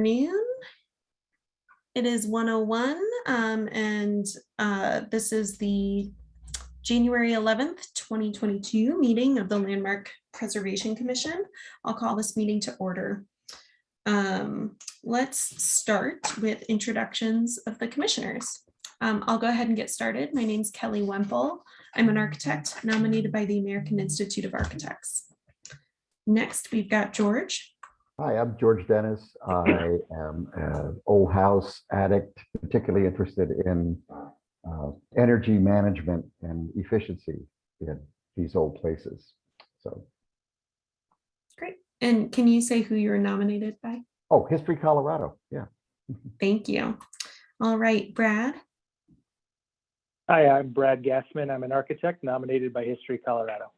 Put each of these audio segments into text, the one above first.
Afternoon. It is 1:01 and this is the January 11th, 2022 meeting of the Landmark Preservation Commission. I'll call this meeting to order. Let's start with introductions of the commissioners. I'll go ahead and get started. My name is Kelly Wemple. I'm an architect nominated by the American Institute of Architects. Next, we've got George. Hi, I'm George Dennis. I am an old house addict, particularly interested in energy management and efficiency in these old places. So, Great. And can you say who you're nominated by? oh, History Colorado. Yeah. Thank you. All right, Brad. Hi, I'm Brad Gassman. I'm an architect nominated by History Colorado.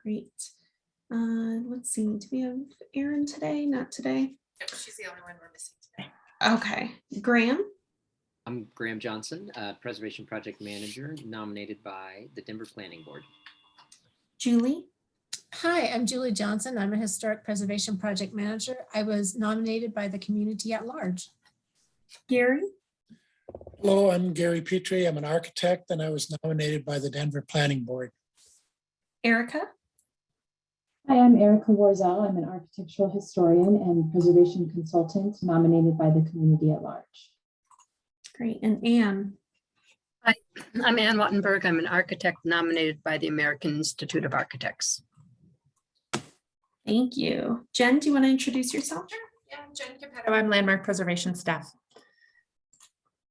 Great. Let's see, do we have Erin today? Not today. Yep, she's the only one we're missing today. Okay, Graham. I'm Graham Johnson, Preservation Project Manager, nominated by the Denver Planning Board. Julie. Hi, I'm Julie Johnson. I'm a Historic Preservation Project Manager. I was nominated by the community at large. Gary. Hello, I'm Gary Petrie. I'm an architect and I was nominated by the Denver Planning Board. Erica. Hi, I'm Erica Warzel. I'm an architectural historian and preservation consultant nominated by the community at large. Great. And Anne. Hi, I'm Ann Wattenberg. I'm an architect nominated by the American Institute of Architects. Thank you. Jen, do you want to introduce yourself? Yeah, Jen Capetto. I'm Landmark Preservation staff.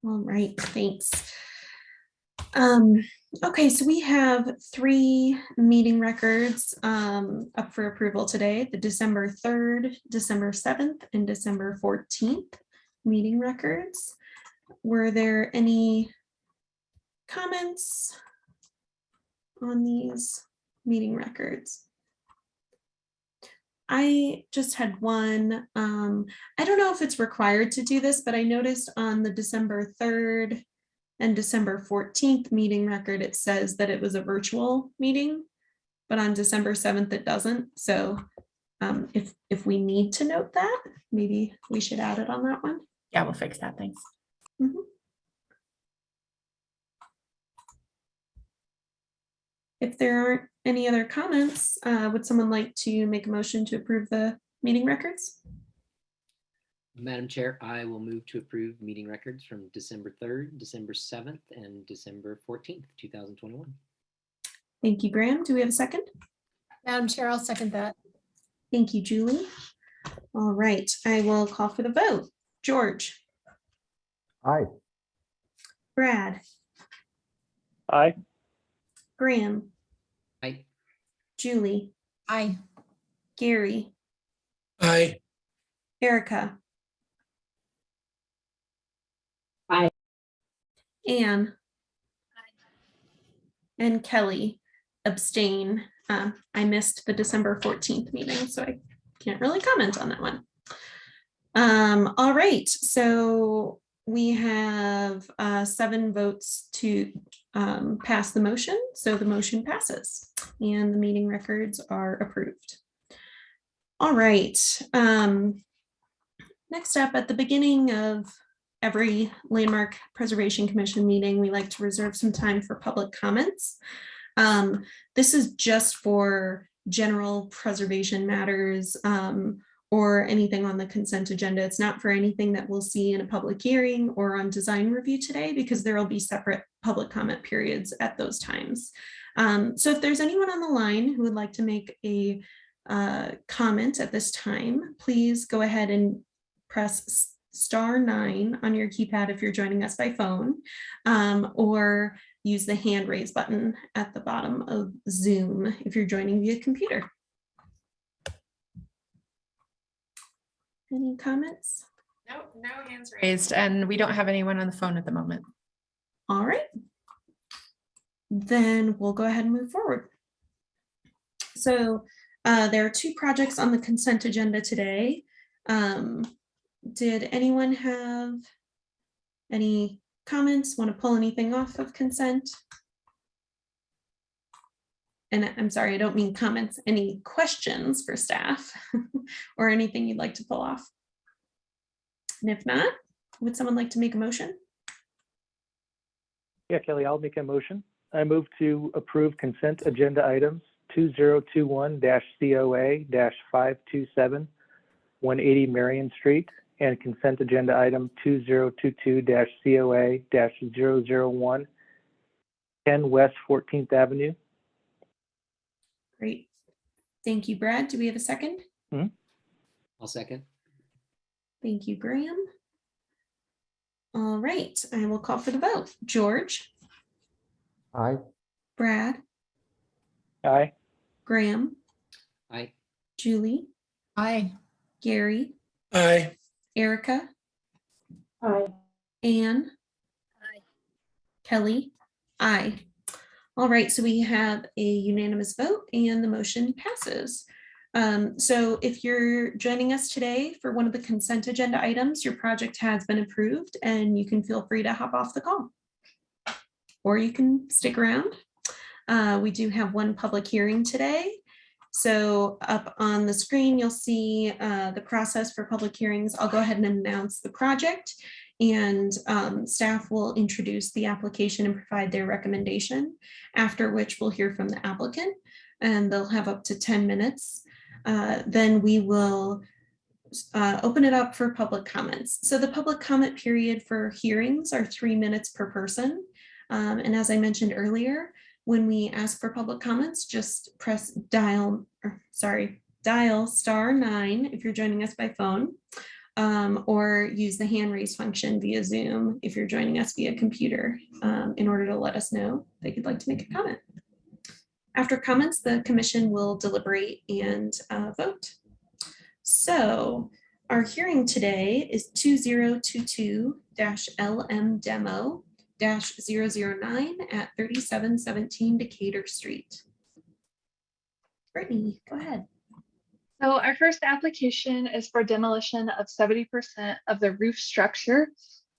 All right, thanks. Okay, so we have 3 meeting records up for approval today, the December 3rd, December 7th, and December 14th meeting records. Were there any comments on these meeting records? I just had one. I don't know if it's required to do this, but I noticed on the December 3rd and December 14th meeting record, it says that it was a virtual meeting, but on December 7th, it doesn't. So if we need to note that, maybe we should add it on that one. Yeah, we'll fix that. Thanks. Mm-hmm. If there aren't any other comments, would someone like to make a motion to approve the meeting records? Madam Chair, I will move to approve meeting records from December 3rd, December 7th, and December 14th, 2021. Thank you, Graham. Do we have a second? Madam Chair, I'll second that. Thank you, Julie. All right, I will call for the vote. George. Hi. Brad. Aye. Graham. Aye. Julie. Aye. Gary. Aye. Erica. Aye. Anne. And Kelly abstain. I missed the December 14th meeting, so I can't really comment on that one. All right, so we have 7 votes to pass the motion, so the motion passes and the meeting records are approved. All right, next up, at the beginning of every Landmark Preservation Commission meeting, we like to reserve some time for public comments. This is just for general preservation matters or anything on the consent agenda. It's not for anything that we'll see in a public hearing or on design review today, because there will be separate public comment periods at those times. So if there's anyone on the line who would like to make a comment at this time, please go ahead and press *9 on your keypad if you're joining us by phone, or use the hand raise button at the bottom of Zoom if you're joining via computer. Any comments? No hands raised, and we don't have anyone on the phone at the moment. All right. Then we'll go ahead and move forward. So there are 2 projects on the consent agenda today. Did anyone have any comments, want to pull anything off of consent? And I'm sorry, I don't mean comments, any questions for staff or anything you'd like to pull off? And if not, would someone like to make a motion? Yeah, Kelly, I'll make a motion. I move to approve consent agenda items 2021-COA-527, 180 Marion Street, and consent agenda item 2022-COA-001, 10 West 14th Avenue. Great. Thank you, Brad. Do we have a second? I'll second. Thank you, Graham. All right, I will call for the vote. George, Aye. Brad, Aye. Graham, Aye. Julie, Aye. Gary, Aye. Erica, Aye. Anne, Aye. Kelly, aye. All right, so we have a unanimous vote and the motion passes. So if you're joining us today for one of the consent agenda items, your project has been approved and you can feel free to hop off the call. Or you can stick around. We do have one public hearing today. So up on the screen, you'll see the process for public hearings. I'll go ahead and announce the project, and staff will introduce the application and provide their recommendation, after which we'll hear from the applicant, and they'll have up to 10 minutes. Then we will open it up for public comments. So the public comment period for hearings are 3 minutes per person. And as I mentioned earlier, when we ask for public comments, just dial *9 if you're joining us by phone, or use the hand raise function via Zoom if you're joining us via computer, in order to let us know that you'd like to make a comment. After comments, the commission will deliberate and vote. So our hearing today is 2022-LM Demo -009 at 3717 Decatur Street. Brittany, go ahead. So our first application is for demolition of 70% of the roof structure.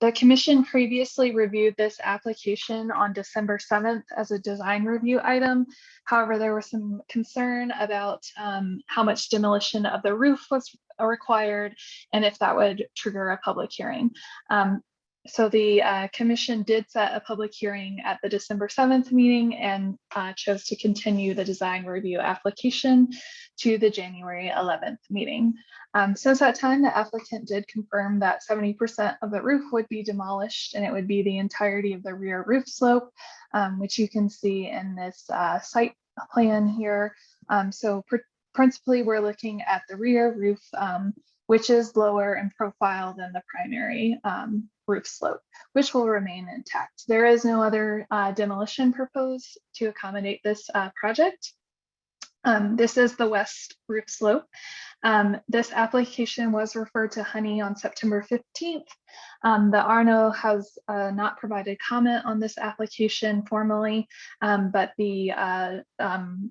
The commission previously reviewed this application on December 7th as a design review item. However, there was some concern about how much demolition of the roof was required and if that would trigger a public hearing. So the commission did set a public hearing at the December 7th meeting and chose to continue the design review application to the January 11th meeting. Since that time, the applicant did confirm that 70% of the roof would be demolished and it would be the entirety of the rear roof slope, which you can see in this site plan here. Principally, we're looking at the rear roof, which is lower in profile than the primary roof slope, which will remain intact. There is no other demolition proposed to accommodate this project. This is the west roof slope. This application was referred to Honey on September 15th. The Arno has not provided comment on this application formally, but the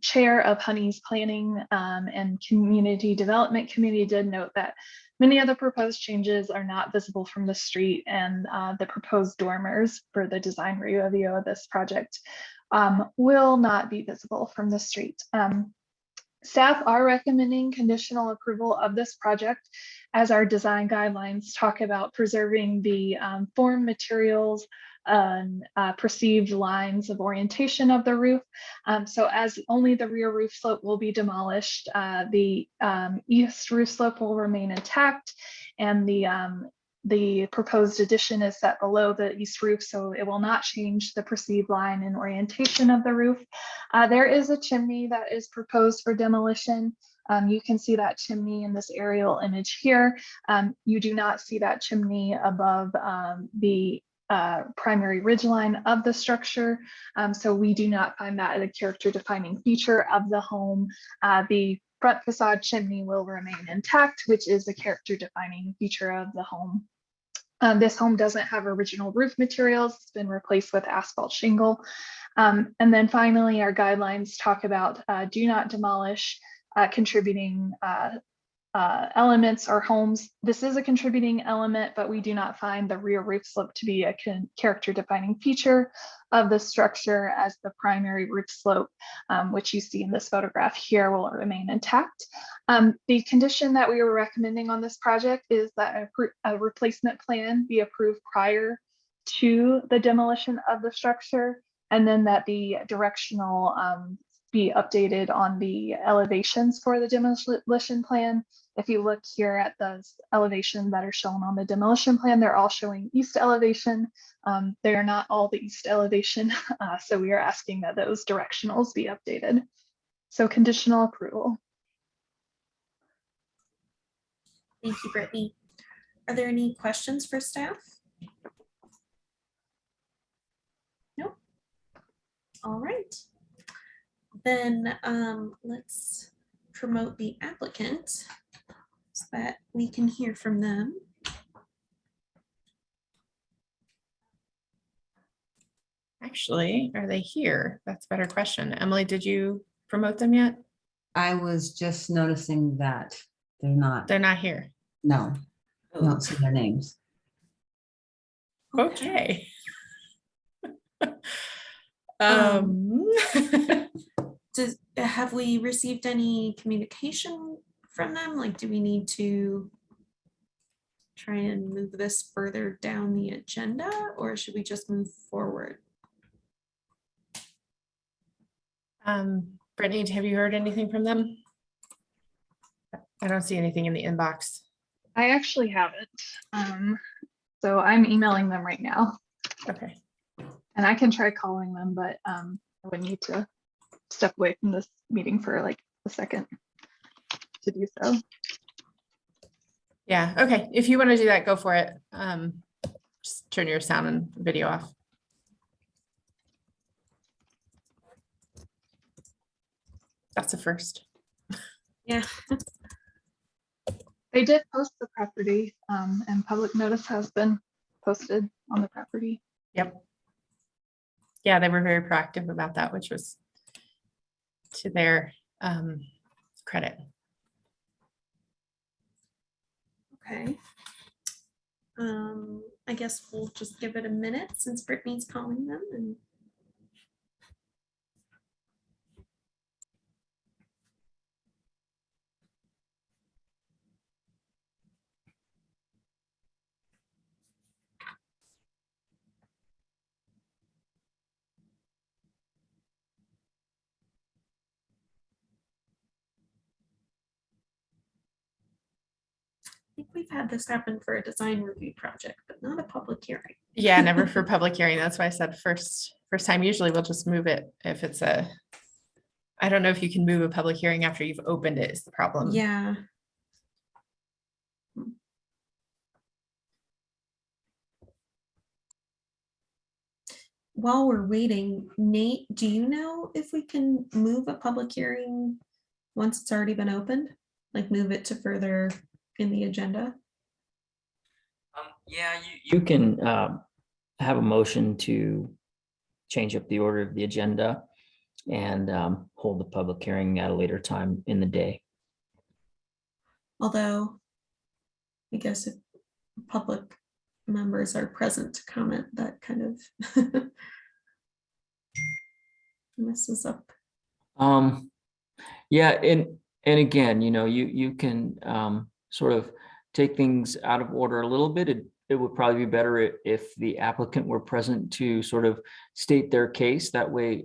chair of Honey's Planning and Community Development Committee did note that many of the proposed changes are not visible from the street, and the proposed dormers for the design review of this project will not be visible from the street. Staff are recommending conditional approval of this project as our design guidelines talk about preserving the form, materials, and perceived lines of orientation of the roof. So as only the rear roof slope will be demolished, the east roof slope will remain intact, and the proposed addition is set below the east roof, so it will not change the perceived line and orientation of the roof. There is a chimney that is proposed for demolition. You can see that chimney in this aerial image here. You do not see that chimney above the primary ridgeline of the structure. So we do not find that a character defining feature of the home. The front facade chimney will remain intact, which is a character defining feature of the home. This home doesn't have original roof materials. It's been replaced with asphalt shingle. And then finally, our guidelines talk about do not demolish, contributing elements or homes. This is a contributing element, but we do not find the rear roof slope to be a character defining feature of the structure, as the primary roof slope, which you see in this photograph here, will remain intact. The condition that we were recommending on this project is that a replacement plan be approved prior to the demolition of the structure, and then that the directional be updated on the elevations for the demolition plan. If you look here at the elevations that are shown on the demolition plan, they're all showing east elevation. They are not all the east elevation, so we are asking that those directionals be updated. So conditional approval. Thank you, Brittany. Are there any questions for staff? Nope. All right. Then let's promote the applicant so that we can hear from them. Actually, are they here? That's a better question. Emily, did you promote them yet? I was just noticing that they're not. They're not here. No, I don't see their names. Okay. Have we received any communication from them? Like, do we need to try and move this further down the agenda, or should we just move forward? Brittany, have you heard anything from them? I don't see anything in the inbox. I actually haven't. So I'm emailing them right now. Okay. And I can try calling them, but I would need to step away from this meeting for like a second to do so. Yeah, okay. If you want to do that, go for it. Just turn your sound and video off. That's a first. Yeah. They did post the property, and public notice has been posted on the property. Yep. Yeah, they were very proactive about that, which was to their credit. Okay. I guess we'll just give it a minute since Brittany's calling them. And I think we've had this happen for a design review project, but not a public hearing. Yeah, never for public hearing. That's why I said first time. Usually we'll just move it if it's a, I don't know if you can move a public hearing after you've opened it is the problem. Yeah. While we're waiting, Nate, do you know if we can move a public hearing once it's already been opened? Like move it to further in the agenda? Yeah, you can have a motion to change up the order of the agenda and hold the public hearing at a later time in the day. Although, I guess if public members are present to comment, that kind of messes up. Yeah, and again, you know, you can sort of take things out of order a little bit. It would probably be better if the applicant were present to sort of state their case. That way,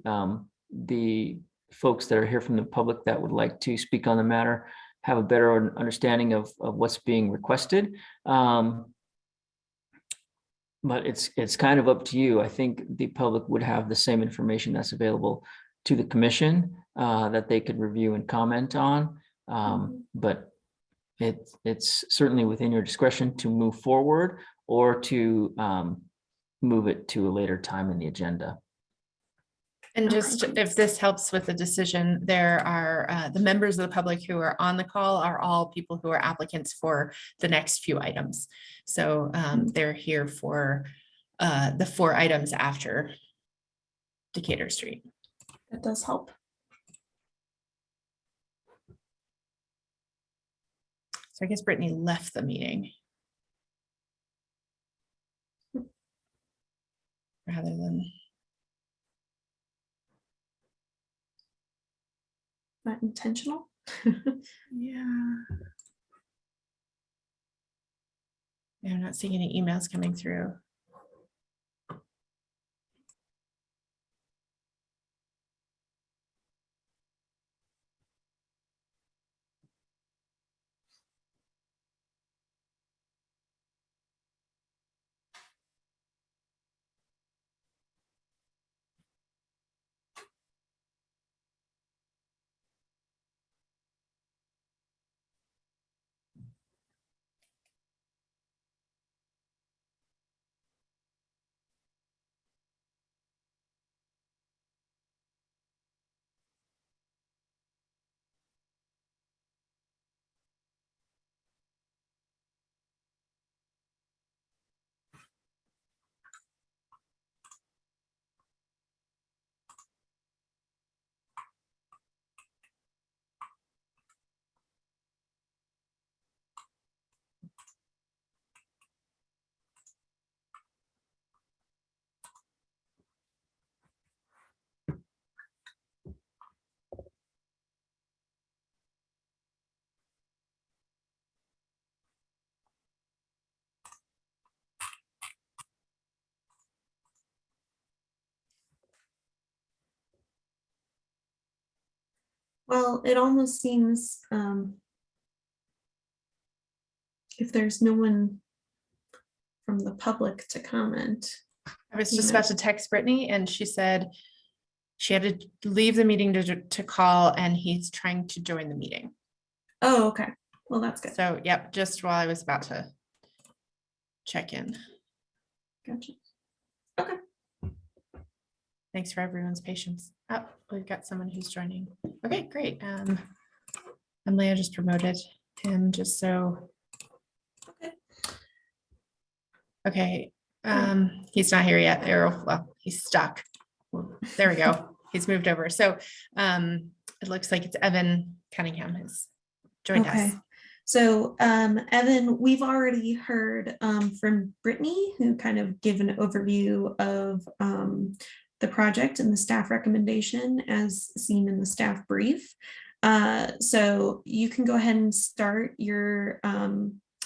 the folks that are here from the public that would like to speak on the matter have a better understanding of what's being requested. But it's kind of up to you. I think the public would have the same information that's available to the commission that they could review and comment on. But it's certainly within your discretion to move forward or to move it to a later time in the agenda. And just if this helps with the decision, there are the members of the public who are on the call are all people who are applicants for the next few items. So they're here for the 4 items after Decatur Street. That does help. I guess Brittany left the meeting. Rather than, Not intentional. yeah. Yeah, I'm not seeing any emails coming through. Well, it almost seems if there's no one from the public to comment. I was just about to text Brittany and she said she had to leave the meeting to call and he's trying to join the meeting. Oh, okay. Well, that's good. So, yep, just while I was about to check in. Gotcha. Okay. Thanks for everyone's patience. Oh, we've got someone who's joining. Okay, great. Leah just promoted him just so. Okay. He's not here yet. Well, he's stuck. There we go. He's moved over. So it looks like it's Evan Cunningham has joined us. So Evan, we've already heard from Brittany, who kind of gave an overview of the project and the staff recommendation as seen in the staff brief. So you can go ahead and start your,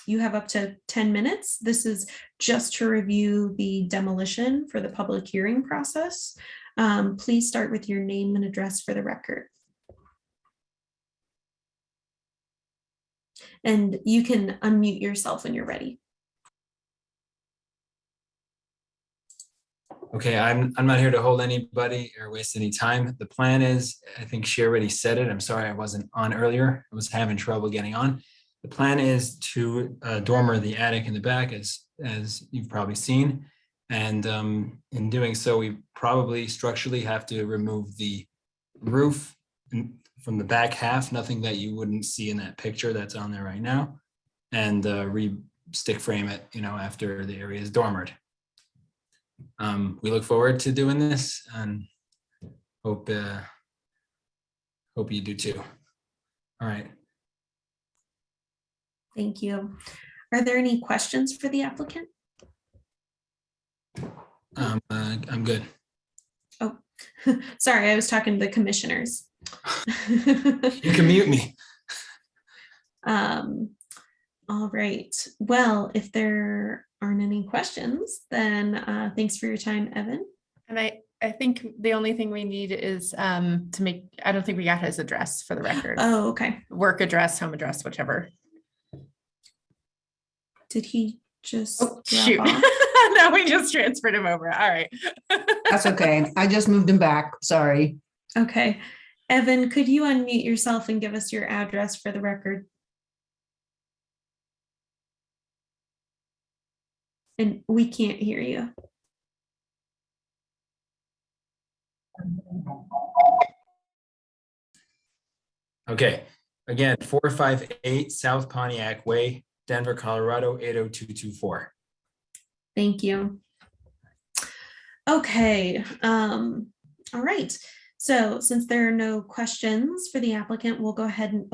you have up to 10 minutes. This is just to review the demolition for the public hearing process. Please start with your name and address for the record. And you can unmute yourself when you're ready. Okay, I'm not here to hold anybody or waste any time. The plan is, I think she already said it. I'm sorry I wasn't on earlier. I was having trouble getting on. The plan is to dormer the attic in the back, as you've probably seen. And in doing so, we probably structurally have to remove the roof from the back half, nothing that you wouldn't see in that picture that's on there right now, and stick frame it, after the area is dormered. We look forward to doing this and hope you do too. All right. Thank you. Are there any questions for the applicant? I'm good. Oh, sorry, I was talking to the commissioners. You can mute me. All right. Well, if there aren't any questions, then thanks for your time, Evan. And I think the only thing we need is I don't think we got his address for the record. Oh, okay. Work address, home address, whichever. Did he just shoot? No, we just transferred him over. All right. That's okay. I just moved him back. Sorry. Okay. Evan, could you unmute yourself and give us your address for the record? And we can't hear you. Okay. Again, 458 South Pontiac Way, Denver, Colorado, 80224. Thank you. Okay. All right. So since there are no questions for the applicant, we'll go ahead and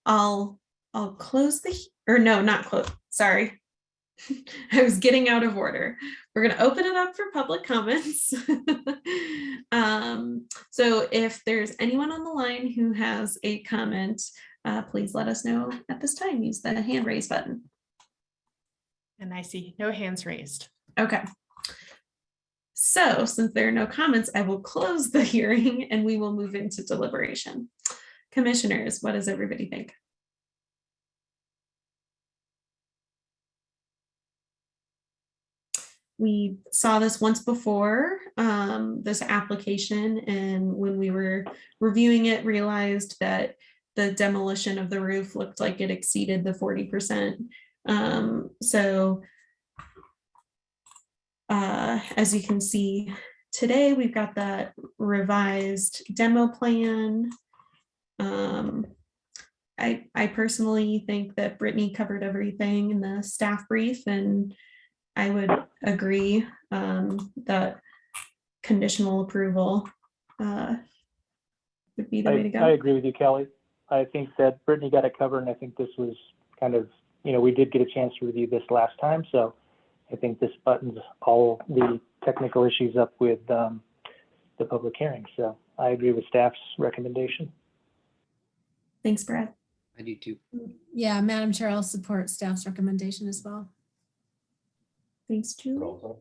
I'll I'll close or no, not close, sorry. I was getting out of order. We're going to open it up for public comments. So if there's anyone on the line who has a comment, please let us know at this time. Use the hand raise button. And I see no hands raised. Okay. So since there are no comments, I will close the hearing and we will move into deliberation. Commissioners, what does everybody think? We saw this once before, this application, and when we were reviewing it, realized that the demolition of the roof looked like it exceeded the 40%. As you can see today, we've got that revised demo plan. I personally think that Brittany covered everything in the staff brief, and I would agree that conditional approval would be the way to go. I agree with you, Kelly. I think that Brittany got it covered, and I think this was kind of, we did get a chance to review this last time, so I think this buttons all the technical issues up with the public hearing. So I agree with staff's recommendation. Thanks, Brad. I do too. Yeah, Madam Chair, I'll support staff's recommendation as well. Thanks, Julie.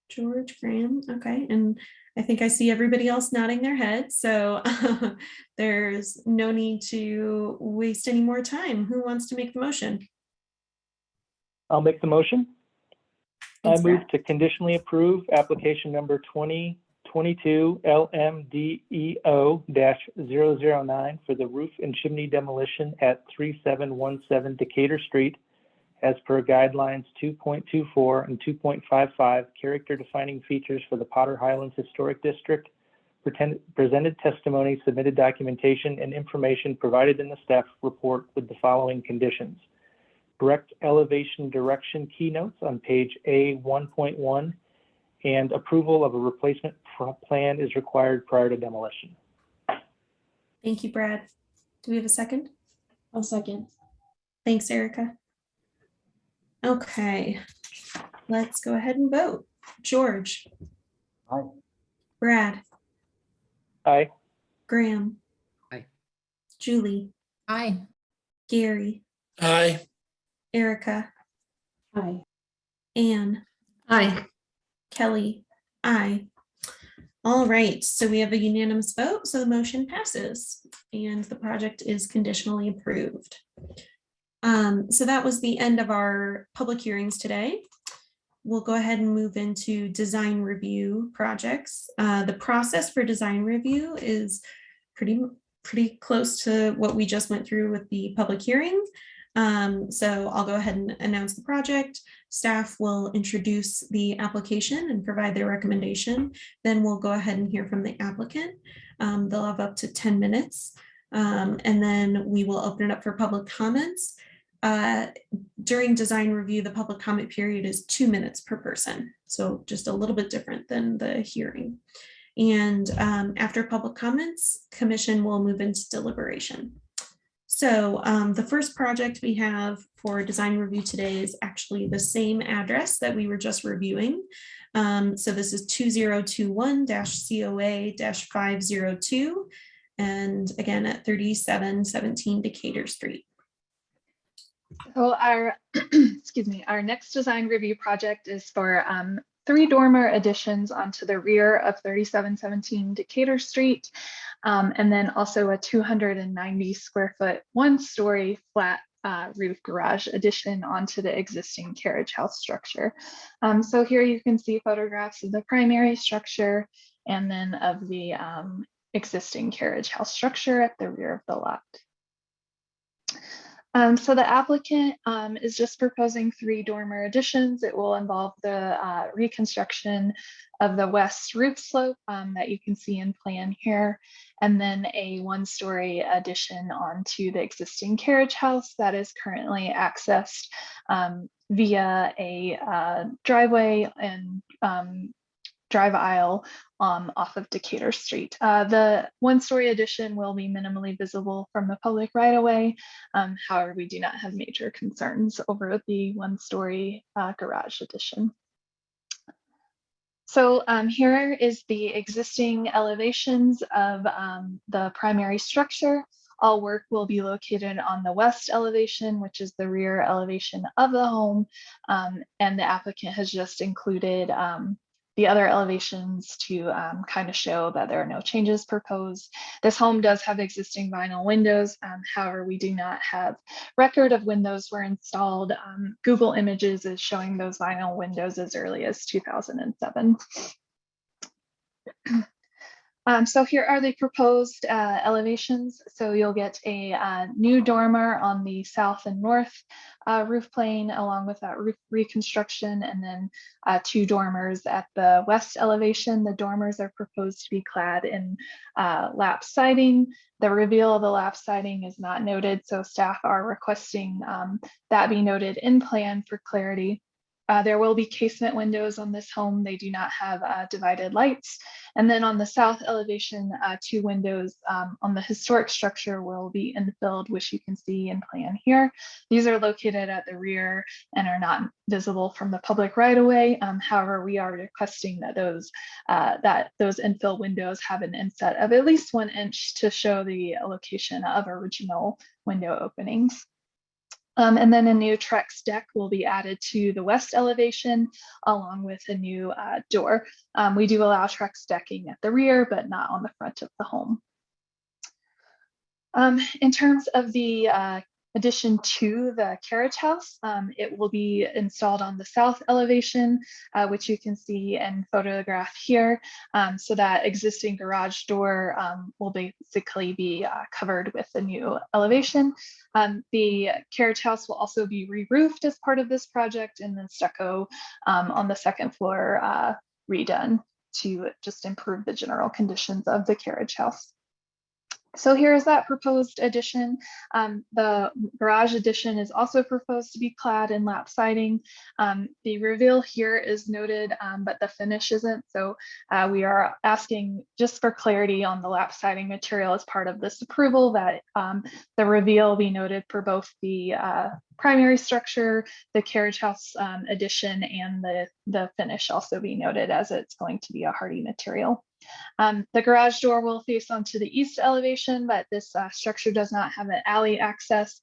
George, Graham, okay, and I think I see everybody else nodding their head, so there's no need to waste any more time. Who wants to make the motion? I'll make the motion. Thanks, I move Brad. to conditionally approve application number 2022 LMDEO-009 for the roof and chimney demolition at 3717 Decatur Street as per guidelines 2.24 and 2.55, character defining features for the Potter Highlands Historic District, presented testimony, submitted documentation, and information provided in the staff report with the following conditions. Correct elevation direction keynotes on page A 1.1, and approval of a replacement plan is required prior to demolition. Thank you, Brad. Do we have a second? I'll second. Thanks, Erica. Okay, let's go ahead and vote. George. Aye. Brad. Aye. Graham. Aye. Julie. Aye. Gary. Aye. Erica. Aye. Anne. Aye. Kelly. Aye. All right, so we have a unanimous vote, so the motion passes and the project is conditionally approved. So that was the end of our public hearings today. We'll go ahead and move into design review projects. The process for design review is pretty close to what we just went through with the public hearing. So I'll go ahead and announce the project. Staff will introduce the application and provide their recommendation. Then we'll go ahead and hear from the applicant. They'll have up to 10 minutes. And then we will open it up for public comments. During design review, the public comment period is 2 minutes per person. So just a little bit different than the hearing. And after public comments, commission will move into deliberation. So the first project we have for design review today is actually the same address that we were just reviewing. So this is 2021-COA-502, and again at 3717 Decatur Street. So our, excuse me, our next design review project is for 3 dormer additions onto the rear of 3717 Decatur Street, and then also a 290 square foot, 1-story flat roof garage addition onto the existing carriage house structure. So here you can see photographs of the primary structure and then of the existing carriage house structure at the rear of the lot. So the applicant is just proposing 3 dormer additions. It will involve the reconstruction of the west roof slope that you can see in plan here, and then a 1-story addition onto the existing carriage house that is currently accessed via a driveway and drive aisle off of Decatur Street. The one-story addition will be minimally visible from the public right away. However, we do not have major concerns over the one-story garage addition. So here is the existing elevations of the primary structure. All work will be located on the west elevation, which is the rear elevation of the home. And the applicant has just included the other elevations to kind of show that there are no changes proposed. This home does have existing vinyl windows. However, we do not have record of when those were installed. Google Images is showing those vinyl windows as early as 2007. So here are the proposed elevations. So you'll get a new dormer on the south and north roof plane, along with that roof reconstruction, and then 2 dormers at the west elevation. The dormers are proposed to be clad in lap siding. The reveal of the lap siding is not noted, so staff are requesting that be noted in plan for clarity. There will be casement windows on this home. They do not have divided lights. And then on the south elevation, 2 windows on the historic structure will be infilled, which you can see in plan here. These are located at the rear and are not visible from the public right away. However, we are requesting that those infill windows have an inset of at least 1 inch to show the location of original window openings. And then a new Trex deck will be added to the west elevation, along with a new door. We do allow Trex decking at the rear, but not on the front of the home. In terms of the addition to the carriage house, it will be installed on the south elevation, which you can see and photograph here. So that existing garage door will basically be covered with the new elevation. The carriage house will also be re-roofed as part of this project, and then stucco on the second floor redone to just improve the general conditions of the carriage house. So here's that proposed addition. The garage addition is also proposed to be clad in lap siding. The reveal here is noted, but the finish isn't. So we are asking just for clarity on the lap siding material as part of this approval, that the reveal be noted for both the primary structure, the carriage house addition, and the finish also be noted, as it's going to be a hardy material. The garage door will face onto the east elevation, but this structure does not have an alley access,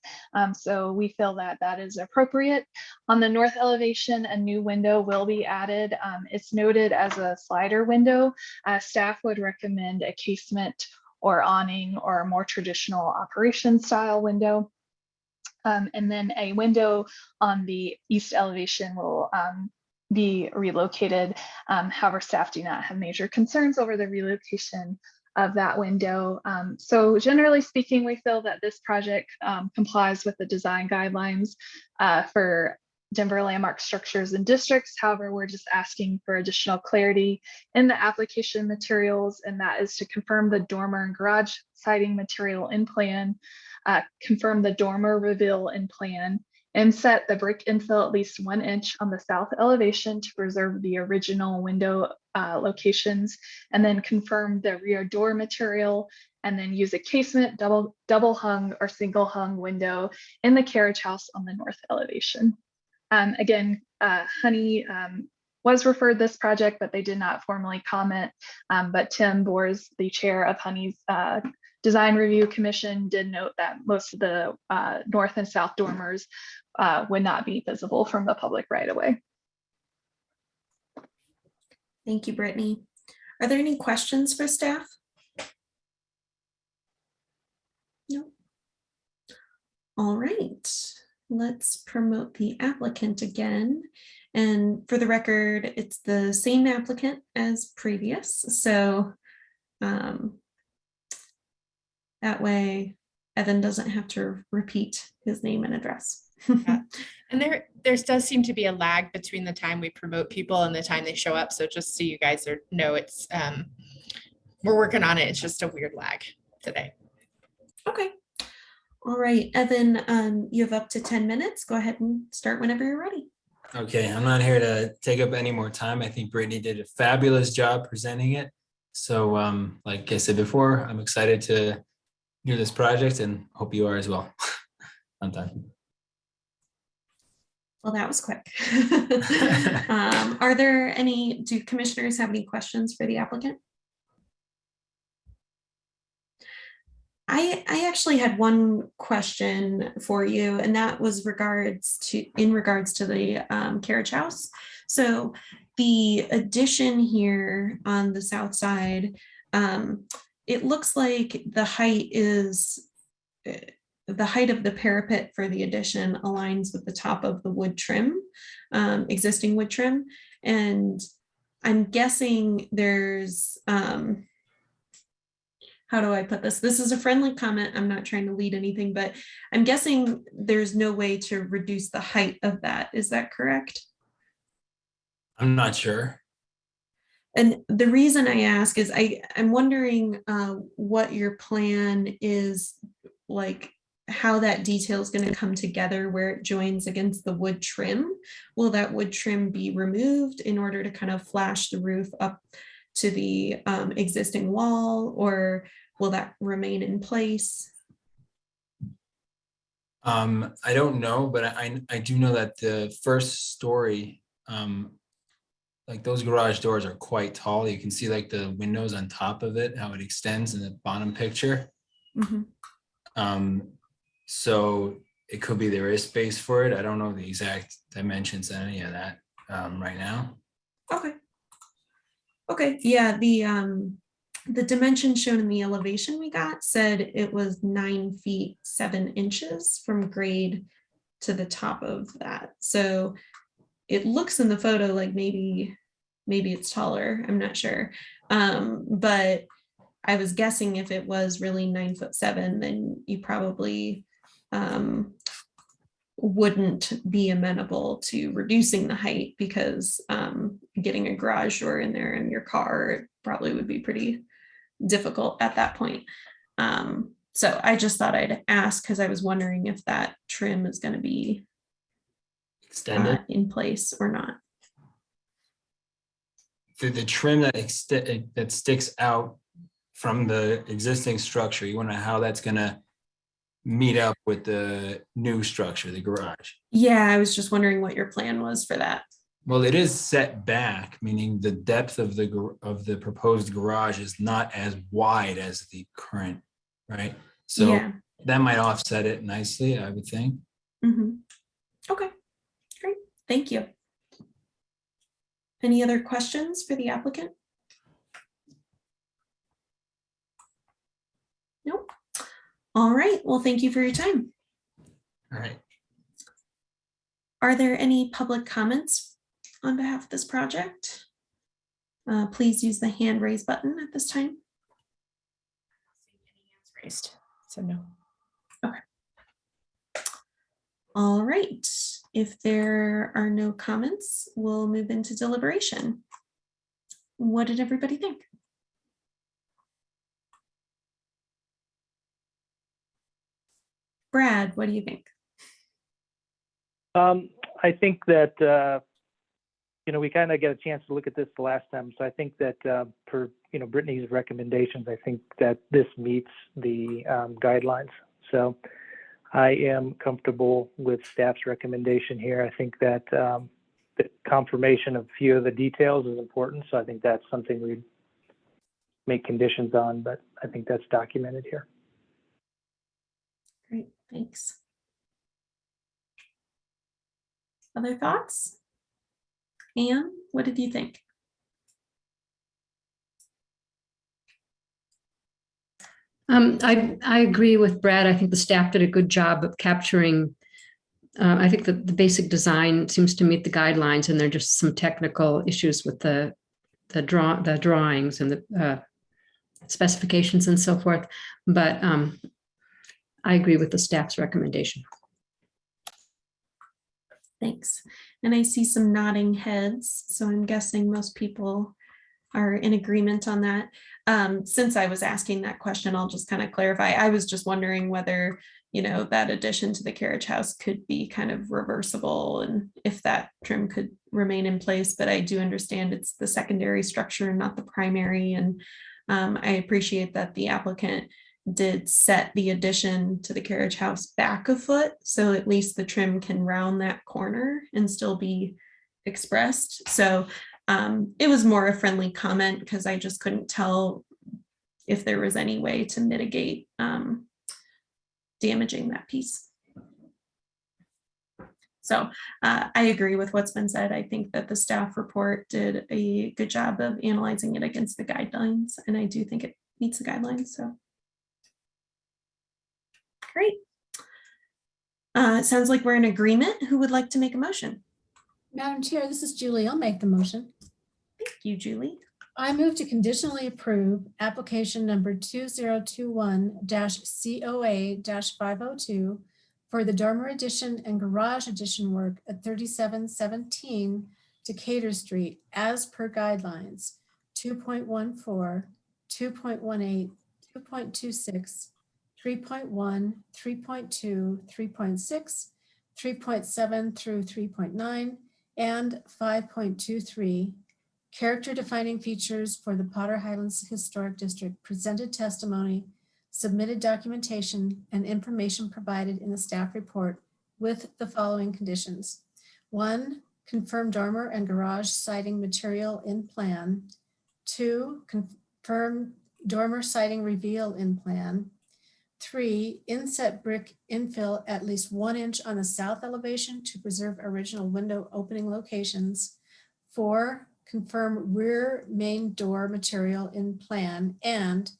so we feel that that is appropriate. On the north elevation, a new window will be added. It's noted as a slider window. Staff would recommend a casement or awning or a more traditional operation style window. And then a window on the east elevation will be relocated. However, staff do not have major concerns over the relocation of that window. So generally speaking, we feel that this project complies with the design guidelines for Denver landmark structures and districts. However, we're just asking for additional clarity in the application materials, and that is to confirm the dormer and garage siding material in plan, confirm the dormer reveal in plan, and set the brick infill at least 1 inch on the south elevation to preserve the original window locations, and then confirm the rear door material, and then use a casement, double hung or single hung window in the carriage house on the north elevation. Again, Honey was referred this project, but they did not formally comment. But Tim Bors, the chair of Honey's Design Review Commission, did note that most of the north and south dormers would not be visible from the public right away. Thank you, Brittany. Are there any questions for staff? No. All right, let's promote the applicant again. And for the record, it's the same applicant as previous. So that way Evan doesn't have to repeat his name and address. Yeah. And there does seem to be a lag between the time we promote people and the time they show up. So just so you guys know, it's we're working on it. It's just a weird lag today. Okay. All right, Evan, you have up to 10 minutes. Go ahead and start whenever you're ready. Okay, I'm not here to take up any more time. I think Brittany did a fabulous job presenting it. So like I said before, I'm excited to do this project and hope you are as well. I'm done. Well, that was quick. Do commissioners have any questions for the applicant? I actually had one question for you, and that was in regards to the carriage house. So the addition here on the south side, it looks like the height of the parapet for the addition aligns with the top of the wood trim, existing wood trim. And I'm guessing there's, how do I put this? This is a friendly comment. I'm not trying to lead anything, but I'm guessing there's no way to reduce the height of that. Is that correct? I'm not sure. And the reason I ask is I'm wondering what your plan is, like how that detail is going to come together where it joins against the wood trim. Will that wood trim be removed in order to kind of flash the roof up to the existing wall, or will that remain in place? I don't know, but I do know that the first story, like those garage doors are quite tall. You can see like the windows on top of it, how it extends in the bottom picture. Mm-hmm. So it could be there is space for it. I don't know the exact dimensions of any of that right now. Okay. Yeah. The dimension shown in the elevation we got said it was 9 feet 7 inches from grade to the top of that. So it looks in the photo like maybe it's taller. I'm not sure. But I was guessing if it was really 9'7", then you probably wouldn't be amenable to reducing the height, because getting a garage door in there in your car probably would be pretty difficult at that point. So I just thought I'd ask because I was wondering if that trim is going to be Extended. In place or not. The trim that sticks out from the existing structure, you wonder how that's gonna meet up with the new structure, the garage. Yeah, I was just wondering what your plan was for that. Well, it is set back, meaning the depth of the proposed garage is not as wide as the current, right? So Yeah. that might offset it nicely, I would think. Mm-hmm. Okay, great. Thank you. Any other questions for the applicant? Nope. All right. Well, thank you for your time. All right. Are there any public comments on behalf of this project? Please use the hand raise button at this time. Raised, so no. Okay. All right. If there are no comments, we'll move into deliberation. What did everybody think? Brad, what do you think? I think that, we kind of get a chance to look at this the last time. So I think that per, Brittany's recommendations, I think that this meets the guidelines. So I am comfortable with staff's recommendation here. I think that the confirmation of a few of the details is important. So I think that's something we make conditions on, but I think that's documented here. Great, thanks. Other thoughts? Anne, what did you think? I agree with Brad. I think the staff did a good job of capturing. I think that the basic design seems to meet the guidelines, and there are just some technical issues with the drawings and the specifications and so forth. But I agree with the staff's recommendation. Thanks. And I see some nodding heads, so I'm guessing most people are in agreement on that. Since I was asking that question, I'll just kind of clarify. I was just wondering whether, that addition to the carriage house could be kind of reversible and if that trim could remain in place. But I do understand it's the secondary structure, not the primary. And I appreciate that the applicant did set the addition to the carriage house back a foot. So at least the trim can round that corner and still be expressed. So it was more a friendly comment because I just couldn't tell if there was any way to mitigate damaging that piece. So I agree with what's been said. I think that the staff report did a good job of analyzing it against the guidelines, and I do think it meets the guidelines. So great. It sounds like we're in agreement. Who would like to make a motion? Madam Chair, this is Julie. I'll make the motion. Thank you, Julie. I move to conditionally approve application number 2021-COA-502 for the dormer addition and garage addition work at 3717 Decatur Street as per guidelines 2.14, 2.18, 2.26, 3.1, 3.2, 3.6, 3.7 through 3.9, and 5.23. Character defining features for the Potter Highlands Historic District, presented testimony, submitted documentation, and information provided in the staff report with the following conditions. 1, confirm dormer and garage siding material in plan. 2, confirm dormer siding reveal in plan. 3, inset brick infill at least 1 inch on the south elevation to preserve original window opening locations. 4, confirm rear main door material in plan. And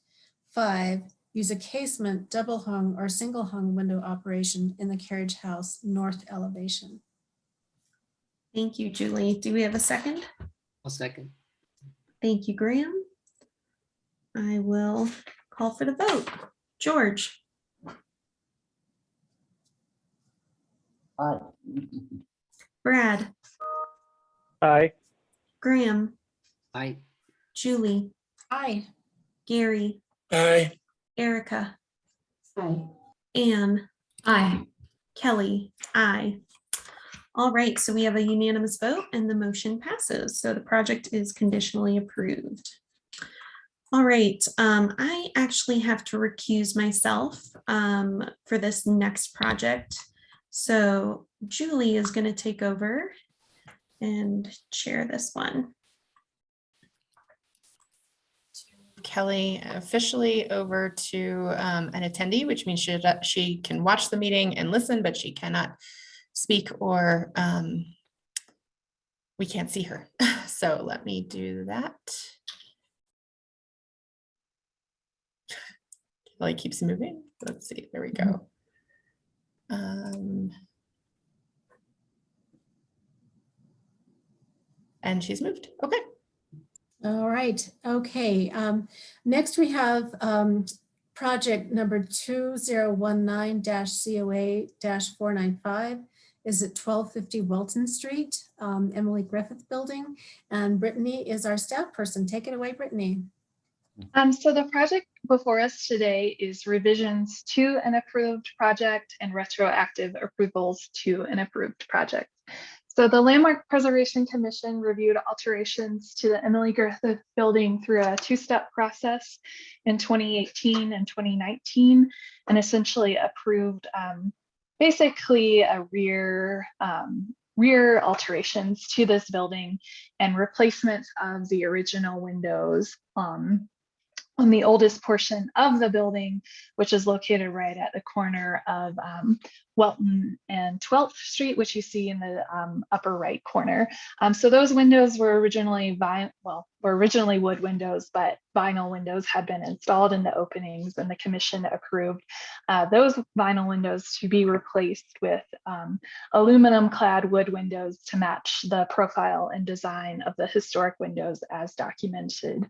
5, use a casement, double hung or single hung window operation in the carriage house north elevation. Thank you, Julie. Do we have a second? I'll second. Thank you, Graham. I will call for the vote. George. Aye. Brad. Aye. Graham. Aye. Julie. Aye. Gary. Aye. Erica. Aye. Anne. Aye. Kelly. Aye. All right, so we have a unanimous vote and the motion passes. So the project is conditionally approved. All right, I actually have to recuse myself for this next project. So Julie is going to take over and chair this one. Kelly officially over to an attendee, which means she can watch the meeting and listen, but she cannot speak or we can't see her. So let me do that. Kelly keeps moving. Let's see, there we go. And she's moved. Okay. All right. Okay. Next we have project number 2019-COA-495 is at 1250 Welton Street, Emily Griffith Building. And Brittany is our staff person. Take it away, Brittany. So the project before us today is revisions to an approved project and retroactive approvals to an approved project. So the Landmark Preservation Commission reviewed alterations to the Emily Griffith Building through a 2-step process in 2018 and 2019, and essentially approved basically a rear alterations to this building and replacements of the original windows on the oldest portion of the building, which is located right at the corner of Welton and 12th Street, which you see in the upper right corner. So those windows were originally wood windows, but vinyl windows had been installed in the openings, and the commission approved those vinyl windows to be replaced with aluminum clad wood windows to match the profile and design of the historic windows as documented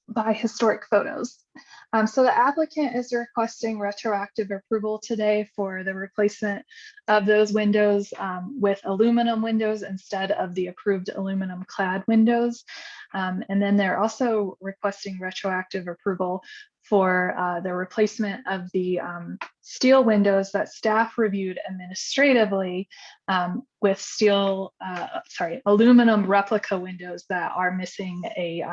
by historic photos. So the applicant is requesting retroactive approval today for the replacement of those windows with aluminum windows instead of the approved aluminum clad windows. And then they're also requesting retroactive approval for the replacement of the steel windows that staff reviewed administratively with aluminum replica windows that are missing a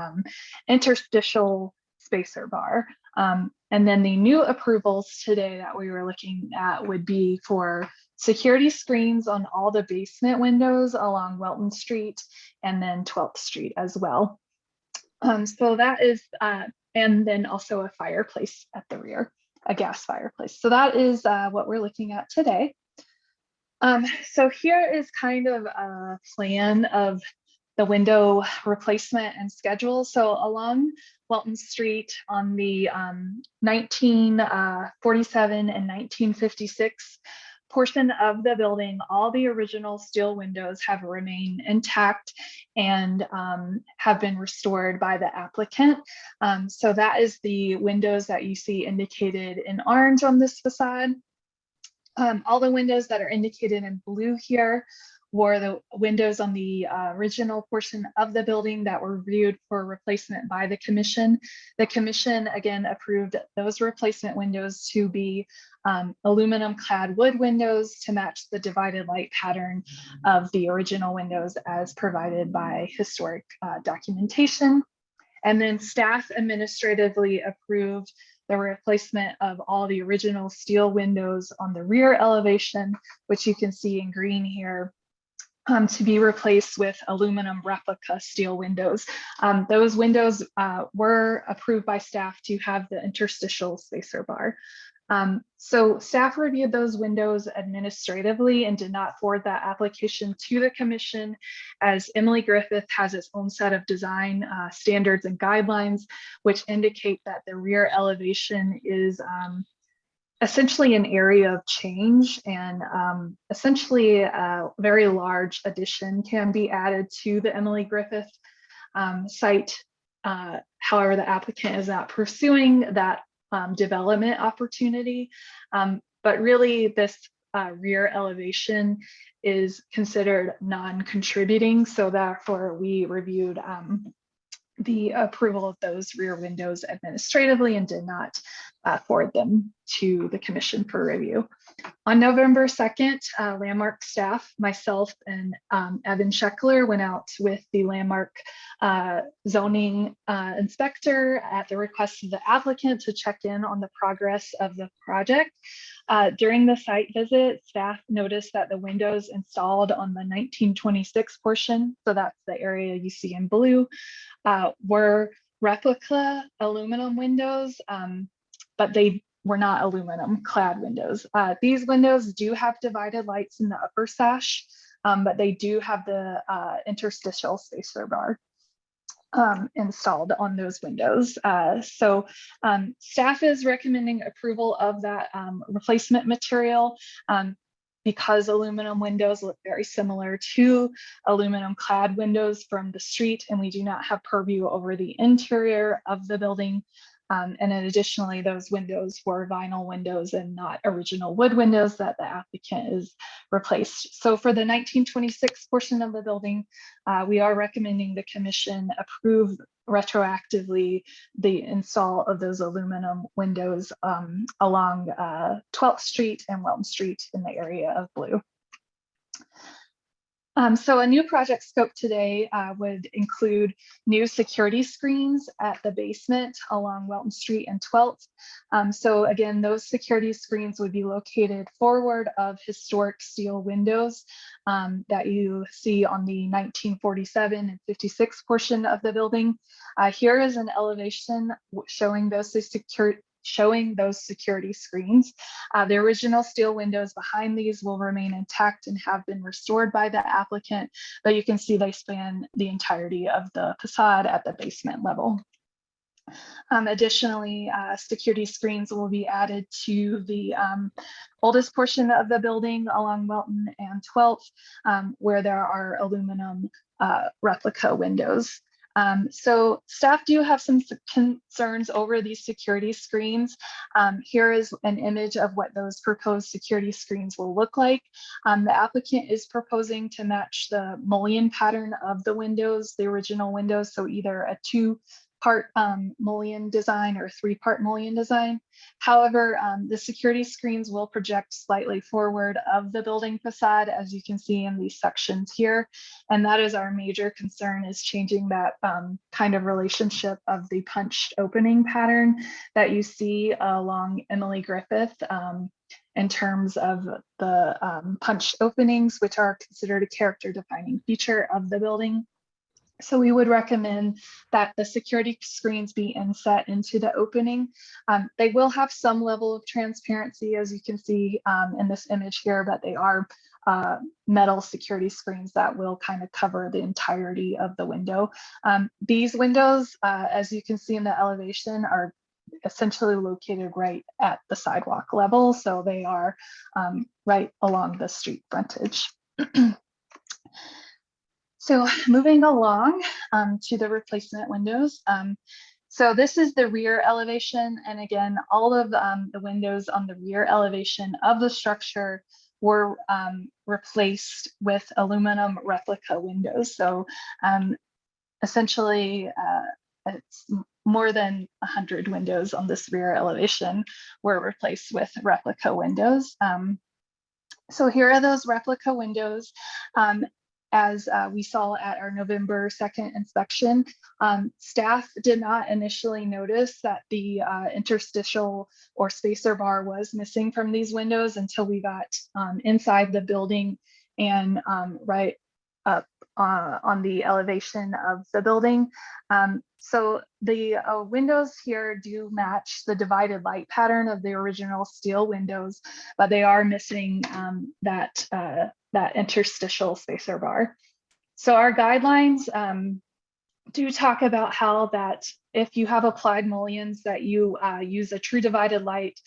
interstitial spacer bar. And then the new approvals today that we were looking at would be for security screens on all the basement windows along Welton Street and then 12th Street as well. So that is, and then also a fireplace at the rear, a gas fireplace. So that is what we're looking at today. So here is kind of a plan of the window replacement and schedule. So along Welton Street on the 1947 and 1956 portion of the building, all the original steel windows have remained intact and have been restored by the applicant. So that is the windows that you see indicated in orange on this facade. All the windows that are indicated in blue here were the windows on the original portion of the building that were reviewed for replacement by the commission. The commission again approved those replacement windows to be aluminum clad wood windows to match the divided light pattern of the original windows as provided by historic documentation. And then staff administratively approved the replacement of all the original steel windows on the rear elevation, which you can see in green here, to be replaced with aluminum replica steel windows. Those windows were approved by staff to have the interstitial spacer bar. So staff reviewed those windows administratively and did not forward that application to the commission, as Emily Griffith has its own set of design standards and guidelines, which indicate that the rear elevation is essentially an area of change, and essentially a very large addition can be added to the Emily Griffith site. However, the applicant is not pursuing that development opportunity, but really this rear elevation is considered non-contributing, so therefore we reviewed the approval of those rear windows administratively and did not forward them to the commission for review. On November 2nd, Landmark staff, myself and Evan Scheckler went out with the Landmark zoning inspector at the request of the applicant to check in on the progress of the project. During the site visit, staff noticed that the windows installed on the 1926 portion, so that's the area you see in blue, were replica aluminum windows, but they were not aluminum clad windows. These windows do have divided lights in the upper sash, but they do have the interstitial spacer bar installed on those windows. So staff is recommending approval of that replacement material because aluminum windows look very similar to aluminum clad windows from the street, and we do not have purview over the interior of the building. And then additionally, those windows were vinyl windows and not original wood windows that the applicant is replaced. So for the 1926 portion of the building, we are recommending the commission approve retroactively the install of those aluminum windows along 12th Street and Welton Street in the area of blue. So a new project scope today would include new security screens at the basement along Welton Street and 12th. So again, those security screens would be located forward of historic steel windows that you see on the 1947 and 56 portion of the building. Here is an elevation showing those security screens. The original steel windows behind these will remain intact and have been restored by the applicant, but you can see they span the entirety of the facade at the basement level. Additionally, security screens will be added to the oldest portion of the building along Welton and 12th, where there are aluminum replica windows. So staff do have some concerns over these security screens. Here is an image of what those proposed security screens will look like. The applicant is proposing to match the mullion pattern of the windows, the original windows, so either a 2-part mullion design or 3-part mullion design. However, the security screens will project slightly forward of the building facade, as you can see in these sections here. And that is our major concern, is changing that kind of relationship of the punched opening pattern that you see along Emily Griffith in terms of the punched openings, which are considered a character defining feature of the building. So we would recommend that the security screens be inset into the opening. They will have some level of transparency, as you can see in this image here, but they are metal security screens that will kind of cover the entirety of the window. These windows, as you can see in the elevation, are essentially located right at the sidewalk level. So they are right along the street frontage. So moving along to the replacement windows. So this is the rear elevation. And again, all of the windows on the rear elevation of the structure were replaced with aluminum replica windows. So essentially, it's more than 100 windows on this rear elevation were replaced with replica windows. So here are those replica windows. As we saw at our November 2nd inspection, staff did not initially notice that the interstitial or spacer bar was missing from these windows until we got inside the building and right up on the elevation of the building. So the windows here do match the divided light pattern of the original steel windows, but they are missing that interstitial spacer bar. So our guidelines do talk about how that if you have applied mullions, that you use a true divided light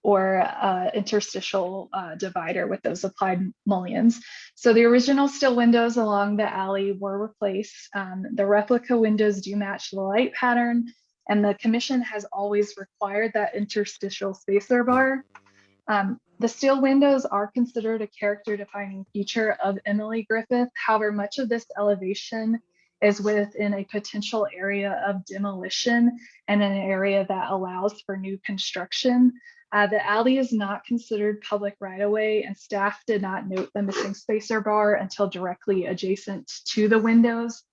or interstitial divider with those applied mullions. So the original steel windows along the alley were replaced. The replica windows do match the light pattern, and the commission has always required that interstitial spacer bar. The steel windows are considered a character defining feature of Emily Griffith. However, much of this elevation is within a potential area of demolition and an area that allows for new construction. The alley is not considered public right of way, and staff did not note the missing spacer bar until directly adjacent to the windows.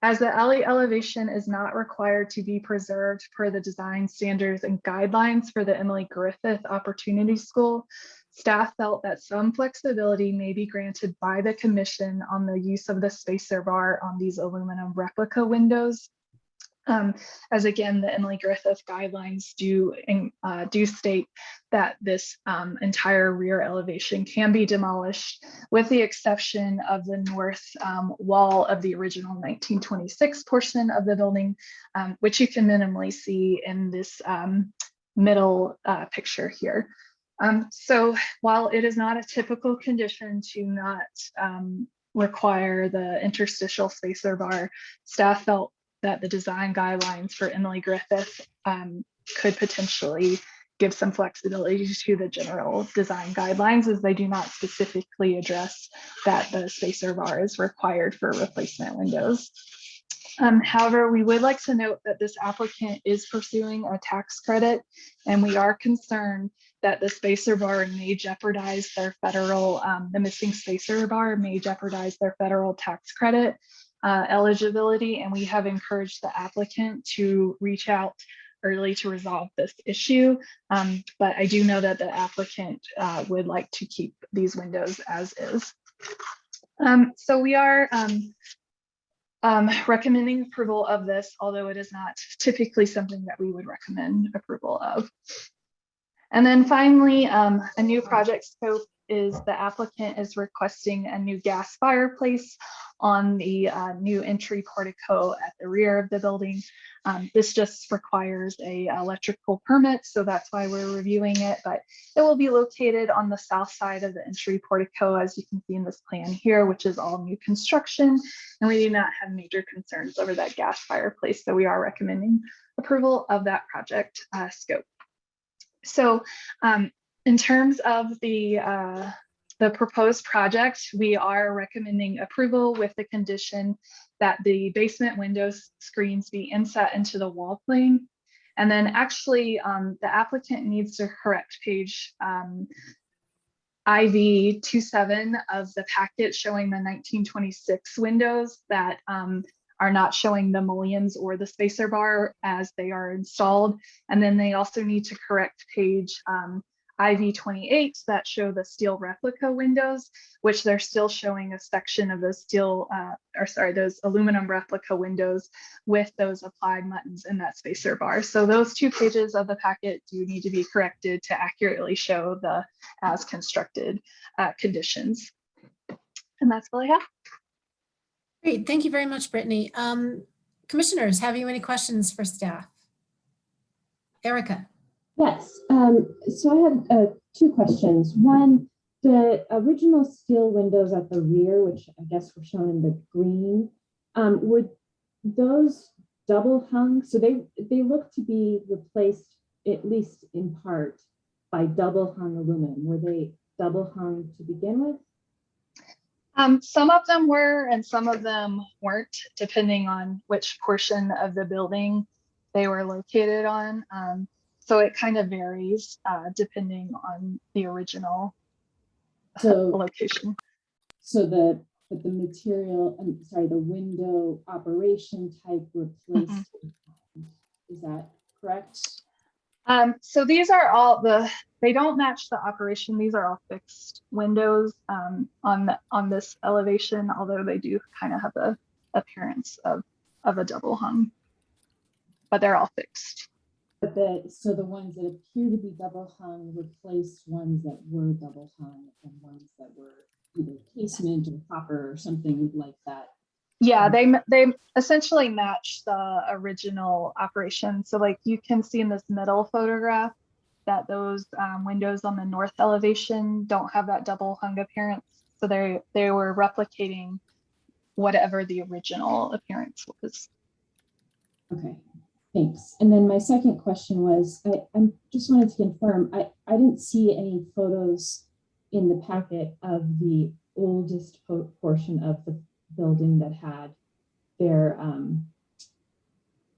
As the alley elevation is not required to be preserved per the design standards and guidelines for the Emily Griffith Opportunity School, staff felt that some flexibility may be granted by the commission on the use of the spacer bar on these aluminum replica windows. As again, the Emily Griffith guidelines do state that this entire rear elevation can be demolished, with the exception of the north wall of the original 1926 portion of the building, which you can minimally see in this middle picture here. So while it is not a typical condition to not require the interstitial spacer bar, staff felt that the design guidelines for Emily Griffith could potentially give some flexibility to the general design guidelines, as they do not specifically address that the spacer bar is required for replacement windows. However, we would like to note that this applicant is pursuing a tax credit, and we are concerned that the spacer bar may jeopardize their federal, the missing spacer bar may jeopardize their federal tax credit eligibility, and we have encouraged the applicant to reach out early to resolve this issue. But I do know that the applicant would like to keep these windows as is. So we are recommending approval of this, although it is not typically something that we would recommend approval of. And then finally, a new project scope is the applicant is requesting a new gas fireplace on the new entry portico at the rear of the building. This just requires a electrical permit, so that's why we're reviewing it, but it will be located on the south side of the entry portico, as you can see in this plan here, which is all new construction, and we do not have major concerns over that gas fireplace, so we are recommending approval of that project scope. So in terms of the proposed project, we are recommending approval with the condition that the basement windows screens be inset into the wall plane. And then actually the applicant needs to correct page IV 27 of the packet showing the 1926 windows that are not showing the mullions or the spacer bar as they are installed. And then they also need to correct page IV 28 that show the steel replica windows, which they're still showing a section of those those aluminum replica windows with those applied buttons in that spacer bar. So those 2 pages of the packet do need to be corrected to accurately show the as constructed conditions. And that's all I have. Great, thank you very much, Brittany. Commissioners, have you any questions for staff? Erica. Yes, so I have 2 questions. One, the original steel windows at the rear, which I guess were shown in the green, were those double hung? So they look to be replaced, at least in part, by double hung aluminum. Were they double hung to begin with? Some of them were and some of them weren't, depending on which portion of the building they were located on. So it kind of varies depending on the original location. So the material, I'm sorry, the window operation type replaced, is that correct? So these are all they don't match the operation. These are all fixed windows on this elevation, although they do kind of have the appearance of a double hung, but they're all fixed. But so the ones that appear to be double hung replaced ones that were double hung and ones that were either casement or copper or something like that. Yeah, they essentially match the original operation. So like you can see in this middle photograph that those windows on the north elevation don't have that double hung appearance. So they were replicating whatever the original appearance was. Okay, thanks. And then my second question was, I just wanted to confirm, I didn't see any photos in the packet of the oldest portion of the building that had their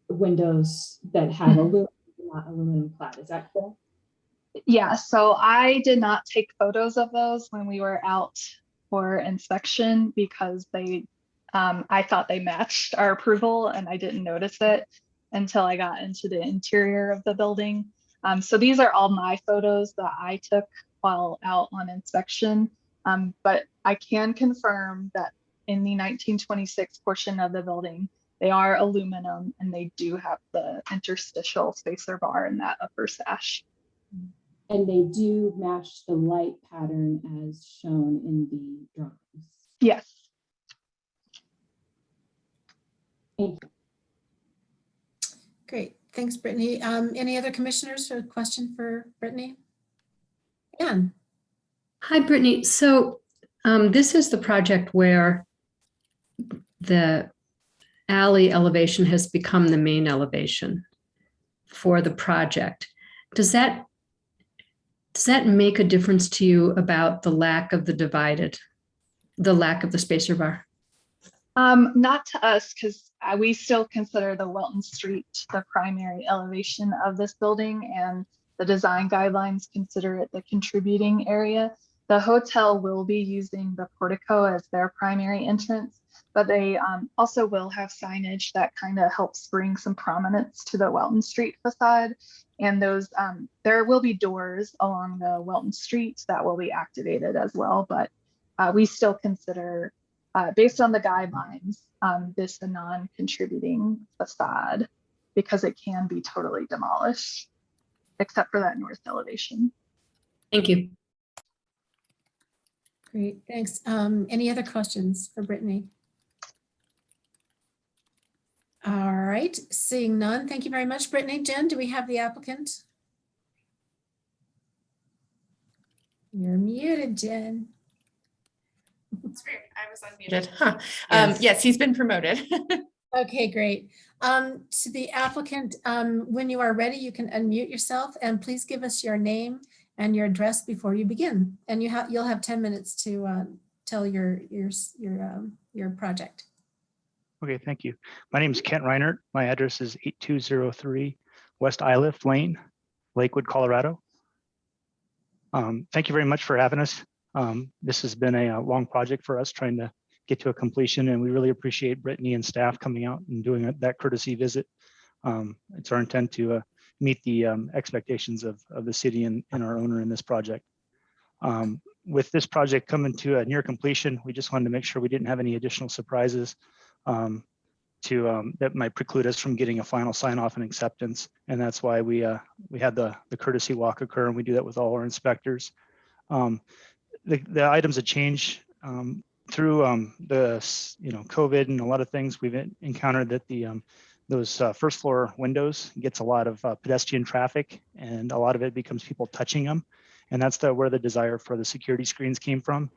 windows that had aluminum clad. Is that correct? Yeah, so I did not take photos of those when we were out for inspection because I thought they matched our approval and I didn't notice it until I got into the interior of the building. So these are all my photos that I took while out on inspection. But I can confirm that in the 1926 portion of the building, they are aluminum and they do have the interstitial spacer bar in that upper sash. And they do match the light pattern as shown in the drawings. Yes. Thank you. Great, thanks, Brittany. Any other commissioners or a question for Brittany? Anne. Hi, Brittany. So this is the project where the alley elevation has become the main elevation for the project. Does that make a difference to you about the lack of the lack of the spacer bar? Not to us, because we still consider the Welton Street the primary elevation of this building, and the design guidelines consider it the contributing area. The hotel will be using the portico as their primary entrance, but they also will have signage that kind of helps bring some prominence to the Welton Street facade. And those there will be doors along the Welton Street that will be activated as well, but we still consider, based on the guidelines, this a non-contributing facade because it can be totally demolished, except for that north elevation. Thank you. Great, thanks. Any other questions for Brittany? All right, seeing none, thank you very much, Brittany. Jen, do we have the applicant? You're muted, Jen. It's weird. I was unmuted. Huh. Yes. Yes, he's been promoted. Okay, great. To the applicant, when you are ready, you can unmute yourself and please give us your name and your address before you begin. And you'll have 10 minutes to tell your project. Okay, thank you. My name is Kent Reinert. My address is 8203 West Iliff Lane, Lakewood, Colorado. Thank you very much for having us. This has been a long project for us trying to get to a completion, and we really appreciate Brittany and staff coming out and doing that courtesy visit. It's our intent to meet the expectations of the city and our owner in this project. With this project coming to a near completion, we just wanted to make sure we didn't have any additional surprises that might preclude us from getting a final sign off and acceptance. And that's why we had the courtesy walk occur, and we do that with all our inspectors. The items that change through the COVID and a lot of things, we've encountered that those first floor windows gets a lot of pedestrian traffic, and a lot of it becomes people touching them. And that's where the desire for the security screens came from,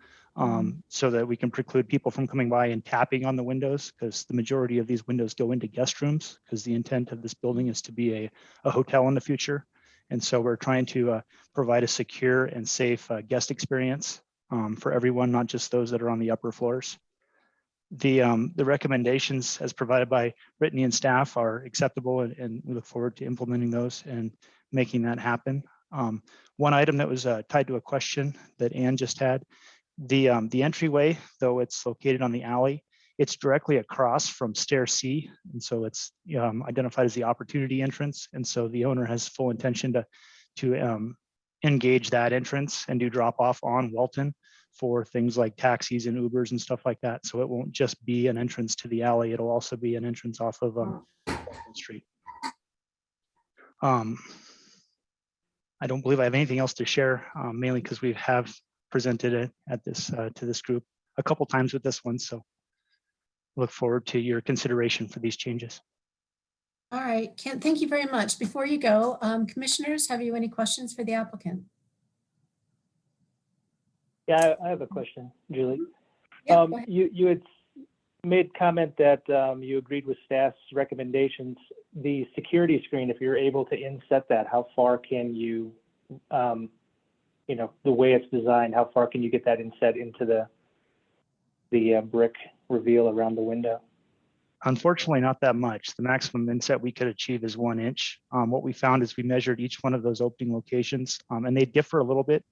so that we can preclude people from coming by and tapping on the windows, because the majority of these windows go into guest rooms, because the intent of this building is to be a hotel in the future. And so we're trying to provide a secure and safe guest experience for everyone, not just those that are on the upper floors. The recommendations as provided by Brittany and staff are acceptable, and we look forward to implementing those and making that happen. One item that was tied to a question that Ann just had, the entryway, though it's located on the alley, it's directly across from stair C, and so it's identified as the opportunity entrance. And so the owner has full intention to engage that entrance and do drop off on Walton for things like taxis and Ubers and stuff like that. So it won't just be an entrance to the alley; it'll also be an entrance off of Walton Street. I don't believe I have anything else to share, mainly because we have presented it at this to this group a couple times with this one. So look forward to your consideration for these changes. All right, Kent, thank you very much. Before you go, commissioners, have you any questions for the applicant? Yeah, I have a question, Julie. Yeah, go ahead. You had made comment that you agreed with staff's recommendations. The security screen, if you're able to inset that, how far can you, the way it's designed, how far can you get that inset into the brick reveal around the window? Unfortunately, not that much. The maximum inset we could achieve is 1 inch. What we found is we measured each one of those opening locations, and they differ a little bit.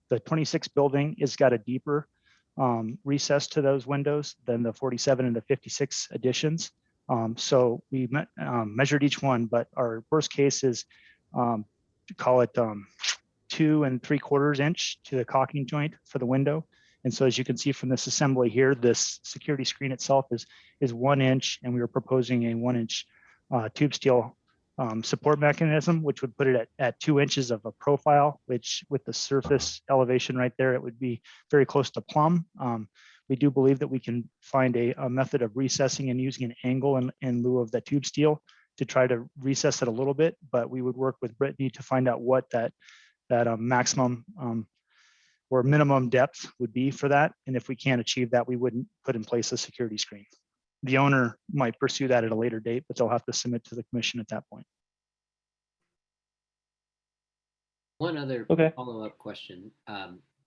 The 26 building has got a deeper recess to those windows than the 47 and the 56 additions. So we measured each one, but our worst case is call it 2 3/4 inch to the caulking joint for the window. And so as you can see from this assembly here, this security screen itself is 1 inch, and we were proposing a 1 inch tube steel support mechanism, which would put it at 2 inches of a profile, which with the surface elevation right there, it would be very close to plumb. We do believe that we can find a method of recessing and using an angle in lieu of the tube steel to try to recess it a little bit, but we would work with Brittany to find out what that maximum or minimum depth would be for that. And if we can't achieve that, we wouldn't put in place a security screen. The owner might pursue that at a later date, but they'll have to submit to the commission at that point. One other follow-up question.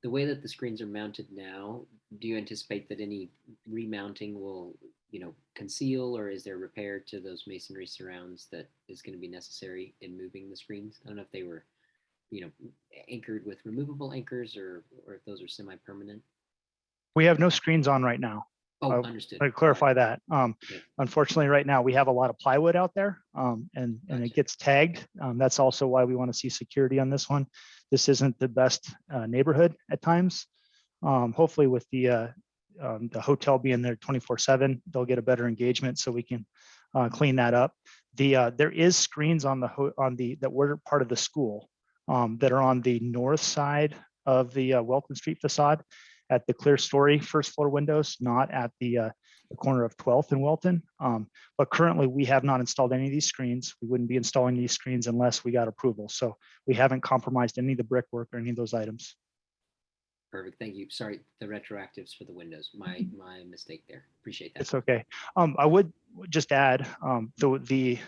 The way that the screens are mounted now, do you anticipate that any remounting will, conceal, or is there repair to those masonry surrounds that is going to be necessary in moving the screens? I don't know if they were, anchored with removable anchors or if those are semi-permanent. We have no screens on right now. Oh, understood. I clarify that. Yeah. Unfortunately, right now we have a lot of plywood out there, and it gets tagged. That's also why we want to see security on this one. This isn't the best neighborhood at times. Hopefully, with the hotel being there 24/7, they'll get a better engagement, so we can clean that up. There is screens on that were part of the school that are on the north side of the Welton Street facade. at the clear story first floor windows, not at the corner of 12th and Welton. But currently we have not installed any of these screens. We wouldn't be installing these screens unless we got approval. So we haven't compromised any of the brickwork or any of those items. Perfect. Thank you. Sorry, the retroactives for the windows. My mistake there. Appreciate that. It's okay. I would just add the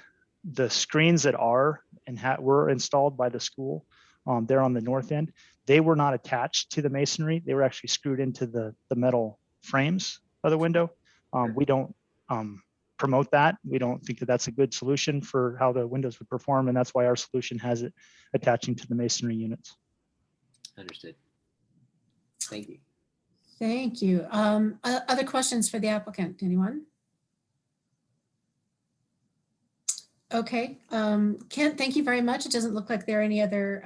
screens that are and were installed by the school, they're on the north end. They were not attached to the masonry. They were actually screwed into the metal frames of the window. We don't promote that. We don't think that that's a good solution for how the windows would perform, and that's why our solution has it attaching to the masonry units. Understood. Thank you. Thank you. Other questions for the applicant? Anyone? Okay, Kent, thank you very much. It doesn't look like there are any other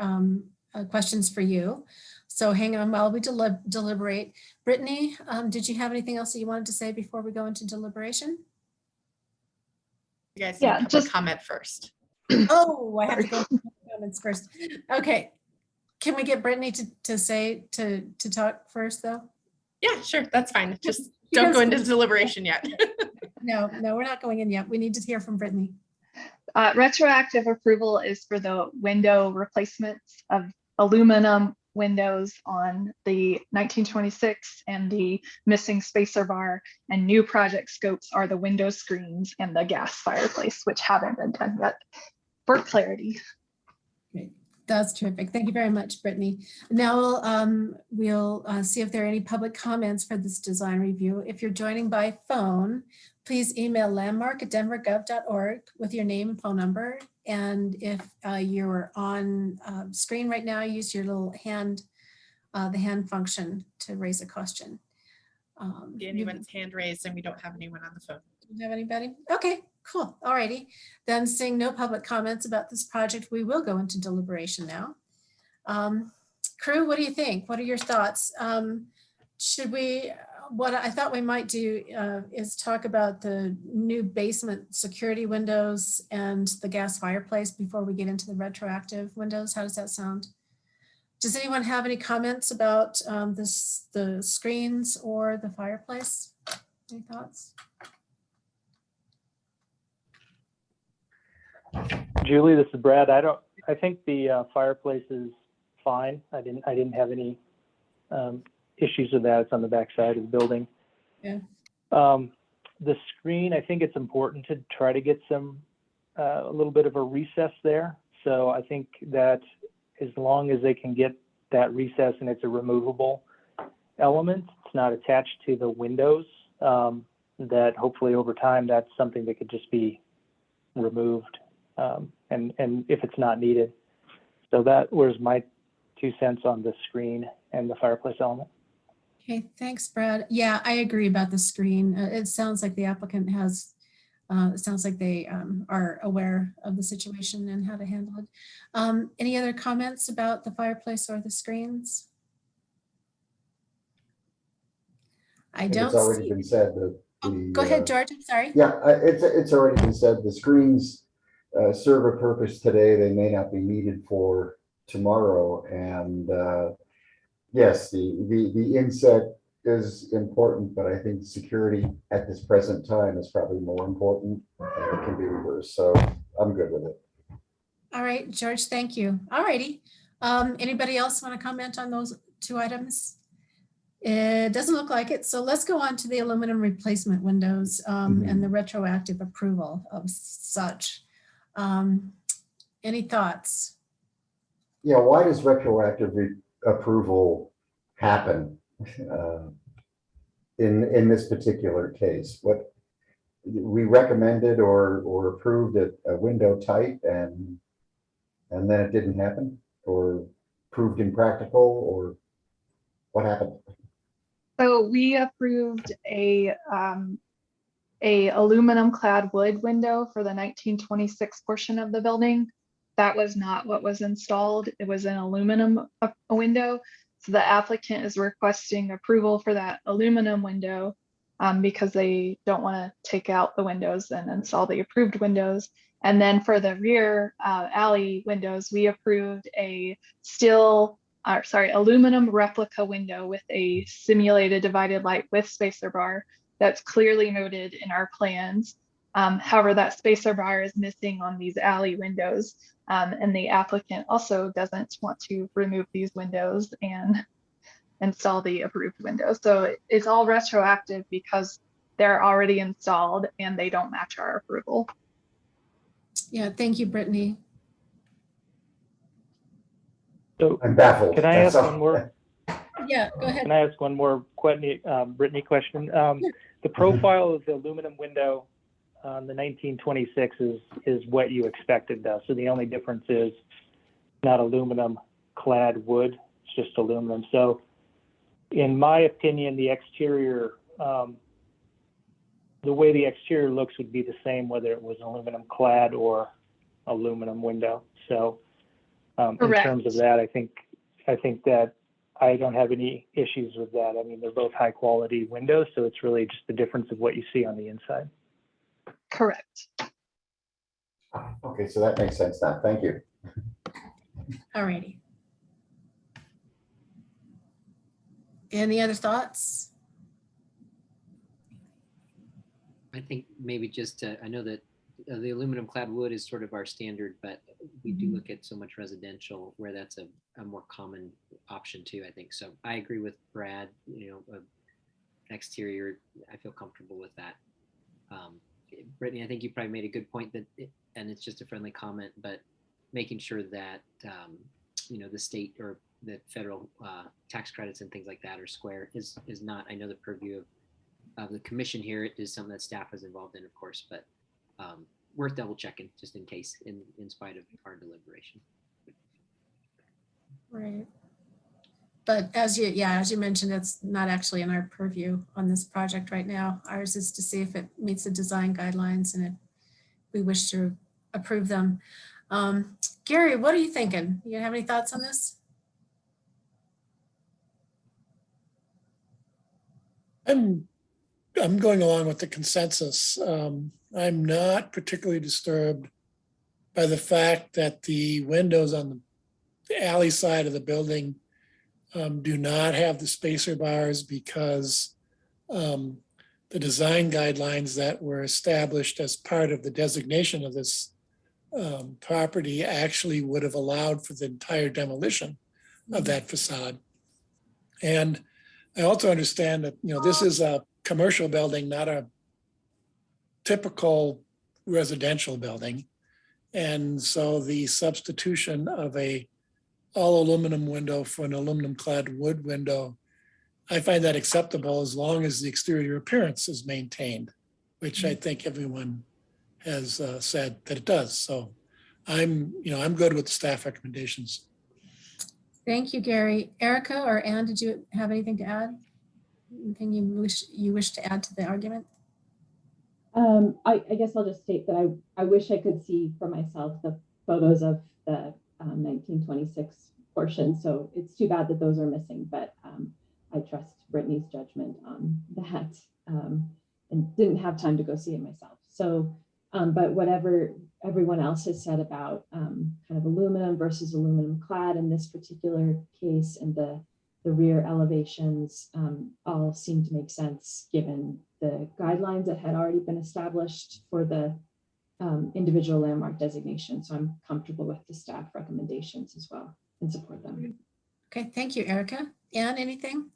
questions for you. So hang on while we deliberate. Brittany, did you have anything else that you wanted to say before we go into deliberation? You guys need public comment first. Oh, I have to go into comments first. Okay. Can we get Brittany to talk first though? Yeah, sure. That's fine. Just don't go into deliberation yet. No, we're not going in yet. We need to hear from Brittany. Retroactive approval is for the window replacements of aluminum windows on the 1926 and the missing spacer bar, and new project scopes are the window screens and the gas fireplace, which haven't been done yet, for clarity. Great. That's terrific. Thank you very much, Brittany. Now we'll see if there are any public comments for this design review. If you're joining by phone, please email landmark@denvergov.org with your name and phone number. And if you're on screen right now, use your little hand, the hand function to raise a question. Anyone's hand raised and we don't have anyone on the phone. Don't have anybody? Okay, cool. All righty. Then seeing no public comments about this project, we will go into deliberation now. Crew, what do you think? What are your thoughts? Should we, what I thought we might do is talk about the new basement security windows and the gas fireplace before we get into the retroactive windows. How does that sound? Does anyone have any comments about the screens or the fireplace? Any thoughts? Julie, this is Brad. I think the fireplace is fine. I didn't have any issues with that. It's on the back side of the building. Yeah. The screen, I think it's important to try to get some a little bit of a recess there. So I think that as long as they can get that recess and it's a removable element, it's not attached to the windows, that hopefully over time that's something that could just be removed, and if it's not needed. So that was my 2 cents on the screen and the fireplace element. Okay, thanks, Brad. Yeah, I agree about the screen. It sounds like the applicant has, it sounds like they are aware of the situation and how to handle it. Any other comments about the fireplace or the screens? I don't It's already see. been said that Go ahead, George. I'm sorry. Yeah, it's already been said. The screens serve a purpose today. They may not be needed for tomorrow. And yes, the inset is important, but I think security at this present time is probably more important, and it can be reversed. So I'm good with it. All right, George, thank you. All righty. Anybody else want to comment on those 2 items? It doesn't look like it. So let's go on to the aluminum replacement windows and the retroactive approval of such. Any thoughts? Yeah, why does retroactive approval happen in this particular case? What we recommended or approved a window type and then it didn't happen, or proved impractical, or what happened? So we approved a aluminum clad wood window for the 1926 portion of the building. That was not what was installed. It was an aluminum window. So the applicant is requesting approval for that aluminum window because they don't want to take out the windows and install the approved windows. And then for the rear alley windows, we approved a steel aluminum replica window with a simulated divided light with spacer bar that's clearly noted in our plans. However, that spacer bar is missing on these alley windows, and the applicant also doesn't want to remove these windows and install the approved windows. So it's all retroactive because they're already installed and they don't match our approval. Yeah, thank you, Brittany. So I'm baffled. can I That's ask all. one more? Yeah, go ahead. Can I ask one more Brittany question? The profile of the aluminum window on the 1926 is what you expected though. So the only difference is not aluminum clad wood, it's just aluminum. So in my opinion, the exterior, the way the exterior looks would be the same whether it was aluminum clad or aluminum window. So in terms of that, I think that I don't have any issues with that. I mean, they're both high quality windows, so it's really just the difference of what you see on the inside. Correct. Okay, so that makes sense now. Thank you. All righty. Any other thoughts? I think maybe just, I know that the aluminum clad wood is sort of our standard, but we do look at so much residential where that's a more common option too, I think. So I agree with Brad, exterior, I feel comfortable with that. Brittany, I think you probably made a good point that, and it's just a friendly comment, but making sure that, the state or the federal tax credits and things like that are square is not, I know the purview of the commission here. It is something that staff is involved in, of course, but worth double checking just in case in spite of our deliberation. Right. But as you mentioned, it's not actually in our purview on this project right now. Ours is to see if it meets the design guidelines and if we wish to approve them. Gary, what are you thinking? You have any thoughts on this? I'm going along with the consensus. I'm not particularly disturbed by the fact that the windows on the alley side of the building do not have the spacer bars because the design guidelines that were established as part of the designation of this property actually would have allowed for the entire demolition of that facade. And I also understand that, this is a commercial building, not a typical residential building. And so the substitution of a all aluminum window for an aluminum clad wood window, I find that acceptable as long as the exterior appearance is maintained, which I think everyone has said that it does. So I'm good with the staff recommendations. Thank you, Gary. Erica or Ann, did you have anything to add? Anything you wish to add to the argument? I guess I'll just state that I wish I could see for myself the photos of the 1926 portion. So it's too bad that those are missing, but I trust Brittany's judgment on that and didn't have time to go see it myself. So, but whatever everyone else has said about kind of aluminum versus aluminum clad in this particular case and the rear elevations all seem to make sense given the guidelines that had already been established for the individual landmark designation. So I'm comfortable with the staff recommendations as well and support them. Okay, thank you, Erica. Ann, anything?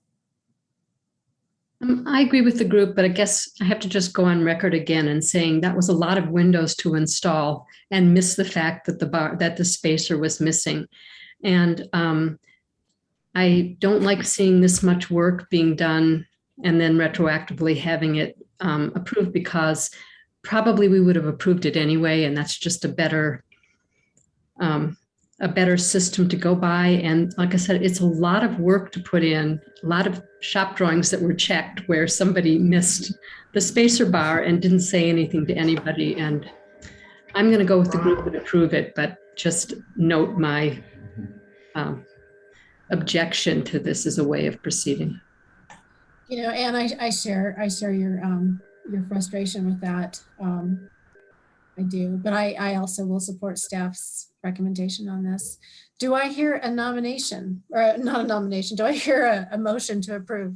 I agree with the group, but I guess I have to just go on record again and saying that was a lot of windows to install and miss the fact that the spacer was missing. And I don't like seeing this much work being done and then retroactively having it approved, because probably we would have approved it anyway. And that's just a better system to go by. And like I said, it's a lot of work to put in, a lot of shop drawings that were checked where somebody missed the spacer bar and didn't say anything to anybody. And I'm going to go with the group and approve it, but just note my objection to this as a way of proceeding. And I share your frustration with that. I do, but I also will support staff's recommendation on this. Do I hear a nomination, or not a nomination? Do I hear a motion to approve?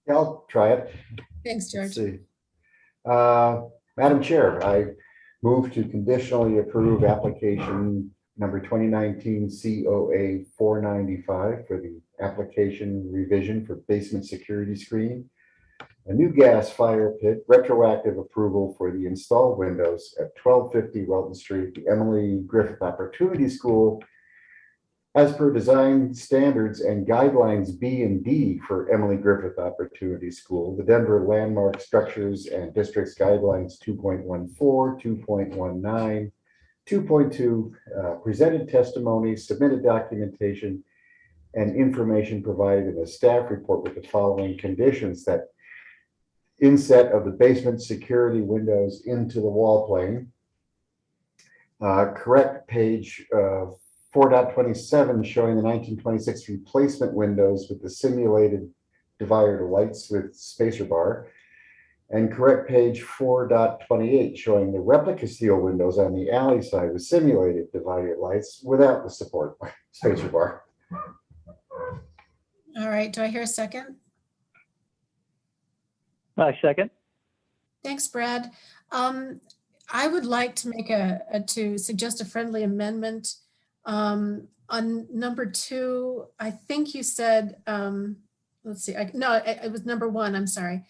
Yeah, I'll try it. Thanks, Let's George. see. Madam Chair, I move to conditionally approve application number 2019 COA 495 for the application revision for basement security screen, a new gas fire pit, retroactive approval for the installed windows at 1250 Welton Street, the Emily Griffith Opportunity School, as per design standards and guidelines B and D for Emily Griffith Opportunity School, the Denver Landmark Structures and Districts Guidelines 2.14, 2.19, 2.2, presented testimony, submitted documentation, and information provided in a staff report with the following conditions: that inset of the basement security windows into the wall plane, correct page 4.27 showing the 1926 replacement windows with the simulated divider lights with spacer bar, and correct page 4.28 showing the replica steel windows on the alley side with simulated divider lights without the support spacer bar. All right, do I hear a second? I second. Thanks, Brad. I would like to make to suggest a friendly amendment. On number 2, I think you said, let's see, it was number 1, I'm sorry.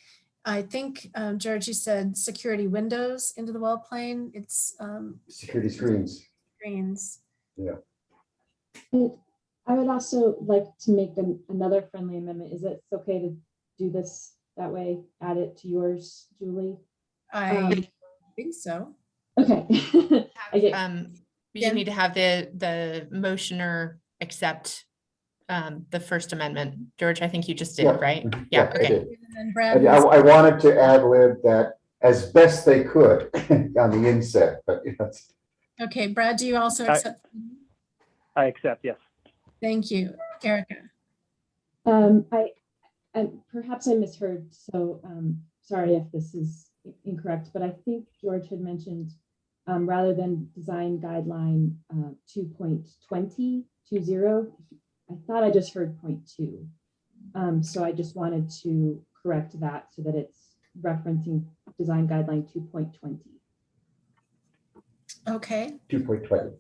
I think, George, you said security windows into the wall plane. It's security screens. Screens. Yeah. I would also like to make another friendly amendment. Is it okay to do this that way? Add it to yours, Julie? I think so. Okay. You need to have the motioner accept the First Amendment. George, I think you just did, Yeah. right? Mhm. Yeah, I okay. did. And Brad, I wanted to ad lib that as best they could on the inset, but it's okay, Brad, do you also accept? I accept, yes. Thank you. Erica. Perhaps I misheard, so sorry if this is incorrect, but I think George had mentioned rather than design guideline 2.20, I thought I just heard 0.2. So I just wanted to correct that so that it's referencing design guideline 2.20. Okay. 2.20.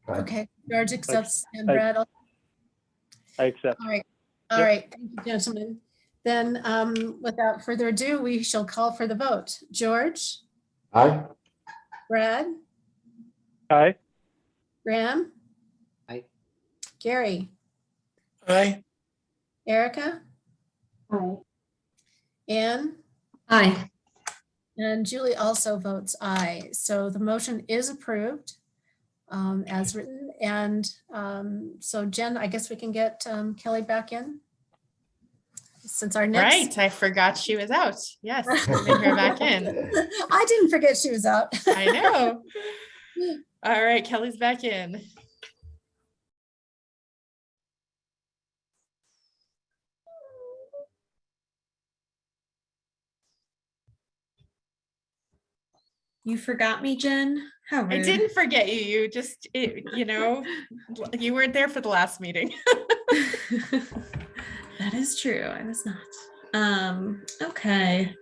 Okay, George accepts and Brad. I accept. All right. All right. Thank you, gentlemen. Then without further ado, we shall call for the vote. George? Aye. Brad? Aye. Graham? Aye. Gary? Aye. Erica? Aye. Anne? Aye. And Julie also votes aye. So the motion is approved as written. And so Jen, I guess we can get Kelly back in. Since our next. Right, I forgot she was out. Yes, bring her back in. I didn't forget she was out. I know. All right, Kelly's back in. You forgot me, Jen? How rude. I didn't forget you. You just, you weren't there for the last meeting. That is true. I was not. Okay.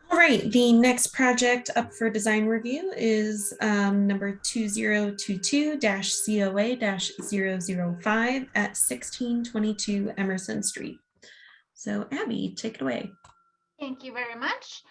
All right. The next project up for design review is number 2022-COA-005 at 1622 Emerson Street. So Abby, take it away. Thank you very much.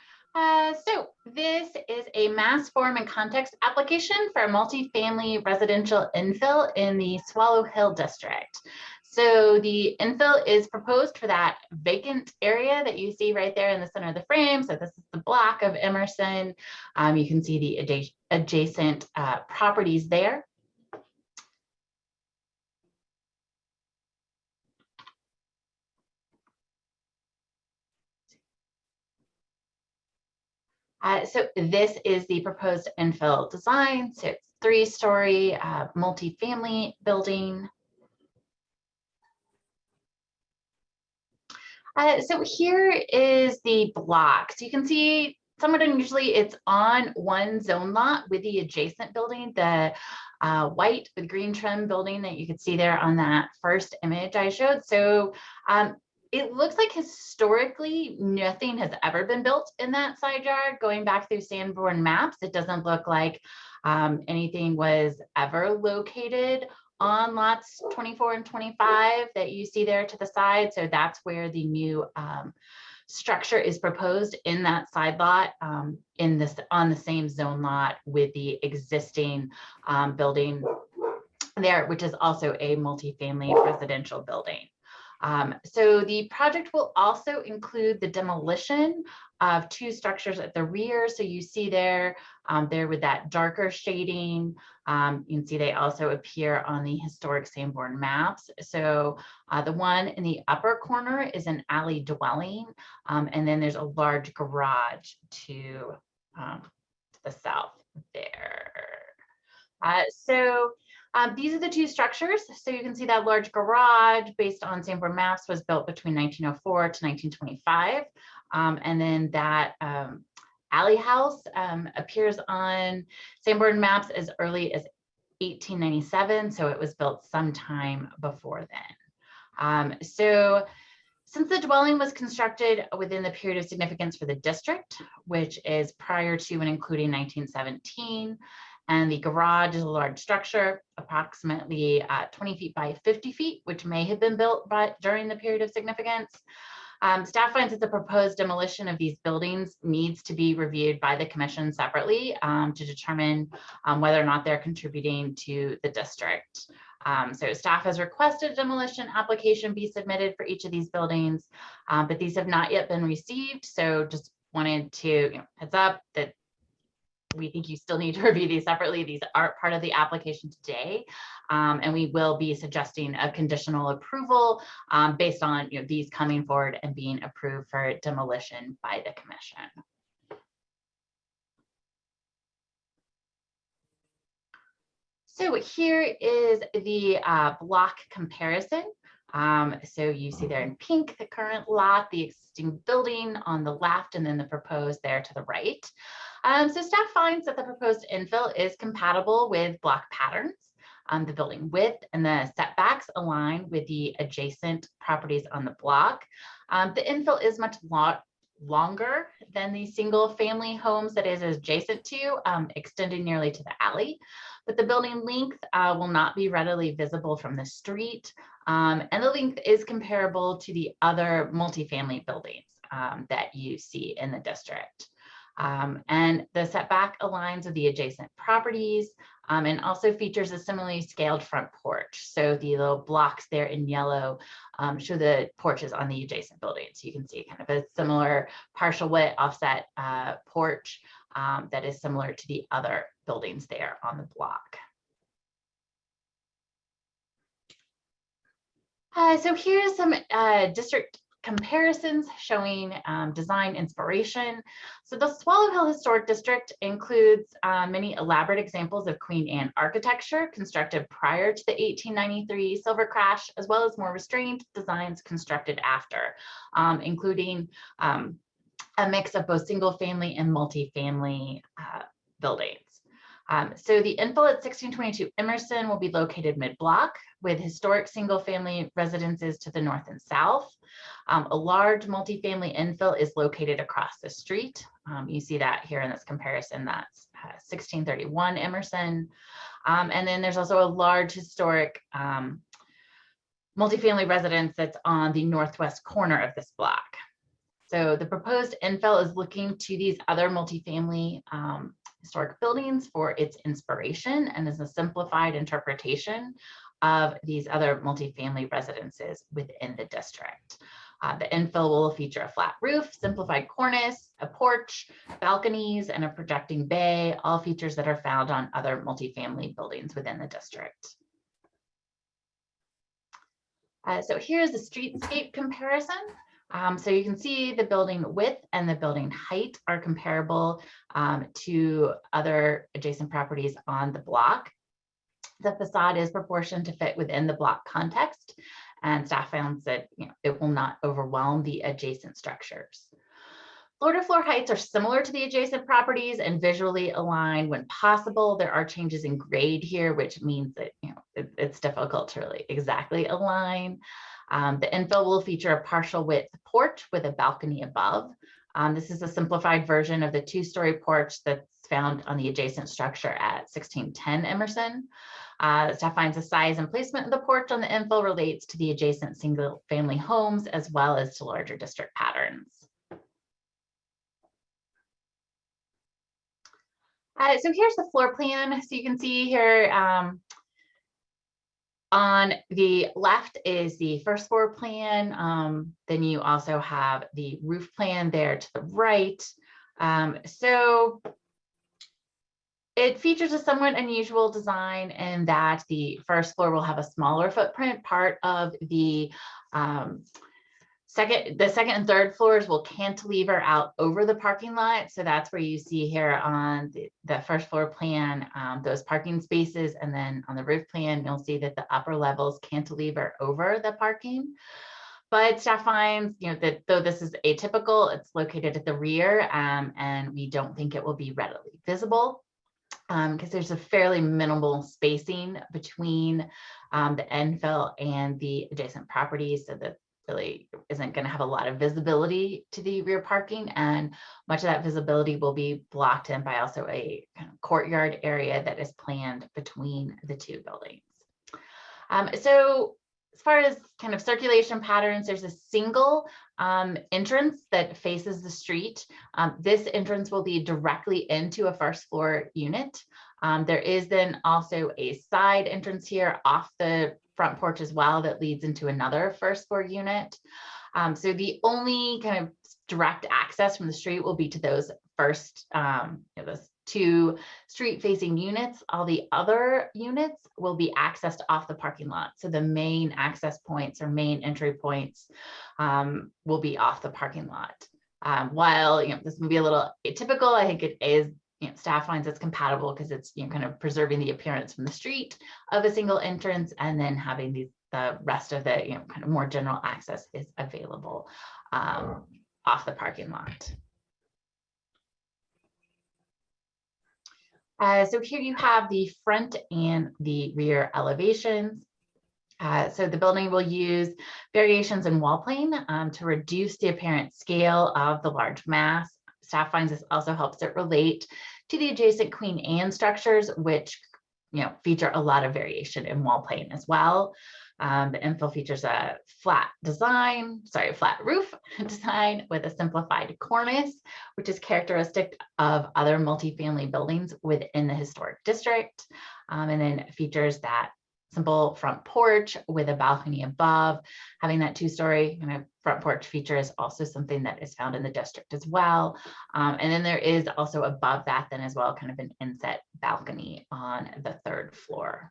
So this is a mass form and context application for multifamily residential infill in the Swallow Hill district. So the infill is proposed for that vacant area that you see right there in the center of the frame. So this is the block of Emerson. You can see the adjacent properties there. So this is the proposed infill design. So it's 3-story multifamily building. So here is the block. So you can see somewhat unusually, it's on one zone lot with the adjacent building, the white with green trim building that you could see there on that first image I showed. So it looks like historically nothing has ever been built in that side yard. Going back through Sanborn maps, it doesn't look like anything was ever located on lots 24 and 25 that you see there to the side. So that's where the new structure is proposed in that side lot on the same zone lot with the existing building there, which is also a multifamily residential building. So the project will also include the demolition of 2 structures at the rear. So you see there with that darker shading. You can see they also appear on the historic Sanborn maps. So the one in the upper corner is an alley dwelling, and then there's a large garage to the south there. These are the 2 structures. So you can see that large garage based on Sanborn maps was built between 1904 to 1925. And then that alley house appears on Sanborn maps as early as 1897. So it was built sometime before then. Since the dwelling was constructed within the period of significance for the district, which is prior to and including 1917, and the garage is a large structure, approximately 20 feet by 50 feet, which may have been built during the period of significance. Staff finds that the proposed demolition of these buildings needs to be reviewed by the commission separately to determine whether or not they're contributing to the district. So staff has requested a demolition application be submitted for each of these buildings, but these have not yet been received. So just wanted to heads up that we think you still need to review these separately. These aren't part of the application today. And we will be suggesting a conditional approval based on these coming forward and being approved for demolition by the commission. So here is the block comparison. So you see there in pink, the current lot, the existing building on the left, and then the proposed there to the right. So staff finds that the proposed infill is compatible with block patterns. The building width and the setbacks align with the adjacent properties on the block. The infill is much longer than the single family homes that is adjacent to, extending nearly to the alley. But the building length will not be readily visible from the street. And the length is comparable to the other multifamily buildings that you see in the district. And the setback aligns with the adjacent properties and also features a similarly scaled front porch. So the little blocks there in yellow show the porches on the adjacent buildings. So you can see kind of a similar partial width offset porch that is similar to the other buildings there on the block. So here's some district comparisons showing design inspiration. So the Swallow Hill Historic District includes many elaborate examples of Queen Anne architecture constructed prior to the 1893 silver crash, as well as more restrained designs constructed after, including a mix of both single family and multifamily buildings. So the infill at 1622 Emerson will be located mid-block with historic single-family residences to the north and south. A large multifamily infill is located across the street. You see that here in this comparison, that's 1631 Emerson. And then there's also a large historic multifamily residence that's on the northwest corner of this block. So the proposed infill is looking to these other multifamily historic buildings for its inspiration and is a simplified interpretation of these other multifamily residences within the district. The infill will feature a flat roof, simplified cornice, a porch, balconies, and a projecting bay, all features that are found on other multifamily buildings within the district. So here's the streetscape comparison. So you can see the building width and the building height are comparable to other adjacent properties on the block. The facade is proportioned to fit within the block context, and staff found that it will not overwhelm the adjacent structures. Floor-to-floor heights are similar to the adjacent properties and visually aligned when possible. There are changes in grade here, which means that it's difficult to really exactly align. The infill will feature a partial width porch with a balcony above. This is a simplified version of the two-story porch that's found on the adjacent structure at 1610 Emerson. Staff finds the size and placement of the porch on the infill relates to the adjacent single-family homes as well as to larger district patterns. So here's the floor plan. So you can see here on the left is the first floor plan. Then you also have the roof plan there to the right. So it features a somewhat unusual design in that the first floor will have a smaller footprint. Part of the second and third floors will cantilever out over the parking lot. So that's where you see here on the first floor plan, those parking spaces. And then on the roof plan, you'll see that the upper levels cantilever over the parking. But staff finds, that though this is atypical, it's located at the rear and we don't think it will be readily visible because there's a fairly minimal spacing between the infill and the adjacent properties. So that really isn't going to have a lot of visibility to the rear parking, and much of that visibility will be blocked in by also a kind of courtyard area that is planned between the two buildings. So as far as kind of circulation patterns, there's a single entrance that faces the street. This entrance will be directly into a first floor unit. There is then also a side entrance here off the front porch as well that leads into another first floor unit. So the only kind of direct access from the street will be to those first, those two street facing units. All the other units will be accessed off the parking lot. So the main access points or main entry points will be off the parking lot. While this may be a little atypical, I think it is, staff finds it's compatible because it's kind of preserving the appearance from the street of a single entrance, and then having the rest of the kind of more general access is available off the parking lot. So here you have the front and the rear elevations. So the building will use variations in wall plane to reduce the apparent scale of the large mass. Staff finds this also helps it relate to the adjacent Queen Anne structures, which feature a lot of variation in wall plane as well. The infill features a flat roof design with a simplified cornice, which is characteristic of other multifamily buildings within the historic district. And then features that simple front porch with a balcony above. Having that two-story front porch feature is also something that is found in the district as well. And then there is also above that then as well kind of an inset balcony on the third floor.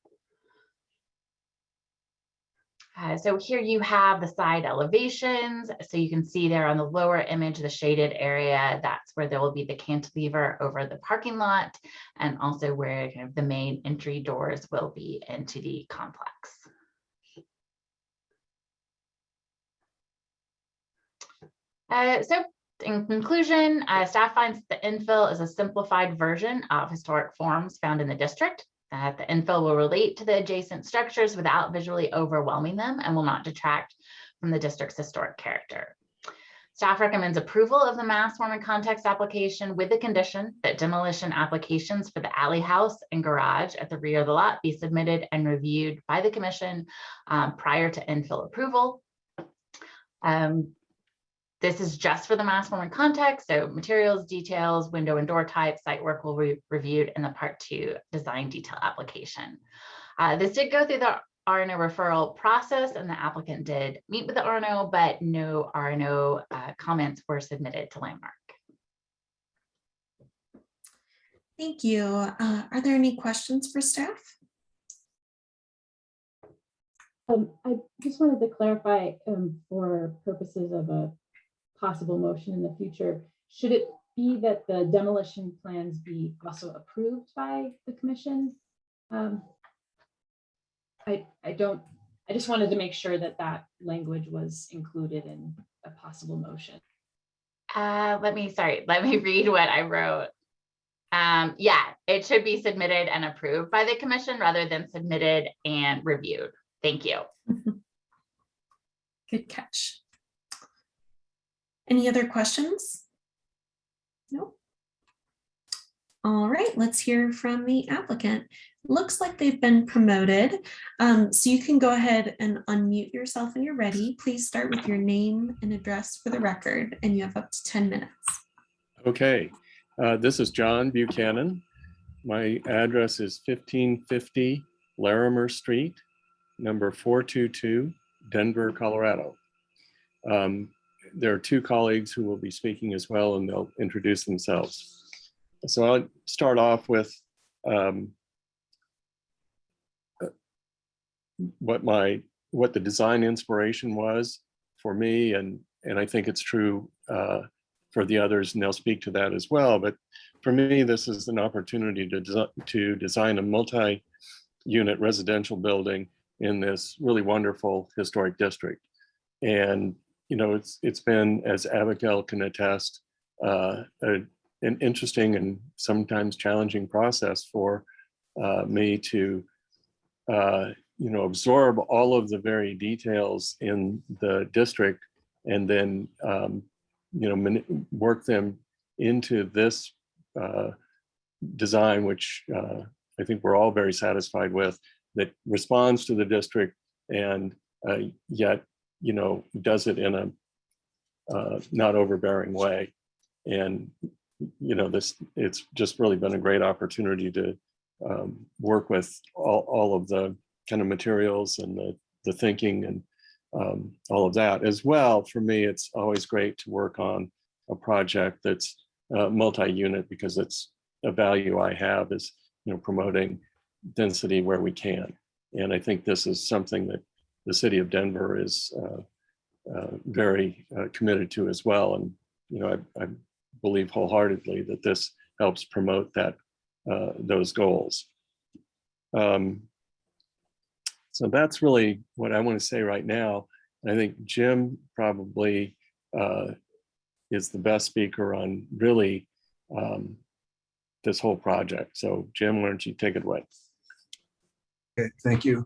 So here you have the side elevations. So you can see there on the lower image, the shaded area, that's where there will be the cantilever over the parking lot, and also where kind of the main entry doors will be into the complex. So in conclusion, staff finds the infill is a simplified version of historic forms found in the district. The infill will relate to the adjacent structures without visually overwhelming them and will not detract from the district's historic character. Staff recommends approval of the mass form and context application with the condition that demolition applications for the alley house and garage at the rear of the lot be submitted and reviewed by the commission prior to infill approval. This is just for the mass form and context, so materials, details, window and door type, site work will be reviewed in the Part 2 design detail application. This did go through the RNO referral process, and the applicant did meet with the RNO, but no RNO comments were submitted to Landmark. Thank you. Are there any questions for staff? I just wanted to clarify for purposes of a possible motion in the future, should it be that the demolition plans be also approved by the commission? I just wanted to make sure that that language was included in a possible motion. let me read what I wrote. Yeah, it should be submitted and approved by the commission rather than submitted and reviewed. Thank you. Good catch. Any other questions? No. All right, let's hear from the applicant. Looks like they've been promoted. So you can go ahead and unmute yourself when you're ready. Please start with your name and address for the record, and you have up to 10 minutes. Okay, this is John Buchanan. My address is 1550 Larimer Street, number 422, Denver, Colorado. There are two colleagues who will be speaking as well, and they'll introduce themselves. So I'll start off with what the design inspiration was for me, and I think it's true for the others, and they'll speak to that as well. But for me, this is an opportunity to design a multi-unit residential building in this really wonderful historic district. And you know, it's been, as Abigail can attest, an interesting and sometimes challenging process for me to you know, absorb all of the very details in the district and then you know, work them into this design, which I think we're all very satisfied with, that responds to the district and yet, you know, does it in a not overbearing way. And, you know, it's just really been a great opportunity to work with all of the kind of materials and the thinking and all of that as well. For me, it's always great to work on a project that's multi-unit, because it's a value I have is, you know, promoting density where we can. And I think this is something that the city of Denver is very committed to as well. And, you know, I believe wholeheartedly that this helps promote that those goals. So that's really what I want to say right now. I think Jim probably is the best speaker on really this whole project. So Jim, why don't you take it away? Okay, thank you.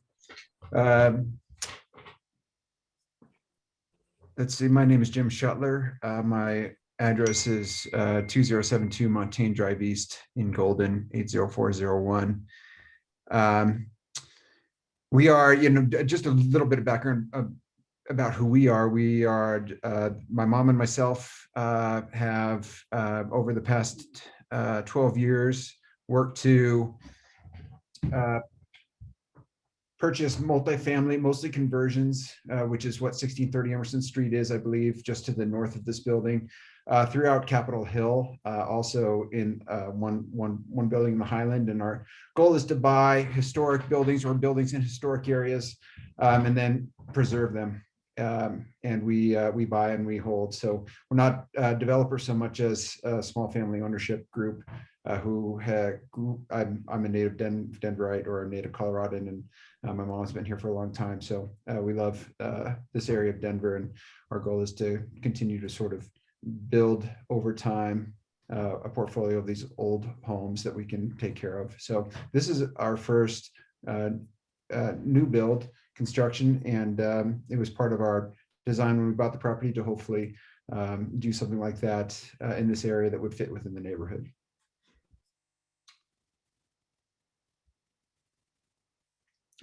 Let's see, my name is Jim Shuttler. My address is 2072 Montaigne Drive East in Golden, 80401. We are, you know, just a little bit of background about who we are. We are, my mom and myself have, over the past 12 years, worked to purchase multifamily, mostly conversions, which is what 1630 Emerson Street is, I believe, just to the north of this building, throughout Capitol Hill, also in one building in the Highland. And our goal is to buy historic buildings or buildings in historic areas, and then preserve them. And we buy and we hold. So we're not developers so much as a small family ownership group who I'm a native Denverite or a native Coloradan, and my mom's been here for a long time. So we love this area of Denver, and our goal is to continue to sort of build over time a portfolio of these old homes that we can take care of. So this is our first new build construction, and it was part of our design when we bought the property to hopefully do something like that in this area that would fit within the neighborhood.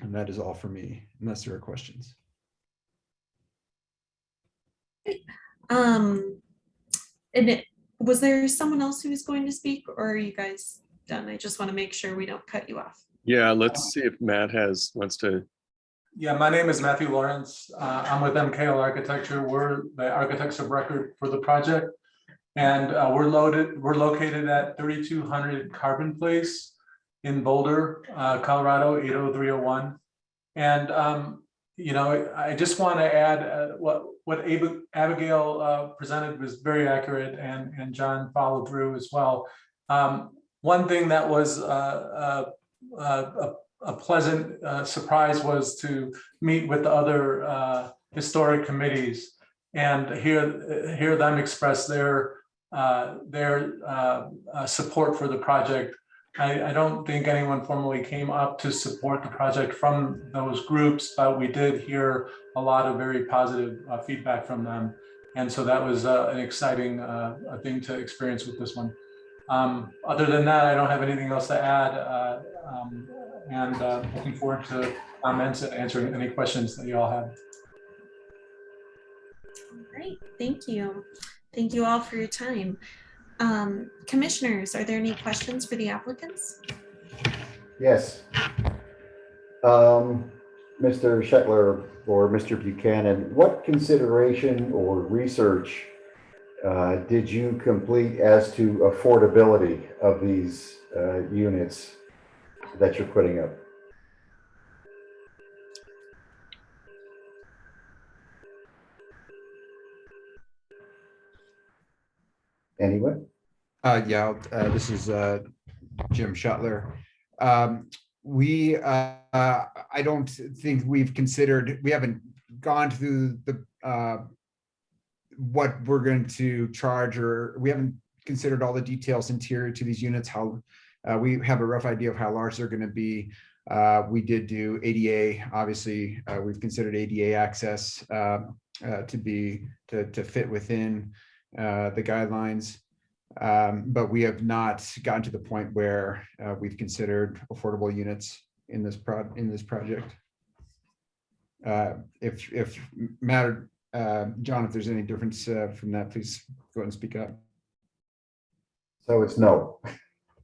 And that is all for me, unless there are questions. Was there someone else who was going to speak, or are you guys done? I just want to make sure we don't cut you off. Yeah, let's see if Matt wants to. Yeah, my name is Matthew Lawrence. I'm with MKL Architecture. We're the architects of record for the project. And we're located at 3200 Carbon Place in Boulder, Colorado, 80301. And, you know, I just want to add what Abigail presented was very accurate, and John followed through as well. One thing that was a pleasant surprise was to meet with the other historic committees. and hear them express their support for the project. I don't think anyone formally came up to support the project from those groups, but we did hear a lot of very positive feedback from them. And so that was an exciting thing to experience with this one. Other than that, I don't have anything else to add, and looking forward to comments and answering any questions that you all have. Great, thank you. Thank you all for your time. Commissioners, are there any questions for the applicants? Yes. Mr. Shetler or Mr. Buchanan, what consideration or research did you complete as to affordability of these units that you're putting up? Anyone? Yeah, this is Jim Shetler. I don't think we haven't gone through the what we're going to charge, or we haven't considered all the details interior to these units. How we have a rough idea of how large they're going to be. We did do ADA. Obviously, we've considered ADA access to fit within the guidelines. But we have not gotten to the point where we've considered affordable units in this project. If Matt, John, if there's any difference from that, please go ahead and speak up. So it's no.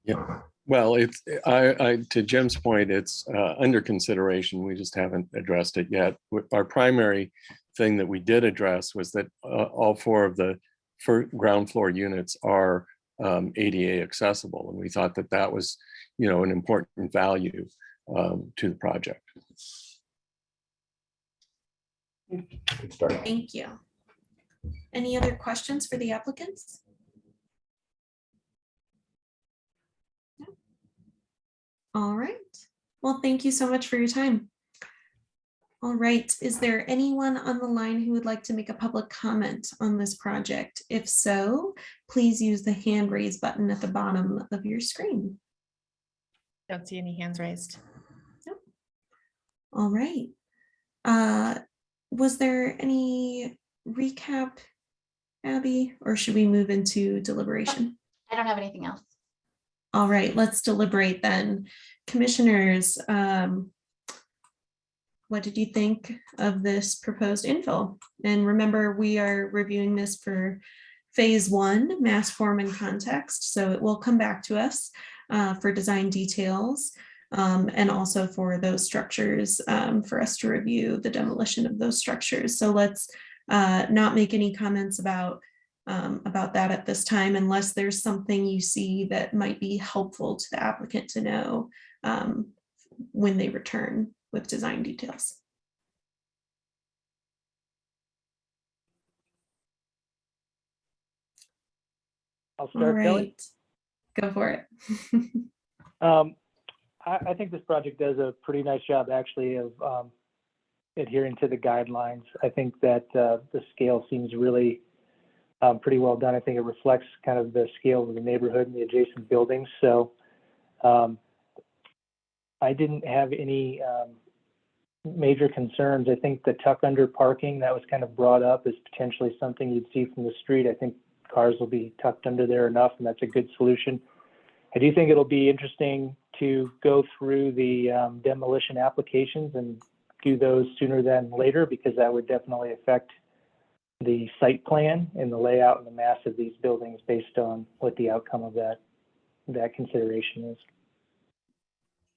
Yeah. Well, it's to Jim's point, it's under consideration. We just haven't addressed it yet. Our primary thing that we did address was that all four of the ground floor units are ADA accessible, and we thought that that was, an important value to the project. Good start. Thank you. Any other questions for the applicants? No. All right. Well, thank you so much for your time. All right. Is there anyone on the line who would like to make a public comment on this project? If so, please use the hand raise button at the bottom of your screen. Don't see any hands raised. Nope. All right. Was there any recap, Abby, or should we move into deliberation? I don't have anything else. All right, let's deliberate then. Commissioners, what did you think of this proposed infill? And remember, we are reviewing this for phase 1, mass form and context. So it will come back to us for design details and also for those structures for us to review the demolition of those structures. So let's not make any comments about that at this time, unless there's something you see that might be helpful to the applicant to know when they return with design details. I'll start, Kelly. Go for it. I think this project does a pretty nice job actually of adhering to the guidelines. I think that the scale seems really pretty well done. I think it reflects kind of the scale of the neighborhood and the adjacent buildings. So I didn't have any major concerns. I think the tuck under parking that was kind of brought up is potentially something you'd see from the street. I think cars will be tucked under there enough, and that's a good solution. I do think it'll be interesting to go through the demolition applications and do those sooner than later, because that would definitely affect the site plan and the layout and the mass of these buildings based on what the outcome of that consideration is.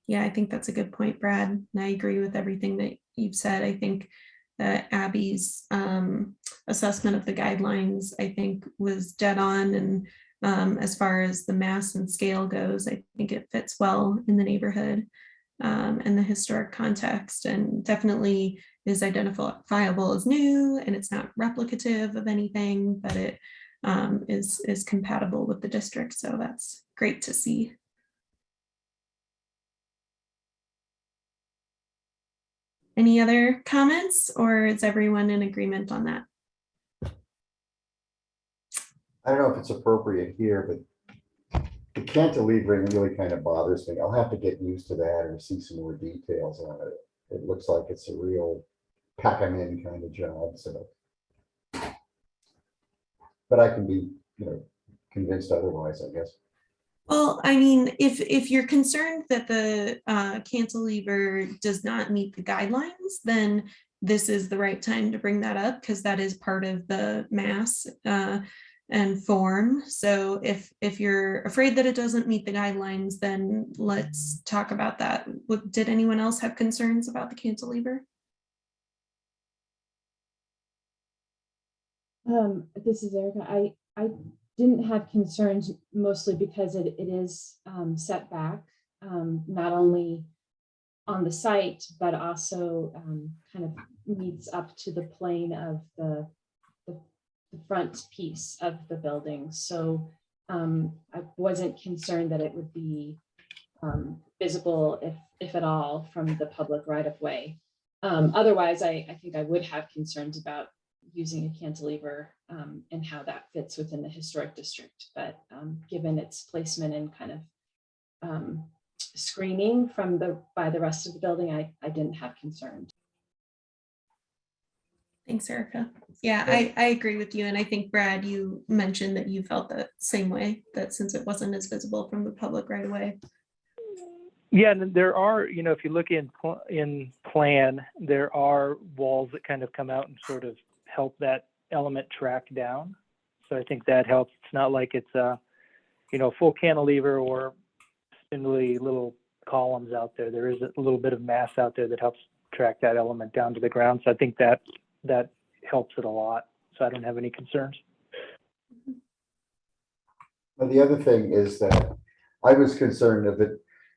Yeah, I think that's a good point, Brad. And I agree with everything that you've said. I think that Abby's assessment of the guidelines, I think, was dead on. And as far as the mass and scale goes, I think it fits well in the neighborhood and the historic context, and definitely is identifiable as new, and it's not replicative of anything, but it is compatible with the district. So that's great to see. Any other comments, or is everyone in agreement on that? I don't know if it's appropriate here, but the cantilevering really kind of bothers me. I'll have to get used to that or see some more details on it. It looks like it's a real pack 'em in kind of job, so. But I can be, convinced otherwise, I guess. Well, I mean, if you're concerned that the cantilever does not meet the guidelines, then this is the right time to bring that up because that is part of the mass and form. So if you're afraid that it doesn't meet the guidelines, then let's talk about that. Did anyone else have concerns about the cantilever? This is Erica. I didn't have concerns mostly because it is set back, not only on the site, but also kind of meets up to the plane of the front piece of the building. So I wasn't concerned that it would be visible, if at all, from the public right of way. Otherwise, I think I would have concerns about using a cantilever and how that fits within the historic district. But given its placement and kind of screening by the rest of the building, I didn't have concerns. Thanks, Erica. Yeah, I agree with you. And I think, Brad, you mentioned that you felt the same way, that since it wasn't as visible from the public right away. Yeah, and there are, if you look in plan, there are walls that kind of come out and sort of help that element track down. So I think that helps. It's not like it's a, full cantilever or spindly little columns out there. There is a little bit of mass out there that helps track that element down to the ground. So I think that helps it a lot. So I don't have any concerns. Well, the other thing is that I was concerned of it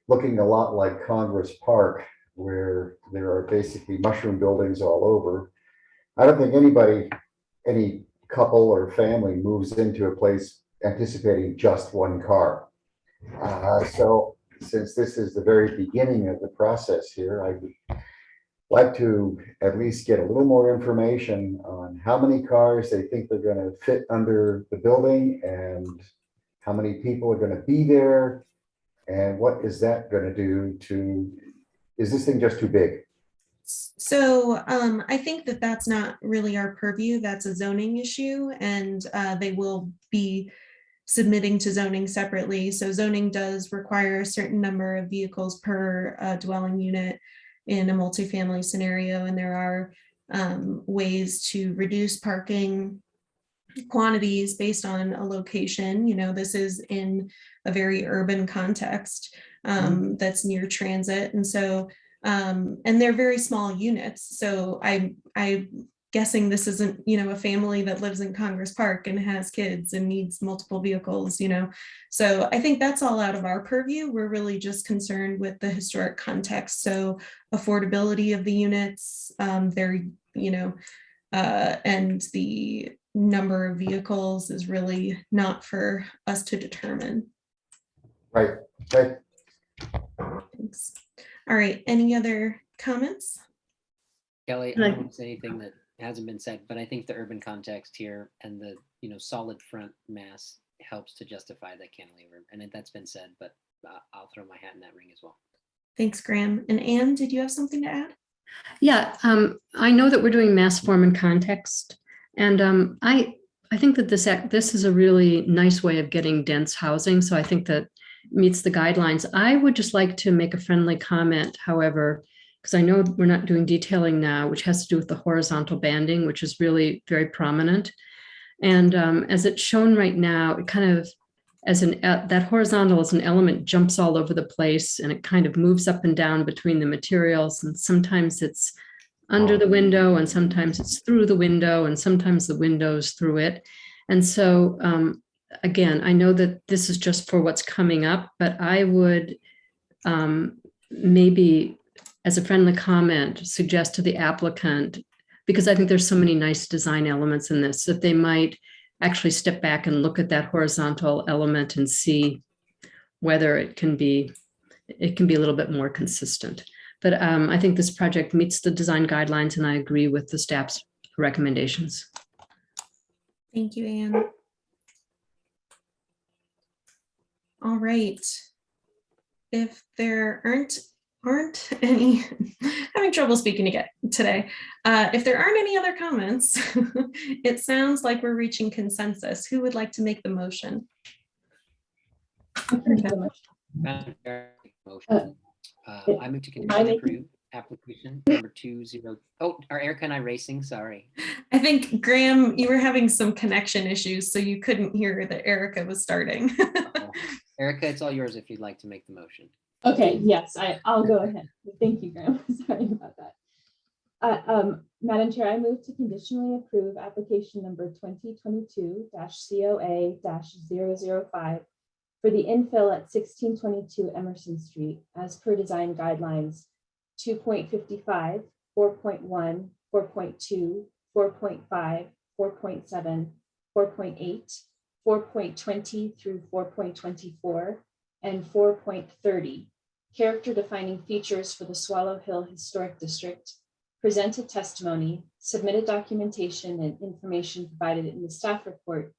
looking a lot like Congress Park, where there are basically mushroom buildings all over. I don't think any couple or family moves into a place anticipating just one car. So since this is the very beginning of the process here, I would like to at least get a little more information on how many cars they think they're going to fit under the building and how many people are going to be there. And what is that going to do is this thing just too big? So I think that that's not really our purview. That's a zoning issue, and they will be submitting to zoning separately. So zoning does require a certain number of vehicles per dwelling unit in a multifamily scenario, and there are ways to reduce parking quantities based on a location. This is in a very urban context that's near transit, and so and they're very small units. So I'm guessing this isn't, a family that lives in Congress Park and has kids and needs multiple vehicles, So I think that's all out of our purview. We're really just concerned with the historic context. So affordability of the units, and the number of vehicles is really not for us to determine. Right. Okay. Thanks. All right. Any other comments? Kelly, I don't want to say anything that hasn't been said, but I think the urban context here and the solid front mass helps to justify that cantilever, and that's been said, but I'll throw my hat in that ring as well. Thanks, Graham. And Anne, did you have something to add? Yeah, I know that we're doing mass form and context, and I think that this is a really nice way of getting dense housing. So I think that meets the guidelines. I would just like to make a friendly comment, however, because I know we're not doing detailing now, which has to do with the horizontal banding, which is really very prominent. And as it's shown right now, it kind of, that horizontal as an element jumps all over the place, and it kind of moves up and down between the materials. And sometimes it's under the window, and sometimes it's through the window, and sometimes the window's through it. And so, again, I know that this is just for what's coming up, but I would maybe, as a friendly comment, suggest to the applicant, because I think there's so many nice design elements in this, that they might actually step back and look at that horizontal element and see whether it can be a little bit more consistent. But I think this project meets the design guidelines, and I agree with the staff's recommendations. Thank you, Anne. All right. If there aren't any, having trouble speaking again today. If there aren't any other comments, it sounds like we're reaching consensus. Who would like to make the motion? Madam Chair, motion. I move to conditionally approve application number 20. Oh, are Erica and I racing? Sorry. I think, Graham, you were having some connection issues, so you couldn't hear that Erica was starting. Erica, it's all yours if you'd like to make the motion. Okay, yes, I'll go ahead. Thank you, Graham. Sorry about that. Madam Chair, I move to conditionally approve application number 2022-COA-005 for the infill at 1622 Emerson Street as per design guidelines 2.55, 4.1, 4.2, 4.5, 4.7, 4.8, 4.20 through 4.24, and 4.30, character defining features for the Swallow Hill Historic District, presented testimony, submitted documentation and information provided in the staff report,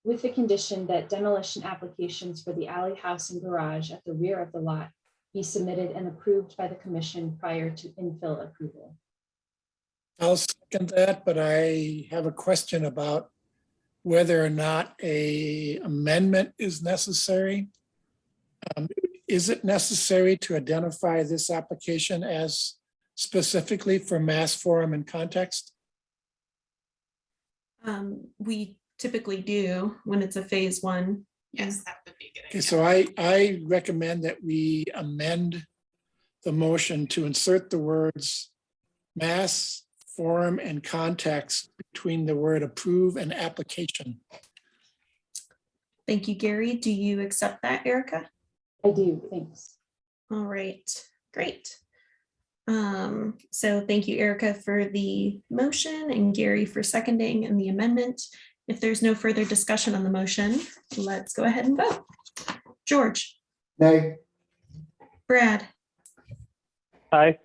with the condition that demolition applications for the alley, house, and garage at the rear of the lot be submitted and approved by the commission prior to infill approval. I'll second that, but I have a question about whether or not an amendment is necessary. Is it necessary to identify this application as specifically for mass forum and context? We typically do when it's a phase one. Yes, that would be good. Okay, so I recommend that we amend the motion to insert the words mass, forum, and context between the word approve and application. Thank you, Gary. Do you accept that, Erica? I do, thanks. All right, great. So thank you, Erica, for the motion and Gary for seconding and the amendment. If there's no further discussion on the motion, let's go ahead and vote. George. Nay. Brad. Aye.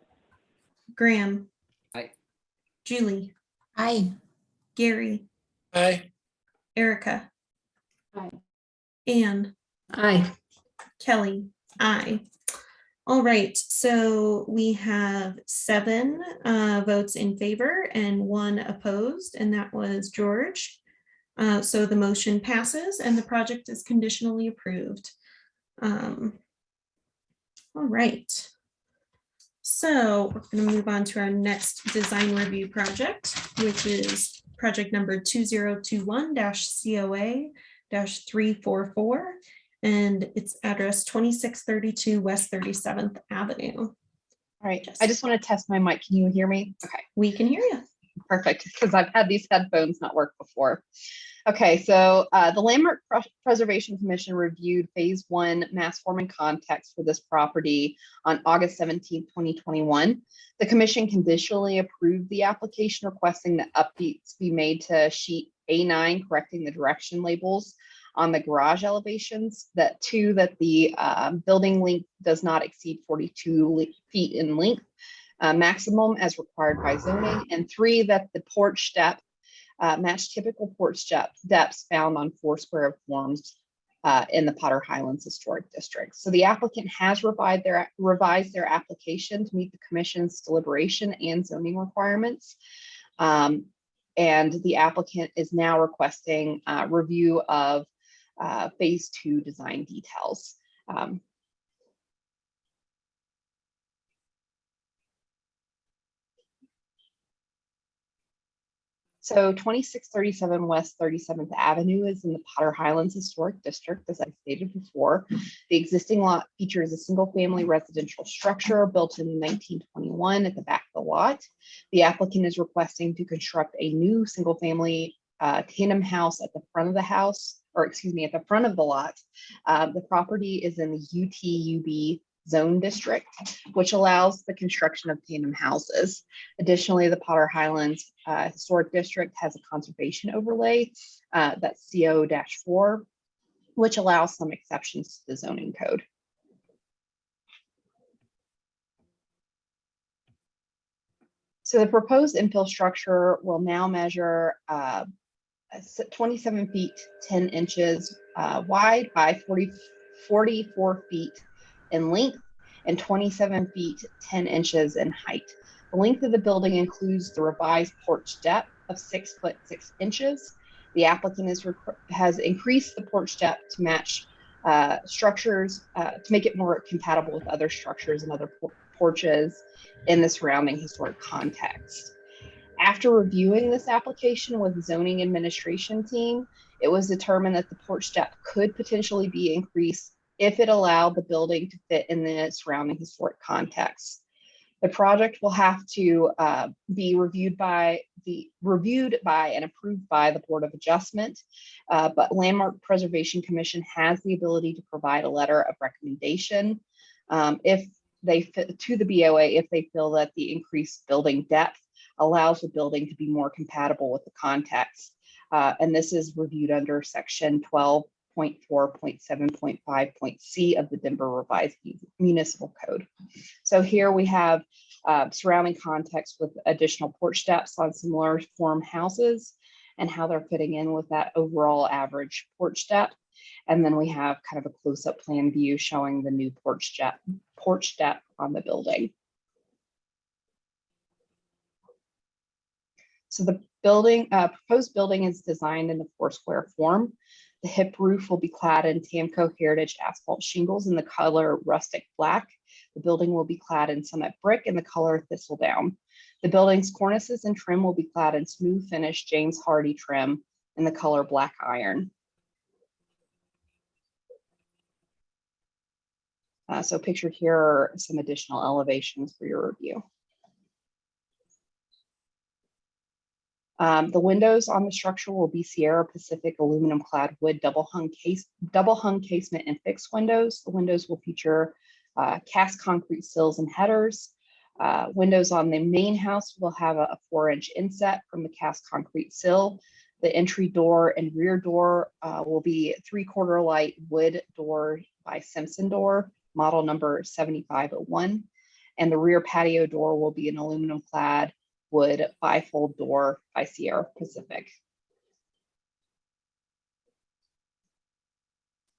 Graham. Aye. Julie. Aye. Gary. Aye. Erica. Aye. Anne. Aye. Kelly. Aye. All right, so we have 7 votes in favor and 1 opposed, and that was George. So the motion passes and the project is conditionally approved. All right. So we're going to move on to our next design review project, which is project number 2021-COA-344. And it's address 2632 West 37th Avenue. All right, I just want to test my mic. Can you hear me? Okay. We can hear you. Perfect, because I've had these headphones not work before. Okay, so the Landmark Preservation Commission reviewed phase 1 mass form and context for this property on August 17, 2021. The commission conditionally approved the application requesting that updates be made to sheet A9, correcting the direction labels on the garage elevations, that the building length does not exceed 42 feet in length, maximum as required by zoning, and 3, that the porch depth match typical porch depths found on Foursquare forms in the Potter Highlands Historic District. So the applicant has revised their application to meet the commission's deliberation and zoning requirements. And the applicant is now requesting review of phase 2 design details. So 2637 West 37th Avenue is in the Potter Highlands Historic District, as I stated before. The existing lot features a single-family residential structure built in 1921 at the back of the lot. The applicant is requesting to construct a new single-family tandem house at the front of the house, or excuse me, at the front of the lot. The property is in the UTUB zone district, which allows the construction of tandem houses. Additionally, the Potter Highlands Historic District has a conservation overlay, that's CO-4, which allows some exceptions to the zoning code. So the proposed infill structure will now measure 27 feet 10 inches wide by 44 feet in length and 27 feet 10 inches in height. The length of the building includes the revised porch depth of 6 foot 6 inches. The applicant has increased the porch depth to match structures to make it more compatible with other structures and other porches in the surrounding historic context. After reviewing this application with the zoning administration team, it was determined that the porch depth could potentially be increased if it allowed the building to fit in the surrounding historic context. The project will have to be reviewed by and approved by the Board of Adjustment, but Landmark Preservation Commission has the ability to provide a letter of recommendation if they fit to the BOA if they feel that the increased building depth allows the building to be more compatible with the context. And this is reviewed under section 12.4.7.5.c of the Denver Revised Municipal Code. So here we have surrounding context with additional porch steps on similar form houses and how they're fitting in with that overall average porch depth. And then we have kind of a close-up plan view showing the new porch depth on the building. So the proposed building is designed in the 4-square form. The hip roof will be clad in Tamco Heritage asphalt shingles in the color rustic black. The building will be clad in summit brick in the color thistledown. The building's cornices and trim will be clad in smooth finish James Hardy trim in the color black iron. So pictured here are some additional elevations for your review. The windows on the structure will be Sierra Pacific aluminum clad wood double hung casement and fixed windows. The windows will feature cast concrete sills and headers. Windows on the main house will have a 4-inch inset from the cast concrete sill. The entry door and rear door will be 3/4 light wood door by Simpson door, model number 7501. And the rear patio door will be an aluminum clad wood bifold door by Sierra Pacific.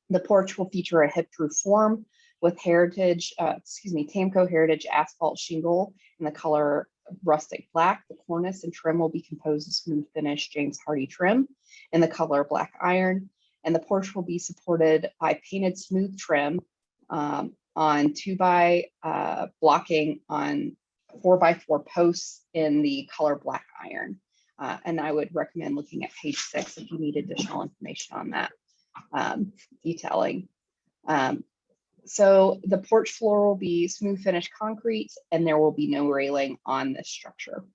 The porch will feature a hip roof form with Tamco Heritage asphalt shingle in the color rustic black. The cornice and trim will be composed of smooth finish James Hardy trim in the color black iron. And the porch will be supported by painted smooth trim on 2x blocking on 4x4 posts in the color black iron. And I would recommend looking at page 6 if you need additional information on that detailing. So the porch floor will be smooth finish concrete and there will be no railing on this structure.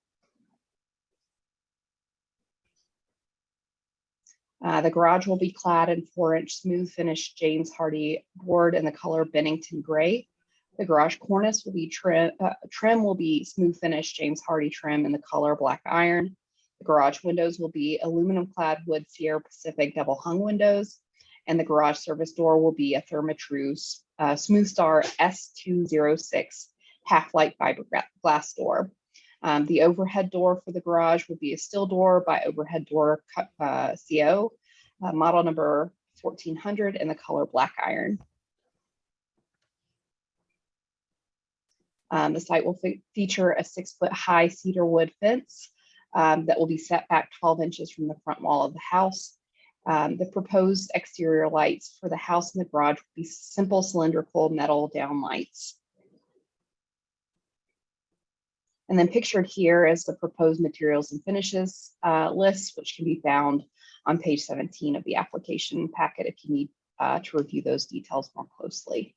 The garage will be clad in 4-inch smooth finish James Hardy board in the color Bennington gray. The garage cornice will be trim will be smooth finish James Hardy trim in the color black iron. The garage windows will be aluminum clad wood Sierra Pacific double hung windows. And the garage service door will be a Therma-Tru Smooth Star S206 half-light fiberglass door. The overhead door for the garage will be a steel door by Overhead Door CO, model number 1400 in the color black iron. The site will feature a 6-foot high cedar wood fence that will be set back 12 inches from the front wall of the house. The proposed exterior lights for the house and the garage will be simple cylindrical metal down lights. And then pictured here is the proposed materials and finishes list, which can be found on page 17 of the application packet if you need to review those details more closely.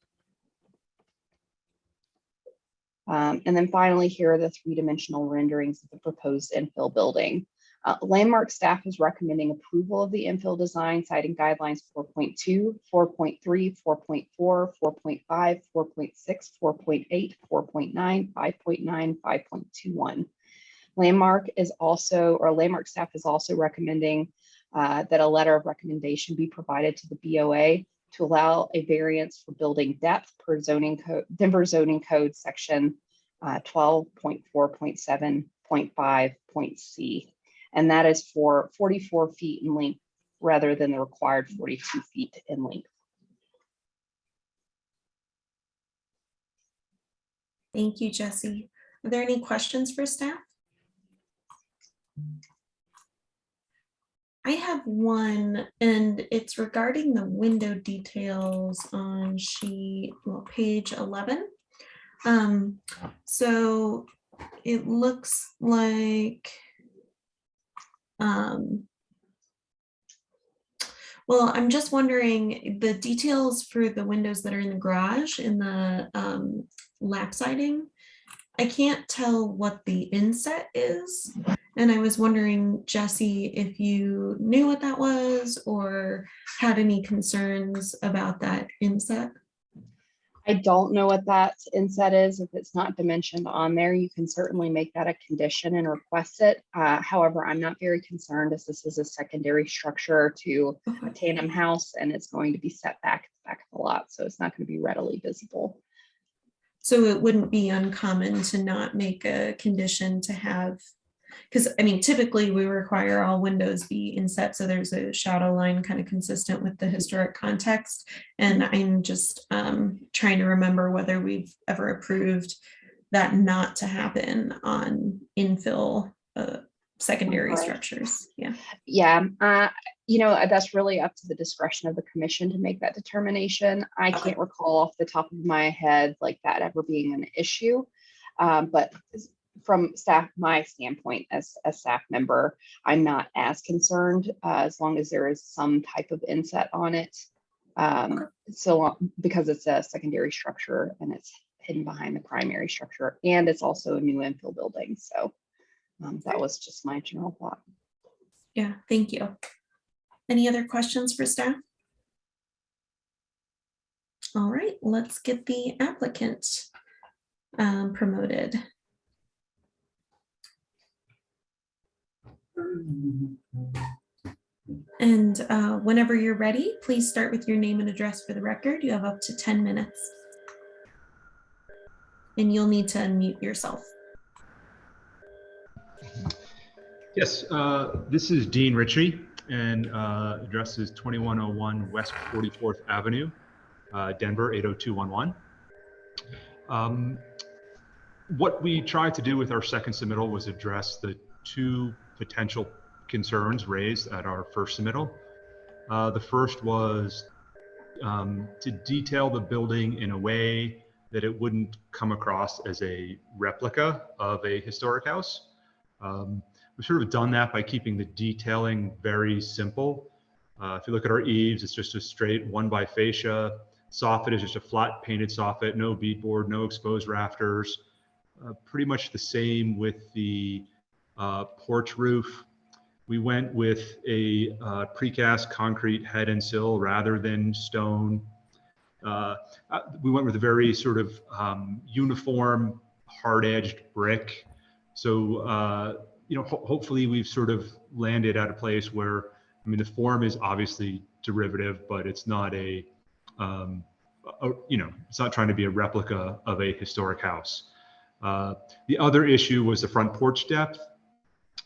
And then finally, here are the 3-dimensional renderings of the proposed infill building. Landmark staff is recommending approval of the infill design, citing guidelines 4.2, 4.3, 4.4, 4.5, 4.6, 4.8, 4.9, 5.9, 5.21. Landmark staff is also recommending that a letter of recommendation be provided to the BOA to allow a variance for building depth per Denver zoning code section 12.4.7.5.c. And that is for 44 feet in length rather than the required 42 feet in length. Thank you, Jesse. Are there any questions for staff? I have one, and it's regarding the window details on page 11. So it looks like, well, I'm just wondering the details for the windows that are in the garage in the lap siding. I can't tell what the inset is. And I was wondering, Jesse, if you knew what that was or had any concerns about that inset. I don't know what that inset is. If it's not dimensioned on there, you can certainly make that a condition and request it. However, I'm not very concerned as this is a secondary structure to a tandem house and it's going to be set back at the back of the lot. So it's not going to be readily visible. So it wouldn't be uncommon to not make a condition to have, because I mean, typically we require all windows be inset, so there's a shadow line kind of consistent with the historic context. And I'm just trying to remember whether we've ever approved that not to happen on infill secondary structures. Yeah, you know, that's really up to the discretion of the commission to make that determination. I can't recall off the top of my head like that ever being an issue. But from my standpoint as a staff member, I'm not as concerned as long as there is some type of inset on it. So because it's a secondary structure and it's hidden behind the primary structure, and it's also a new infill building. So that was just my general thought. Yeah, thank you. Any other questions for staff? All right, let's get the applicant promoted. And whenever you're ready, please start with your name and address for the record. You have up to 10 minutes. And you'll need to unmute yourself. Yes, this is Dean Ritchie, and address is 2101 West 44th Avenue, Denver 80211. What we tried to do with our second submittal was address the two potential concerns raised at our first submittal. The first was to detail the building in a way that it wouldn't come across as a replica of a historic house. We've sort of done that by keeping the detailing very simple. If you look at our eaves, it's just a straight 1x fascia. Soffit is just a flat painted soffit, no beadboard, no exposed rafters. Pretty much the same with the porch roof. We went with a precast concrete head and sill rather than stone. We went with a very sort of uniform, hard-edged brick. So, you know, hopefully we've sort of landed at a place where, I mean, the form is obviously derivative, but it's not you know, it's not trying to be a replica of a historic house. The other issue was the front porch depth.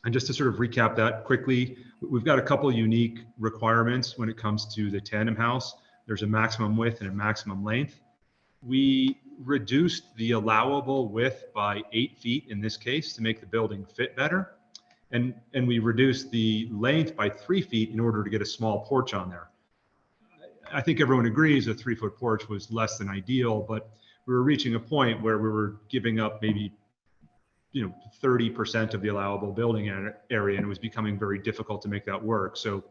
And just to sort of recap that quickly, we've got a couple unique requirements when it comes to the tandem house. There's a maximum width and a maximum length. We reduced the allowable width by 8 feet in this case to make the building fit better. And we reduced the length by 3 feet in order to get a small porch on there. I think everyone agrees a 3-foot porch was less than ideal, but we were reaching a point where we were giving up maybe, you know, 30% of the allowable building area, and it was becoming very difficult to make that work. So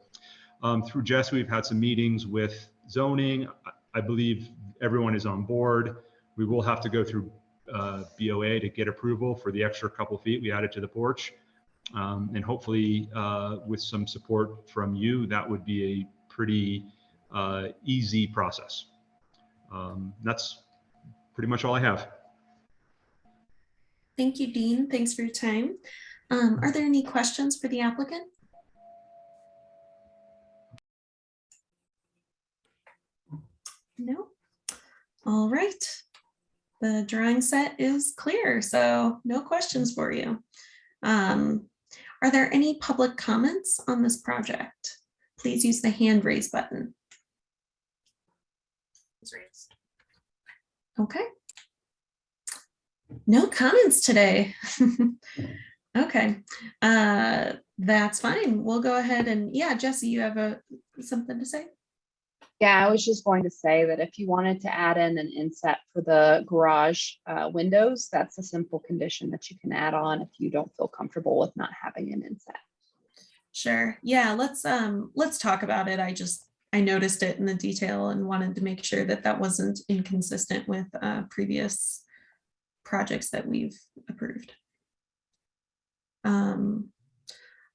through Jess, we've had some meetings with zoning. I believe everyone is on board. We will have to go through BOA to get approval for the extra couple feet we added to the porch. And hopefully with some support from you, that would be a pretty easy process. That's pretty much all I have. Thank you, Dean. Thanks for your time. Are there any questions for the applicant? No. All right. The drawing set is clear, so no questions for you. Are there any public comments on this project? Please use the hand raise button. It's raised. Okay. No comments today. Okay, that's fine. We'll go ahead and, yeah, Jesse, you have something to say? Yeah, I was just going to say that if you wanted to add in an inset for the garage windows, that's a simple condition that you can add on if you don't feel comfortable with not having an inset. Sure. Yeah, let's talk about it. I noticed it in the detail and wanted to make sure that that wasn't inconsistent with previous projects that we've approved.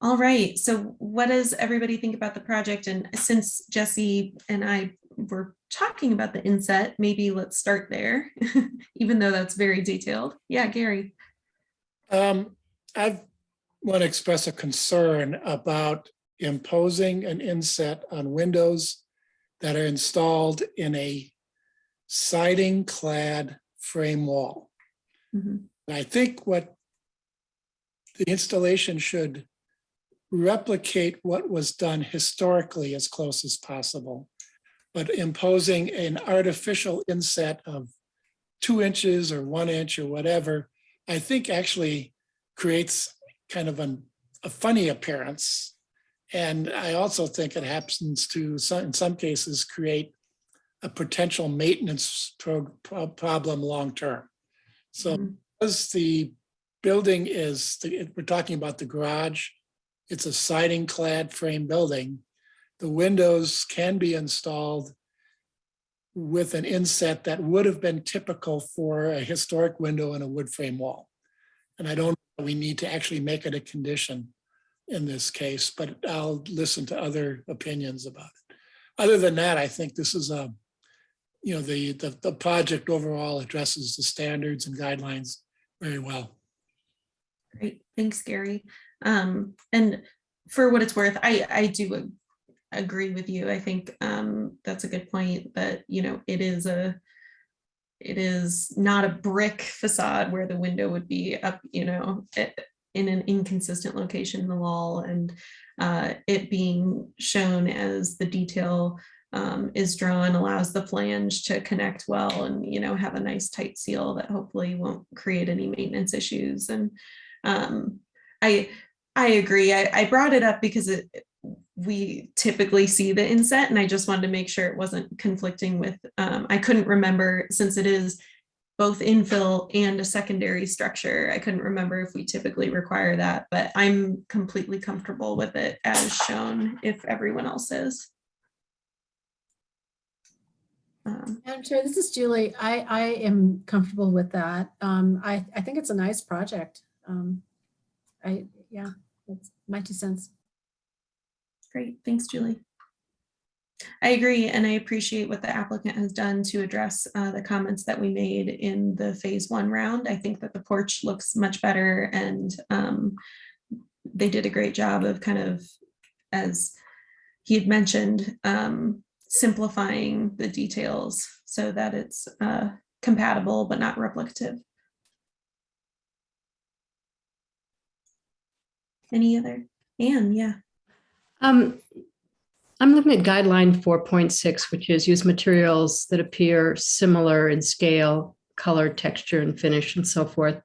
All right, so what does everybody think about the project? And since Jesse and I were talking about the inset, maybe let's start there, even though that's very detailed. Yeah, Gary. I want to express a concern about imposing an inset on windows that are installed in a siding clad frame wall. I think what the installation should replicate what was done historically as close as possible, but imposing an artificial inset of 2 inches or 1 inch or whatever, I think actually creates kind of a funny appearance. And I also think it happens to, in some cases, create a potential maintenance problem long-term. So as the building is, we're talking about the garage, it's a siding clad frame building. The windows can be installed with an inset that would have been typical for a historic window in a wood frame wall. And I don't know, we need to actually make it a condition in this case, but I'll listen to other opinions about it. Other than that, I think this is the project overall addresses the standards and guidelines very well. Great, thanks, Gary. And for what it's worth, I do agree with you. I think that's a good point, that it is not a brick facade where the window would be up, in an inconsistent location in the wall, and it being shown as the detail is drawn allows the flange to connect well and have a nice tight seal that hopefully won't create any maintenance issues. And I agree. I brought it up because we typically see the inset, and I just wanted to make sure it wasn't conflicting with, I couldn't remember, since it is both infill and a secondary structure, I couldn't remember if we typically require that, but I'm completely comfortable with it as shown if everyone else is. Madam Chair, this is Julie. I am comfortable with that. I think it's a nice project. Yeah, that's my 2 cents. Great, thanks, Julie. I agree, and I appreciate what the applicant has done to address the comments that we made in the phase 1 round. I think that the porch looks much better, and they did a great job of kind of, as he had mentioned, simplifying the details so that it's compatible but not replicative. Any other? Anne, yeah. I'm looking at guideline 4.6, which is use materials that appear similar in scale, color, texture, and finish, and so forth.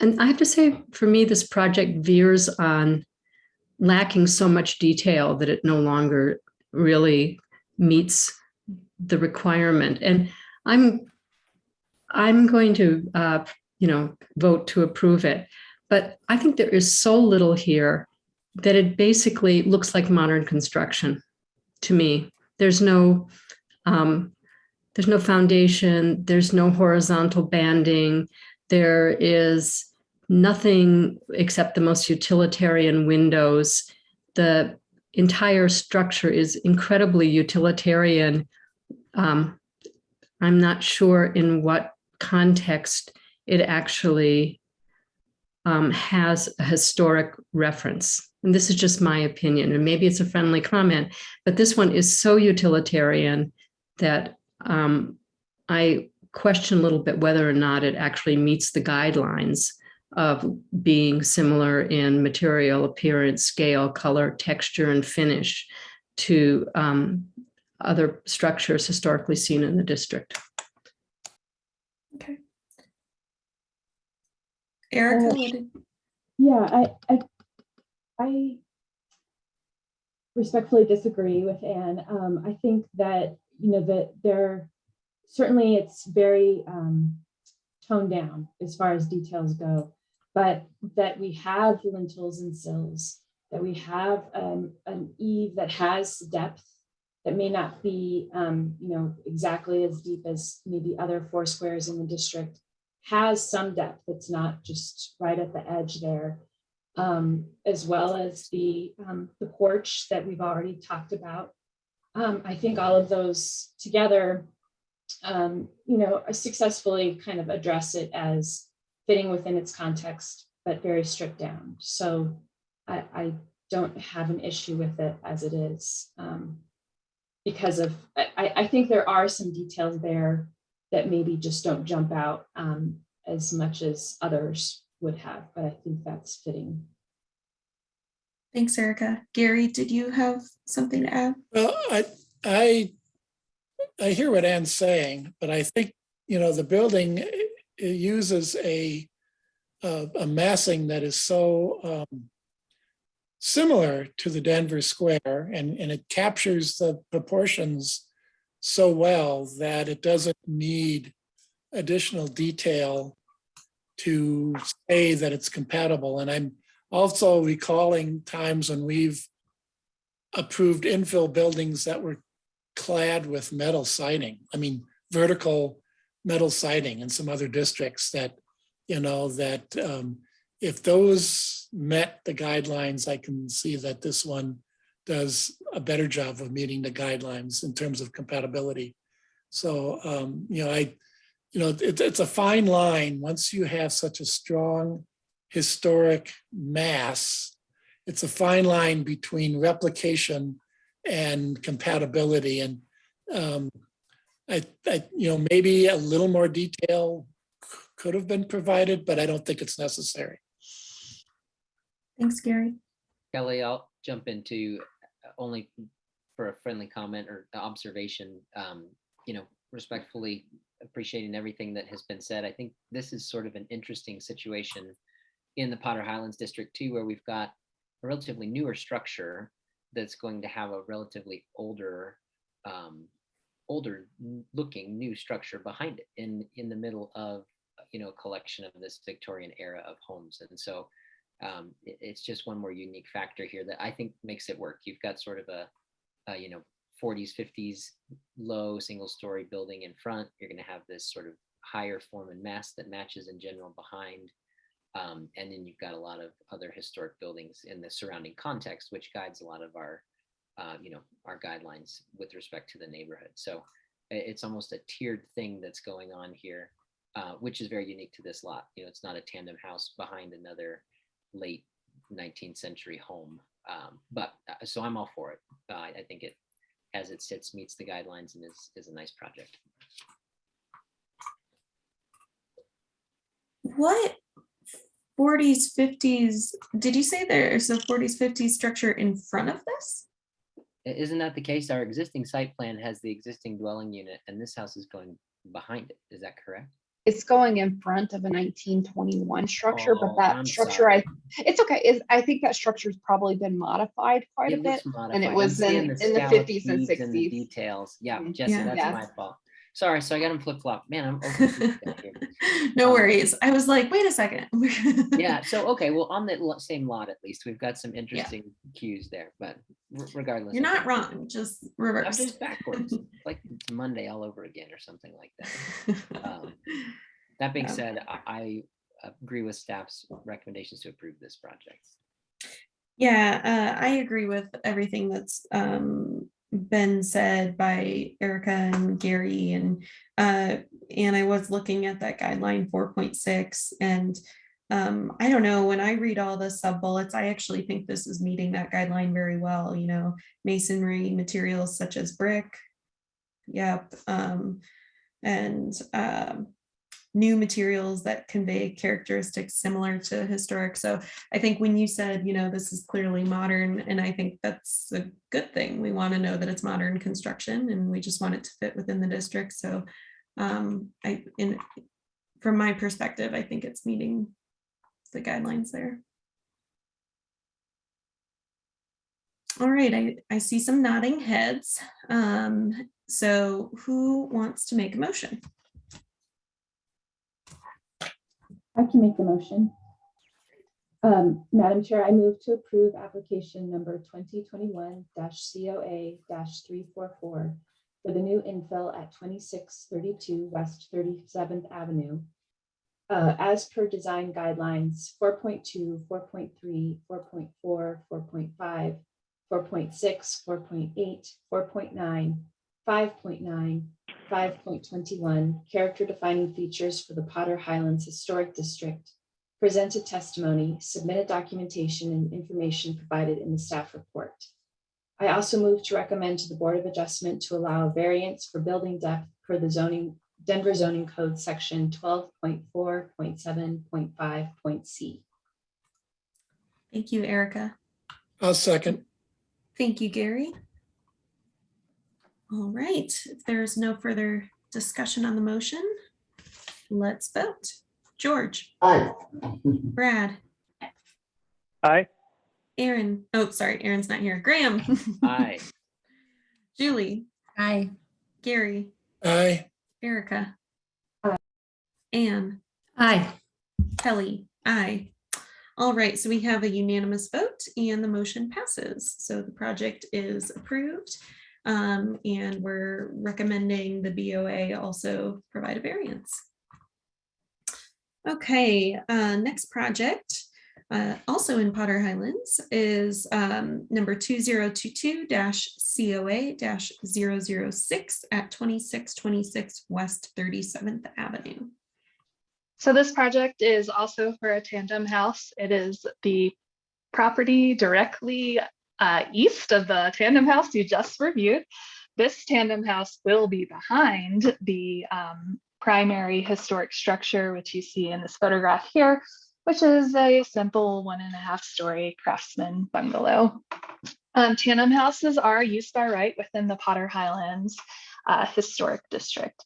And I have to say, for me, this project veers on lacking so much detail that it no longer really meets the requirement. And I'm going to, vote to approve it. But I think there is so little here that it basically looks like modern construction to me. There's no foundation, there's no horizontal banding, there is nothing except the most utilitarian windows. The entire structure is incredibly utilitarian. I'm not sure in what context it actually has a historic reference. And this is just my opinion, and maybe it's a friendly comment, but this one is so utilitarian that I question a little bit whether or not it actually meets the guidelines of being similar in material, appearance, scale, color, texture, and finish to other structures historically seen in the district. Okay. Erica, what did- Yeah, I respectfully disagree with Anne. I think that, you know, that there certainly it's very toned down as far as details go, but that we have lintels and sills, that we have an eave that has depth that may not be, you know, exactly as deep as maybe other four squares in the district, has some depth. It's not just right at the edge there. As well as the porch that we've already talked about. I think all of those together, you know, successfully kind of address it as fitting within its context, but very stripped down. So I don't have an issue with it as it is, because of, I think there are some details there that maybe just don't jump out as much as others would have, but I think that's fitting. Thanks, Erica. Gary, did you have something to add? Well, I hear what Anne's saying, but I think, you know, the building uses a massing that is so similar to the Denver Square, and it captures the proportions so well that it doesn't need additional detail to say that it's compatible. And I'm also recalling times when we've approved infill buildings that were clad with metal siding. I mean, vertical metal siding in some other districts that, you know, that if those met the guidelines, I can see that this one does a better job of meeting the guidelines in terms of compatibility. So, you know, it's a fine line. Once you have such a strong historic mass, it's a fine line between replication and compatibility. And you know, maybe a little more detail could have been provided, but I don't think it's necessary. Thanks, Gary. Kelly, I'll jump into only for a friendly comment or observation, you know, respectfully appreciating everything that has been said. I think this is sort of an interesting situation in the Potter Highlands District too, where we've got a relatively newer structure that's going to have a relatively older looking new structure behind it in the middle of, you know, a collection of this Victorian era of homes. And so it's just one more unique factor here that I think makes it work. You've got sort of a you know, 40s, 50s low single story building in front. You're going to have this sort of higher form and mass that matches in general behind. And then you've got a lot of other historic buildings in the surrounding context, which guides a lot of our, you know, our guidelines with respect to the neighborhood. So it's almost a tiered thing that's going on here, which is very unique to this lot. You know, it's not a tandem house behind another late 19th century home. So I'm all for it. I think it, as it sits, meets the guidelines and is a nice project. What 40s, 50s, did you say there's a 40s, 50s structure in front of this? Isn't that the case? Our existing site plan has the existing dwelling unit and this house is going behind it. Is that correct? It's going in front of a 1921 structure, but that I'm structure, sorry. it's okay. I think that structure's probably been modified quite a It bit. looks modified. And it I'm was seeing in the scallop 50s and beads and the 60s. details. Yeah, Mhm. Jesse, Yeah. that's Yes. my fault. Sorry, so I got him flip-flop. Man, I'm over. No worries. I was like, wait a second. Yeah, so okay, well, on the same lot at least, we've got some interesting cues there, but regardless. You're I not think- wrong, just I'm reversed. just backwards. It's like it's Monday all over again or something like that. That being said, I agree with staff's recommendations to approve this project. Yeah, I agree with everything that's been said by Erica and Gary, and I was looking at that guideline 4.6, and I don't know, when I read all the sub bullets, I actually think this is meeting that guideline very well. You know, masonry materials such as brick, yep, and new materials that convey characteristics similar to historic. So I think when you said, you know, this is clearly modern, and I think that's a good thing. We want to know that it's modern construction and we just want it to fit within the district. So from my perspective, I think it's meeting the guidelines there. All right, I see some nodding heads. So who wants to make a motion? I can make the motion. Madam Chair, I move to approve application number 2021-COA-344 for the new infill at 2632 West 37th Avenue. As per design guidelines 4.2, 4.3, 4.4, 4.5, 4.6, 4.8, 4.9, 5.9, 5.21, character defining features for the Potter Highlands Historic District, presented testimony, submitted documentation, and information provided in the staff report. I also move to recommend to the Board of Adjustment to allow a variance for building depth per the Denver Zoning Code section 12.4.7.5.c. Thank you, Erica. I'll second. Thank you, Gary. All right, if there's no further discussion on the motion, let's vote. George. Aye. Brad. Aye. Aaron. Oh, sorry, Aaron's not here. Graham. Aye. Julie. Aye. Gary. Aye. Erica. Aye. Anne. Aye. Kelly. Aye. All right, so we have a unanimous vote and the motion passes. So the project is approved, and we're recommending the BOA also provide a variance. Okay, next project, also in Potter Highlands, is number 2022-COA-006 at 2626 West 37th Avenue. So this project is also for a tandem house. It is the property directly east of the tandem house you just reviewed. This tandem house will be behind the primary historic structure, which you see in this photograph here, which is a simple 1.5-story craftsman bungalow. Tandem houses are used by right within the Potter Highlands Historic District.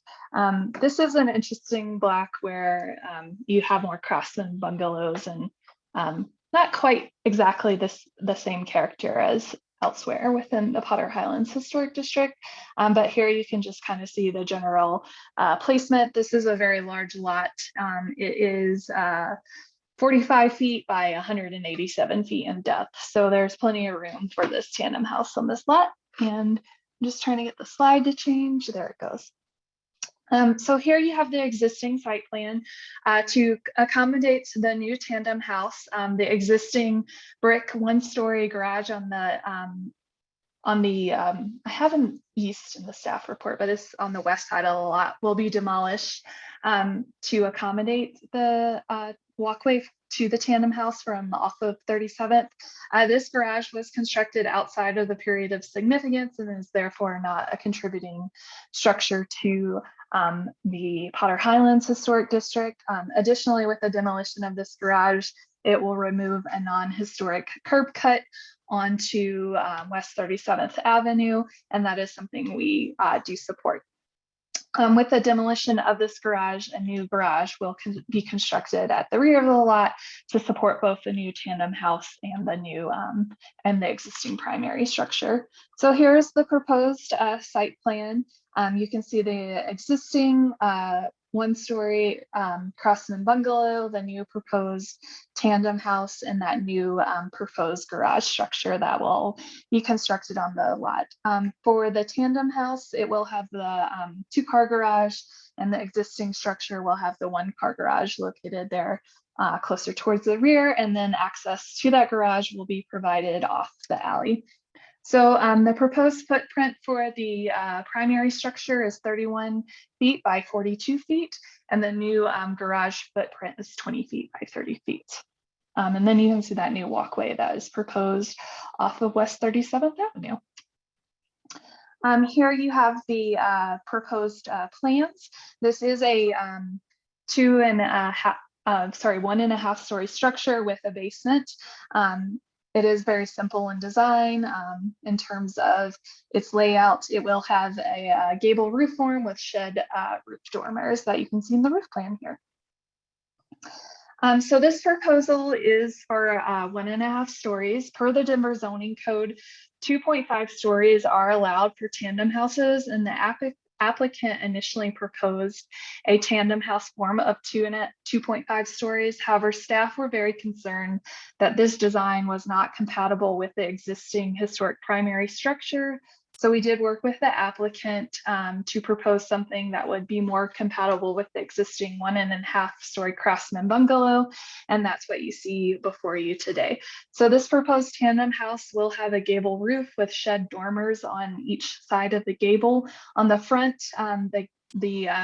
This is an interesting block where you have more craftsman bungalows and not quite exactly the same character as elsewhere within the Potter Highlands Historic District. But here you can just kind of see the general placement. This is a very large lot. It is 45 feet by 187 feet in depth. So there's plenty of room for this tandem house on this lot. And I'm just trying to get the slide to change. There it goes. So here you have the existing site plan to accommodate the new tandem house. The existing brick 1-story garage on the I have an east in the staff report, but it's on the west side of the lot, will be demolished to accommodate the walkway to the tandem house from off of 37th. This garage was constructed outside of the period of significance and is therefore not a contributing structure to the Potter Highlands Historic District. Additionally, with the demolition of this garage, it will remove a non-historic curb cut onto West 37th Avenue, and that is something we do support. With the demolition of this garage, a new garage will be constructed at the rear of the lot to support both the new tandem house and the new and the existing primary structure. So here's the proposed site plan. You can see the existing 1-story craftsman bungalow, the new proposed tandem house, and that new proposed garage structure that will be constructed on the lot. For the tandem house, it will have the 2-car garage, and the existing structure will have the 1-car garage located there closer towards the rear, and then access to that garage will be provided off the alley. So the proposed footprint for the primary structure is 31 feet by 42 feet, and the new garage footprint is 20 feet by 30 feet. And then you can see that new walkway that is proposed off of West 37th Avenue. Here you have the proposed plans. This is a 1.5-story structure with a basement. It is very simple in design in terms of its layout. It will have a gable roof form with shed roof dormers that you can see in the roof plan here. So this proposal is for 1.5 stories. Per the Denver zoning code, 2.5 stories are allowed for tandem houses, and the applicant initially proposed a tandem house form of 2.5 stories. However, staff were very concerned that this design was not compatible with the existing historic primary structure. So we did work with the applicant to propose something that would be more compatible with the existing 1.5 story craftsman bungalow. And that's what you see before you today. So this proposed tandem house will have a gable roof with shed dormers on each side of the gable. On the front, the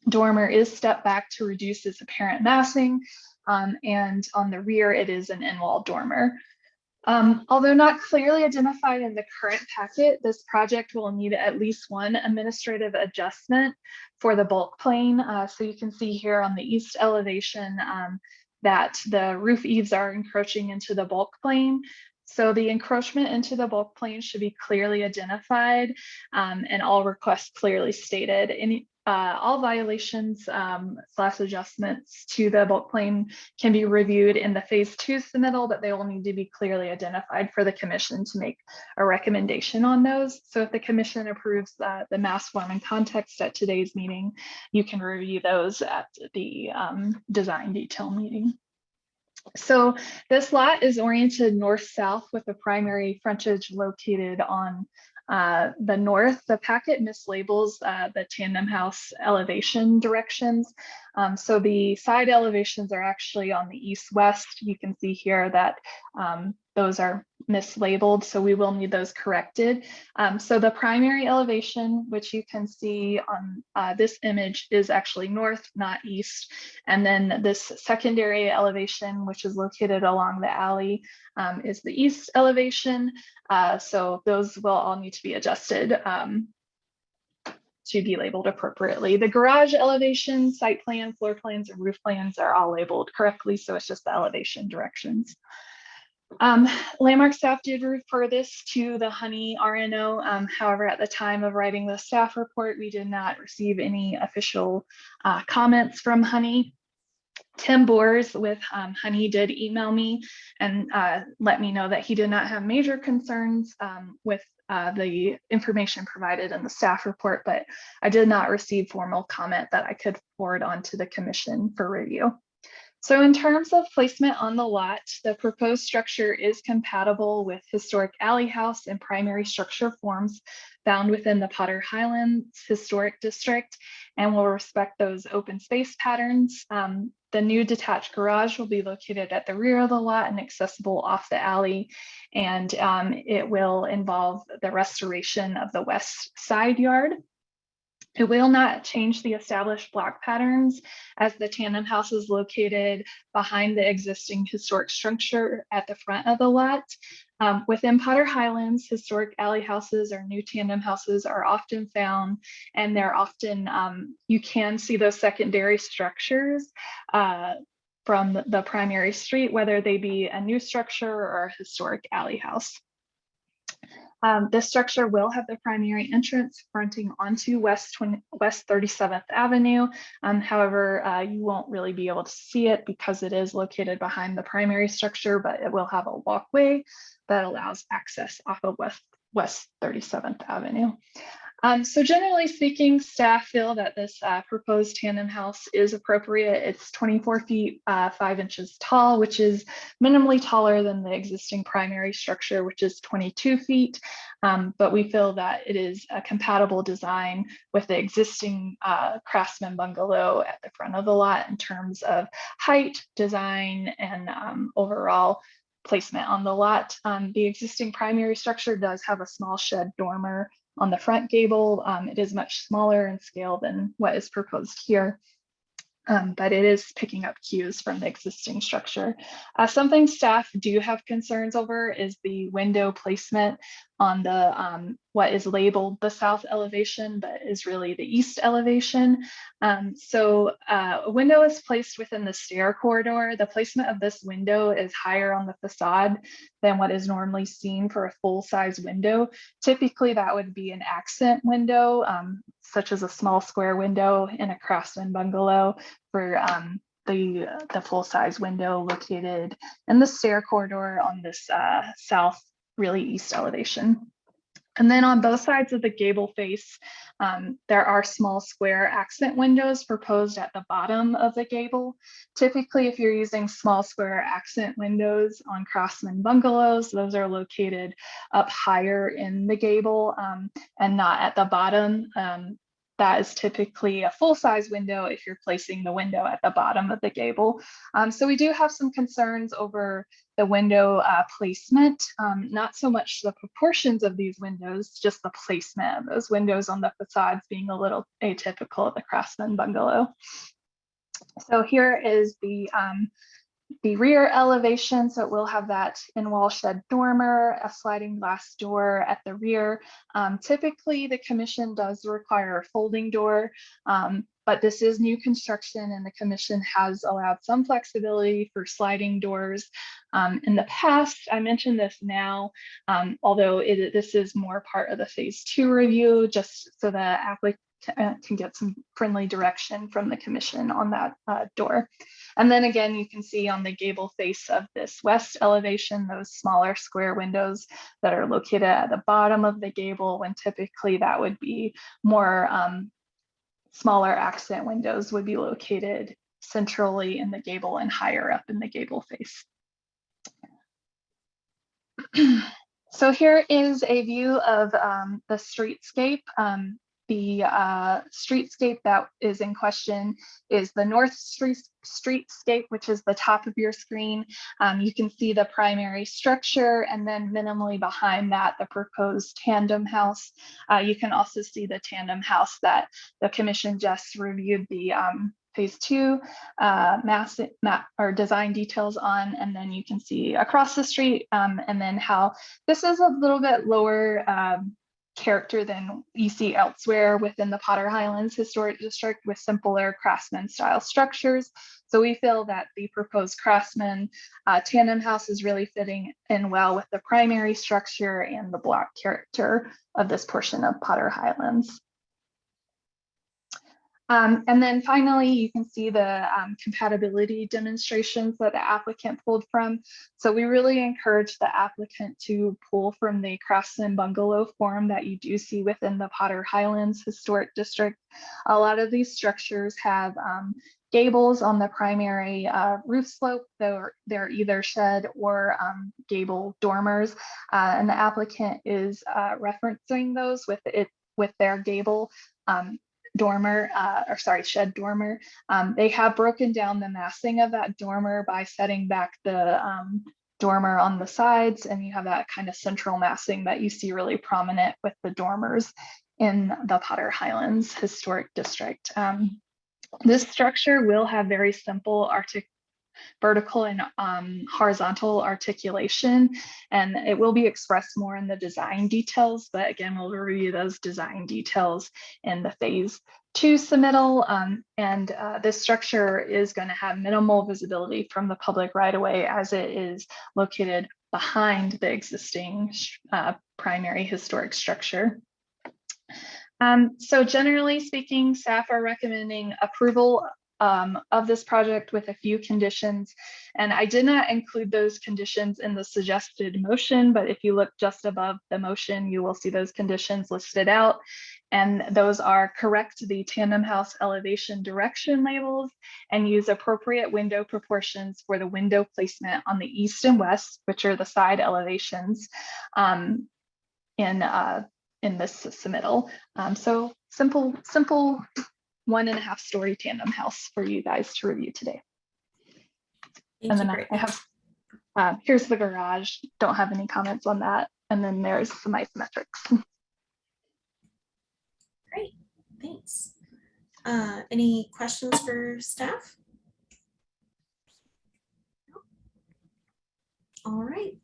dormer is stepped back to reduce its apparent massing. And on the rear, it is an in-wall dormer. Although not clearly identified in the current packet, this project will need at least one administrative adjustment for the bulk plane. So you can see here on the east elevation that the roof eaves are encroaching into the bulk plane. So the encroachment into the bulk plane should be clearly identified and all requests clearly stated. All violations / adjustments to the bulk plane can be reviewed in the phase 2 submittal, but they will need to be clearly identified for the commission to make a recommendation on those. So if the commission approves the mass form and context at today's meeting, you can review those at the design detail meeting. So this lot is oriented north-south with the primary frontage located on the north. The packet mislabels the tandem house elevation directions. So the side elevations are actually on the east-west. You can see here that those are mislabeled, so we will need those corrected. So the primary elevation, which you can see on this image, is actually north, not east. And then this secondary elevation, which is located along the alley, is the east elevation. So those will all need to be adjusted to be labeled appropriately. The garage elevation, site plan, floor plans, and roof plans are all labeled correctly, so it's just the elevation directions. Landmark staff did refer this to the Honey RNO. However, at the time of writing the staff report, we did not receive any official comments from Honey. Tim Boers with Honey did email me and let me know that he did not have major concerns with the information provided in the staff report, but I did not receive formal comment that I could forward on to the commission for review. So in terms of placement on the lot, the proposed structure is compatible with historic alley house and primary structure forms found within the Potter Highlands Historic District and will respect those open space patterns. The new detached garage will be located at the rear of the lot and accessible off the alley. And it will involve the restoration of the west side yard. It will not change the established block patterns as the tandem house is located behind the existing historic structure at the front of the lot. Within Potter Highlands, historic alley houses or new tandem houses are often found, and they're often, you can see those secondary structures from the primary street, whether they be a new structure or a historic alley house. This structure will have the primary entrance fronting onto West 37th Avenue. However, you won't really be able to see it because it is located behind the primary structure, but it will have a walkway that allows access off of West 37th Avenue. So generally speaking, staff feel that this proposed tandem house is appropriate. It's 24 feet, 5 inches tall, which is minimally taller than the existing primary structure, which is 22 feet. But we feel that it is a compatible design with the existing craftsman bungalow at the front of the lot in terms of height, design, and overall placement on the lot. The existing primary structure does have a small shed dormer on the front gable. It is much smaller in scale than what is proposed here, but it is picking up cues from the existing structure. Something staff do have concerns over is the window placement on the what is labeled the south elevation, but is really the east elevation. So a window is placed within the stair corridor. The placement of this window is higher on the facade than what is normally seen for a full-size window. Typically, that would be an accent window, such as a small square window in a craftsman bungalow for the full-size window located in the stair corridor on this south, really east elevation. And then on both sides of the gable face, there are small square accent windows proposed at the bottom of the gable. Typically, if you're using small square accent windows on Craftsman bungalows, those are located up higher in the gable and not at the bottom. That is typically a full-size window if you're placing the window at the bottom of the gable. So we do have some concerns over the window placement, not so much the proportions of these windows, just the placement of those windows on the facades being a little atypical of the Craftsman bungalow. So here is the rear elevation. So it will have that in-wall shed dormer, a sliding glass door at the rear. Typically, the commission does require a folding door, but this is new construction and the commission has allowed some flexibility for sliding doors. In the past, I mentioned this now, although this is more part of the phase 2 review, just so the applicant can get some friendly direction from the commission on that door. And then again, you can see on the gable face of this west elevation, those smaller square windows that are located at the bottom of the gable, when typically that would be more smaller accent windows would be located centrally in the gable and higher up in the gable face. So here is a view of the streetscape. The streetscape that is in question is the north streetscape, which is the top of your screen. You can see the primary structure, and then minimally behind that, the proposed tandem house. You can also see the tandem house that the commission just reviewed the phase 2 mass or design details on, and then you can see across the street, and then how this is a little bit lower character than you see elsewhere within the Potter Highlands Historic District with simpler Craftsman style structures. So we feel that the proposed Craftsman tandem house is really fitting in well with the primary structure and the block character of this portion of Potter Highlands. And then finally, you can see the compatibility demonstrations that the applicant pulled from. So we really encourage the applicant to pull from the Craftsman bungalow form that you do see within the Potter Highlands Historic District. A lot of these structures have gables on the primary roof slope. They're either shed or gable dormers, and the applicant is referencing those with their gable dormer, shed dormer. They have broken down the massing of that dormer by setting back the dormer on the sides, and you have that kind of central massing that you see really prominent with the dormers in the Potter Highlands Historic District. This structure will have very simple vertical and horizontal articulation, and it will be expressed more in the design details, but again, we'll review those design details in the phase 2 submittal. This structure is going to have minimal visibility from the public right away, as it is located behind the existing primary historic structure. So generally speaking, staff are recommending approval of this project with a few conditions. And I did not include those conditions in the suggested motion, but if you look just above the motion, you will see those conditions listed out. And those are: correct the tandem house elevation direction labels and use appropriate window proportions for the window placement on the east and west, which are the side elevations in this submittal. So simple 1.5-story tandem house for you guys to review today. And then I have, here's the garage. Don't have any comments on that. And then there's some isometrics. Great, thanks. Any questions for staff? All right.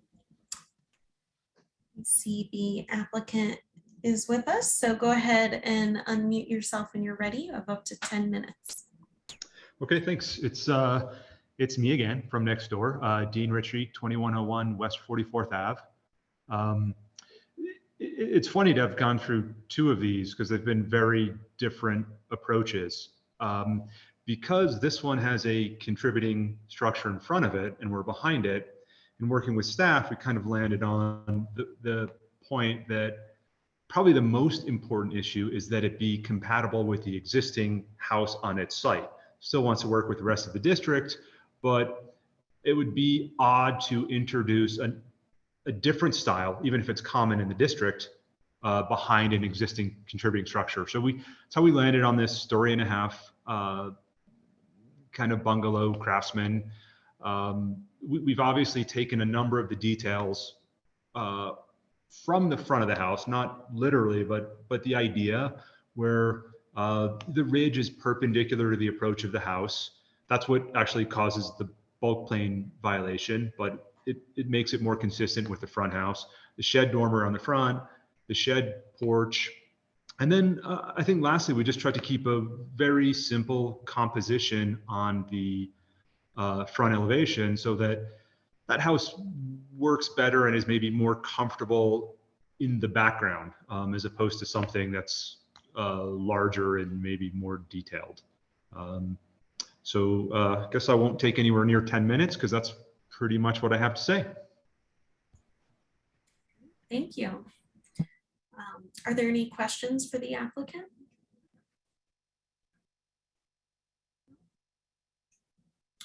I see the applicant is with us, so go ahead and unmute yourself when you're ready. Of up to 10 minutes. Okay, thanks. It's me again from next door, Dean Ritchie, 2101 West 44th Ave. It's funny to have gone through 2 of these because they've been very different approaches. because this one has a contributing structure in front of it and we're behind it, and working with staff, we kind of landed on the point that probably the most important issue is that it be compatible with the existing house on its site. Still wants to work with the rest of the district, but it would be odd to introduce a different style, even if it's common in the district, behind an existing contributing structure. So that's how we landed on this story and a half kind of bungalow craftsman. We've obviously taken a number of the details from the front of the house, not literally, but the idea where the ridge is perpendicular to the approach of the house. That's what actually causes the bulk plane violation, but it makes it more consistent with the front house. The shed dormer on the front, the shed porch. And then I think lastly, we just tried to keep a very simple composition on the front elevation so that that house works better and is maybe more comfortable in the background as opposed to something that's larger and maybe more detailed. So I guess I won't take anywhere near 10 minutes because that's pretty much what I have to say. Thank you. Are there any questions for the applicant?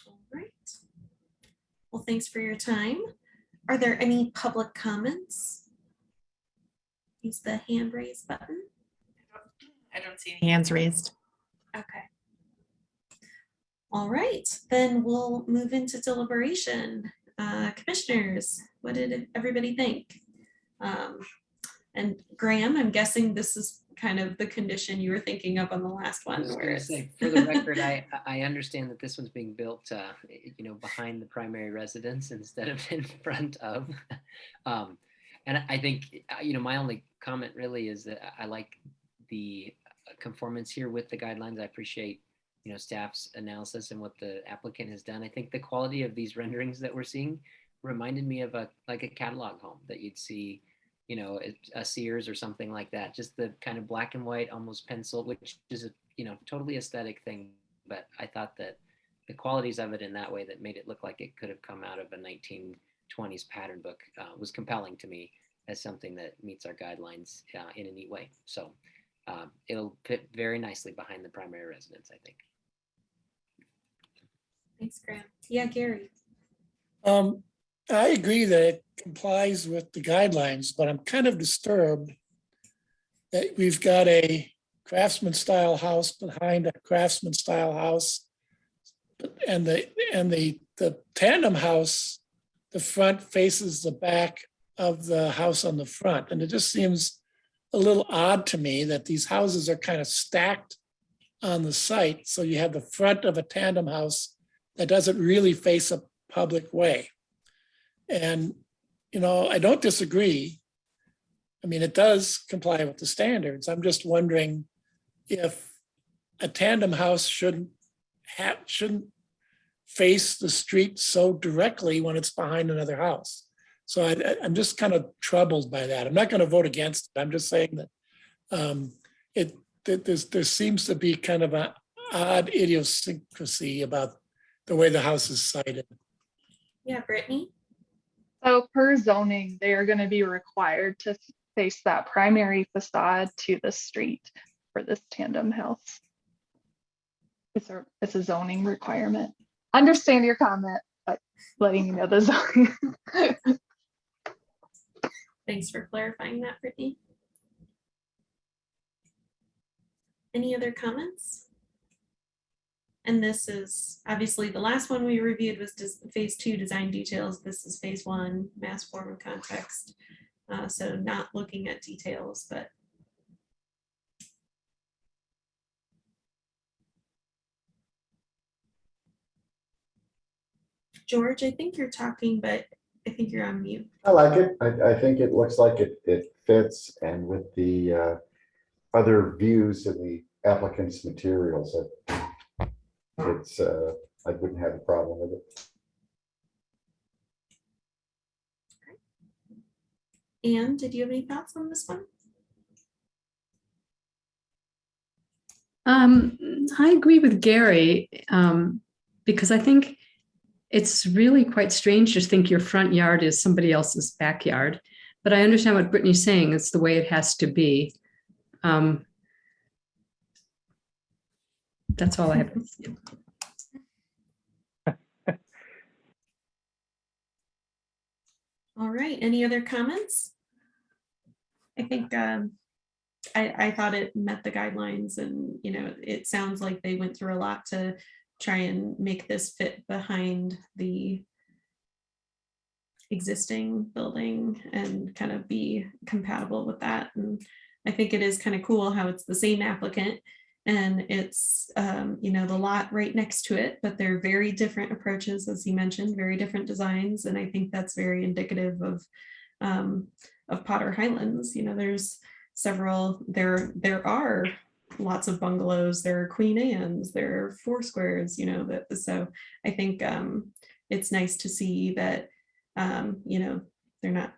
All right. Well, thanks for your time. Are there any public comments? Use the hand raise button. I don't see any hands raised. Okay. All right, then we'll move into deliberation. Commissioners, what did everybody think? And Graham, I'm guessing this is kind of the condition you were thinking of on the last one. I was Where gonna it's say, for the record, I understand that this one's being built, behind the primary residence instead of in front of. And I think, my only comment really is that I like the conformance here with the guidelines. I appreciate, staff's analysis and what the applicant has done. I think the quality of these renderings that we're seeing reminded me of a catalog home that you'd see, a Sears or something like that. Just the kind of black and white, almost pencil, which is a, totally aesthetic thing. But I thought that the qualities of it in that way that made it look like it could have come out of a 1920s pattern book was compelling to me as something that meets our guidelines in a neat way. So it'll fit very nicely behind the primary residence, I think. Thanks, Graham. Yeah, Gary. I agree that it complies with the guidelines, but I'm kind of disturbed that we've got a craftsman style house behind a craftsman style house. And the tandem house, the front faces the back of the house on the front. And it just seems a little odd to me that these houses are kind of stacked on the site. So you have the front of a tandem house that doesn't really face a public way. And, I don't disagree. I mean, it does comply with the standards. I'm just wondering if a tandem house shouldn't face the street so directly when it's behind another house. So I'm just kind of troubled by that. I'm not going to vote against it. I'm just saying that there seems to be kind of an odd idiosyncrasy about the way the house is sited. Yeah, Brittany. So per zoning, they are going to be required to face that primary facade to the street for this tandem house. It's a zoning requirement. Understand your comment, but letting you know the zoning. Thanks for clarifying that, Brittany. Any other comments? And this is obviously the last one we reviewed was phase 2 design details. This is phase 1 mass form and context. So not looking at details, but George, I think you're talking, but I think you're on mute. I like it. I think it looks like it fits, and with the other views in the applicant's materials, I wouldn't have a problem with it. And did you have any thoughts on this one? I agree with Gary, because I think it's really quite strange to think your front yard is somebody else's backyard. But I understand what Brittany's saying. It's the way it has to be. That's all I have to say. All right, any other comments? I think I thought it met the guidelines, and it sounds like they went through a lot to try and make this fit behind the existing building and kind of be compatible with that. And I think it is kind of cool how it's the same applicant and it's the lot right next to it, but they're very different approaches, as you mentioned, very different designs. And I think that's very indicative of Potter Highlands. There's several, there are lots of bungalows, there are Queen Anne's, there are four squares, so I think it's nice to see that they're not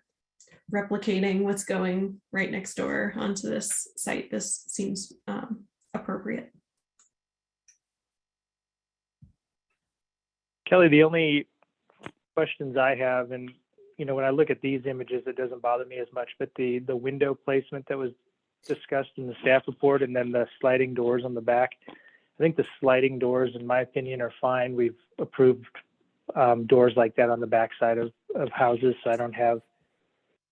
replicating what's going right next door onto this site. This seems appropriate. Kelly, the only questions I have, and when I look at these images, it doesn't bother me as much, but the window placement that was discussed in the staff report and then the sliding doors on the back, I think the sliding doors, in my opinion, are fine. We've approved doors like that on the back side of houses, so I don't have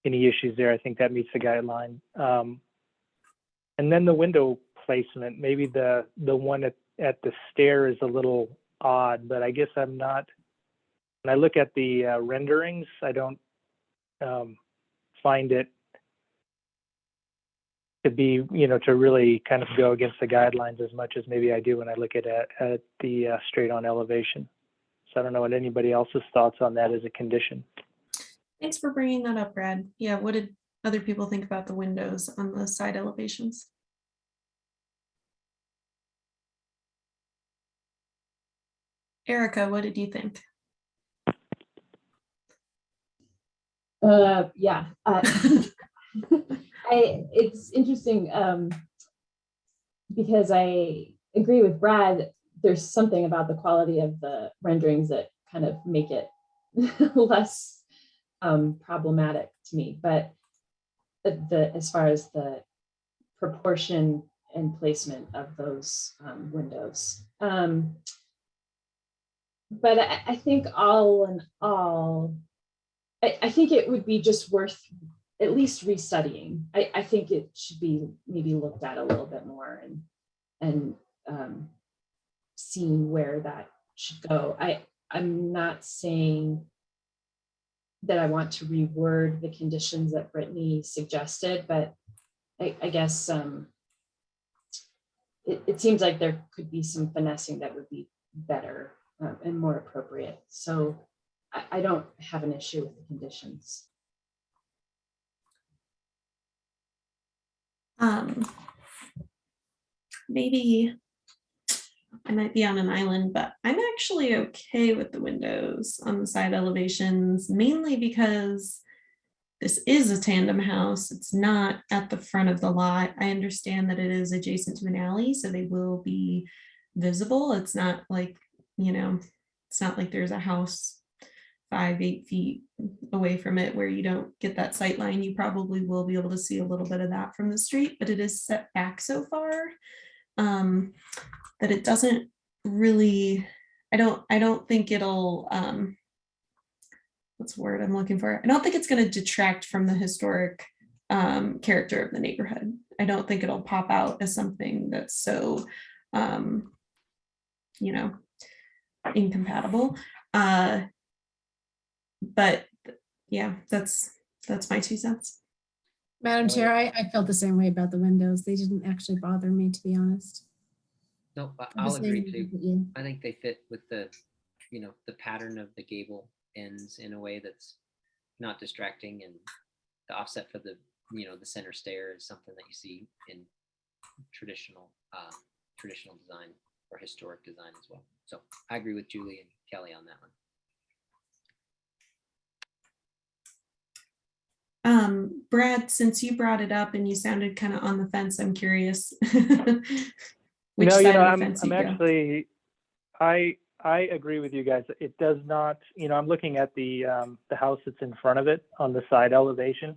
any issues there. I think that meets the guideline. And then the window placement, maybe the one at the stair is a little odd, but I guess I'm not, when I look at the renderings, I don't find it to be, to really kind of go against the guidelines as much as maybe I do when I look at the straight on elevation. So I don't know what anybody else's thoughts on that as a condition. Thanks for bringing that up, Brad. Yeah, what did other people think about the windows on the side elevations? Erica, what did you think? Yeah, it's interesting because I agree with Brad. There's something about the quality of the renderings that kind of make it less problematic to me. But as far as the proportion and placement of those windows, but I think all in all, I think it would be just worth at least restudying. I think it should be maybe looked at a little bit more and seeing where that should go. I'm not saying that I want to reword the conditions that Brittany suggested, but I guess it seems like there could be some finessing that would be better and more appropriate. So I don't have an issue with the conditions. Maybe I might be on an island, but I'm actually okay with the windows on the side elevations, mainly because this is a tandem house. It's not at the front of the lot. I understand that it is adjacent to an alley, so they will be visible. It's not like, it's not like there's a house 5-8 feet away from it where you don't get that sight line. You probably will be able to see a little bit of that from the street, but it is set back so far that it doesn't really, I don't think it'll, what's the word I'm looking for? I don't think it's going to detract from the historic character of the neighborhood. I don't think it'll pop out as something that's so, incompatible. But yeah, that's my 2 cents. Madam Chair, I felt the same way about the windows. They didn't actually bother me, to be honest. No, I'll agree too. I think they fit with the pattern of the gable ends in a way that's not distracting, and the offset for the the center stair is something that you see in traditional design or historic design as well. So I agree with Julie and Kelly on that one. Brad, since you brought it up and you sounded kind of on the fence, I'm curious. which No, side of the I'm fence you go. actually, I agree with you guys. It does not, I'm looking at the house that's in front of it on the side elevation,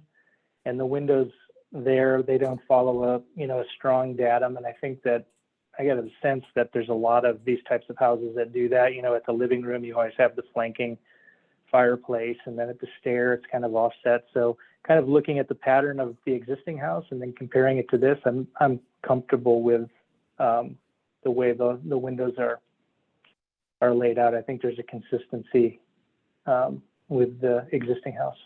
and the windows there, they don't follow a strong datum. And I think that I get a sense that there's a lot of these types of houses that do that. At the living room, you always have the flanking fireplace, and then at the stair, it's kind of offset. So kind of looking at the pattern of the existing house and then comparing it to this, I'm comfortable with the way the windows are laid out. I think there's a consistency with the existing house.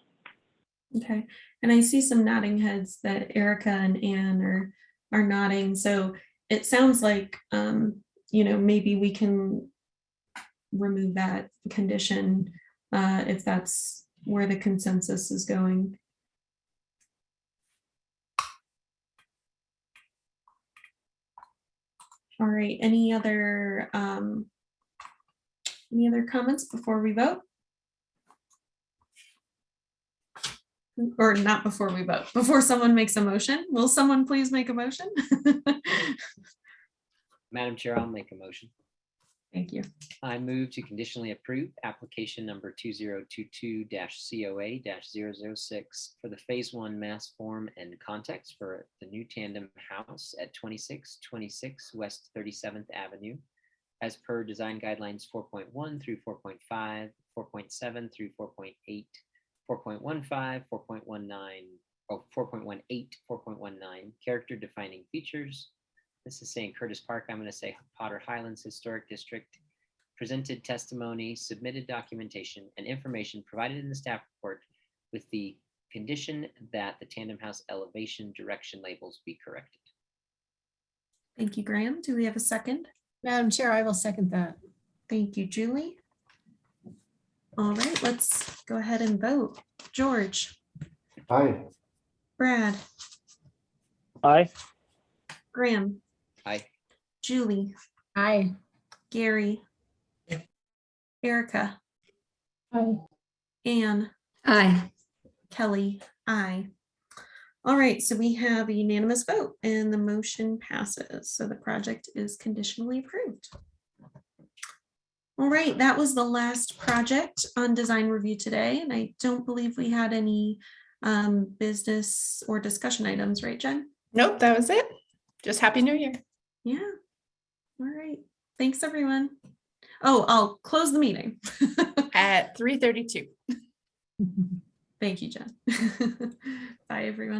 Okay, and I see some nodding heads that Erica and Anne are nodding. So it sounds like maybe we can remove that condition if that's where the consensus is going. All right, any other comments before we vote? Or not before we vote, before someone makes a motion. Will someone please make a motion? Madam Chair, I'll make a motion. Thank you. I move to conditionally approve application number 2022-COA-006 for the Phase 1 mass form and context for the new tandem house at 2626 West 37th Avenue, as per design guidelines 4.1 through 4.5, 4.7 through 4.8, 4.15, 4.19, 4.18, 4.19, character defining features. This is saying Curtis Park. I'm going to say Potter Highlands Historic District. Presented testimony, submitted documentation, and information provided in the staff report with the condition that the tandem house elevation direction labels be corrected. Thank you, Graham. Do we have a second? Madam Chair, I will second that. Thank you, Julie. All right, let's go ahead and vote. George. Aye. Brad. Aye. Graham. Aye. Julie. Aye. Gary. Erica. Aye. Anne. Aye. Kelly. Aye. All right, so we have a unanimous vote and the motion passes. So the project is conditionally approved. All right, that was the last project on design review today, and I don't believe we had any business or discussion items, right, Jen? Nope, that was it. Just Happy New Year. Yeah. All right. Thanks, everyone. Oh, I'll close the meeting. At 3:32. Thank you, Jen. Bye, everyone.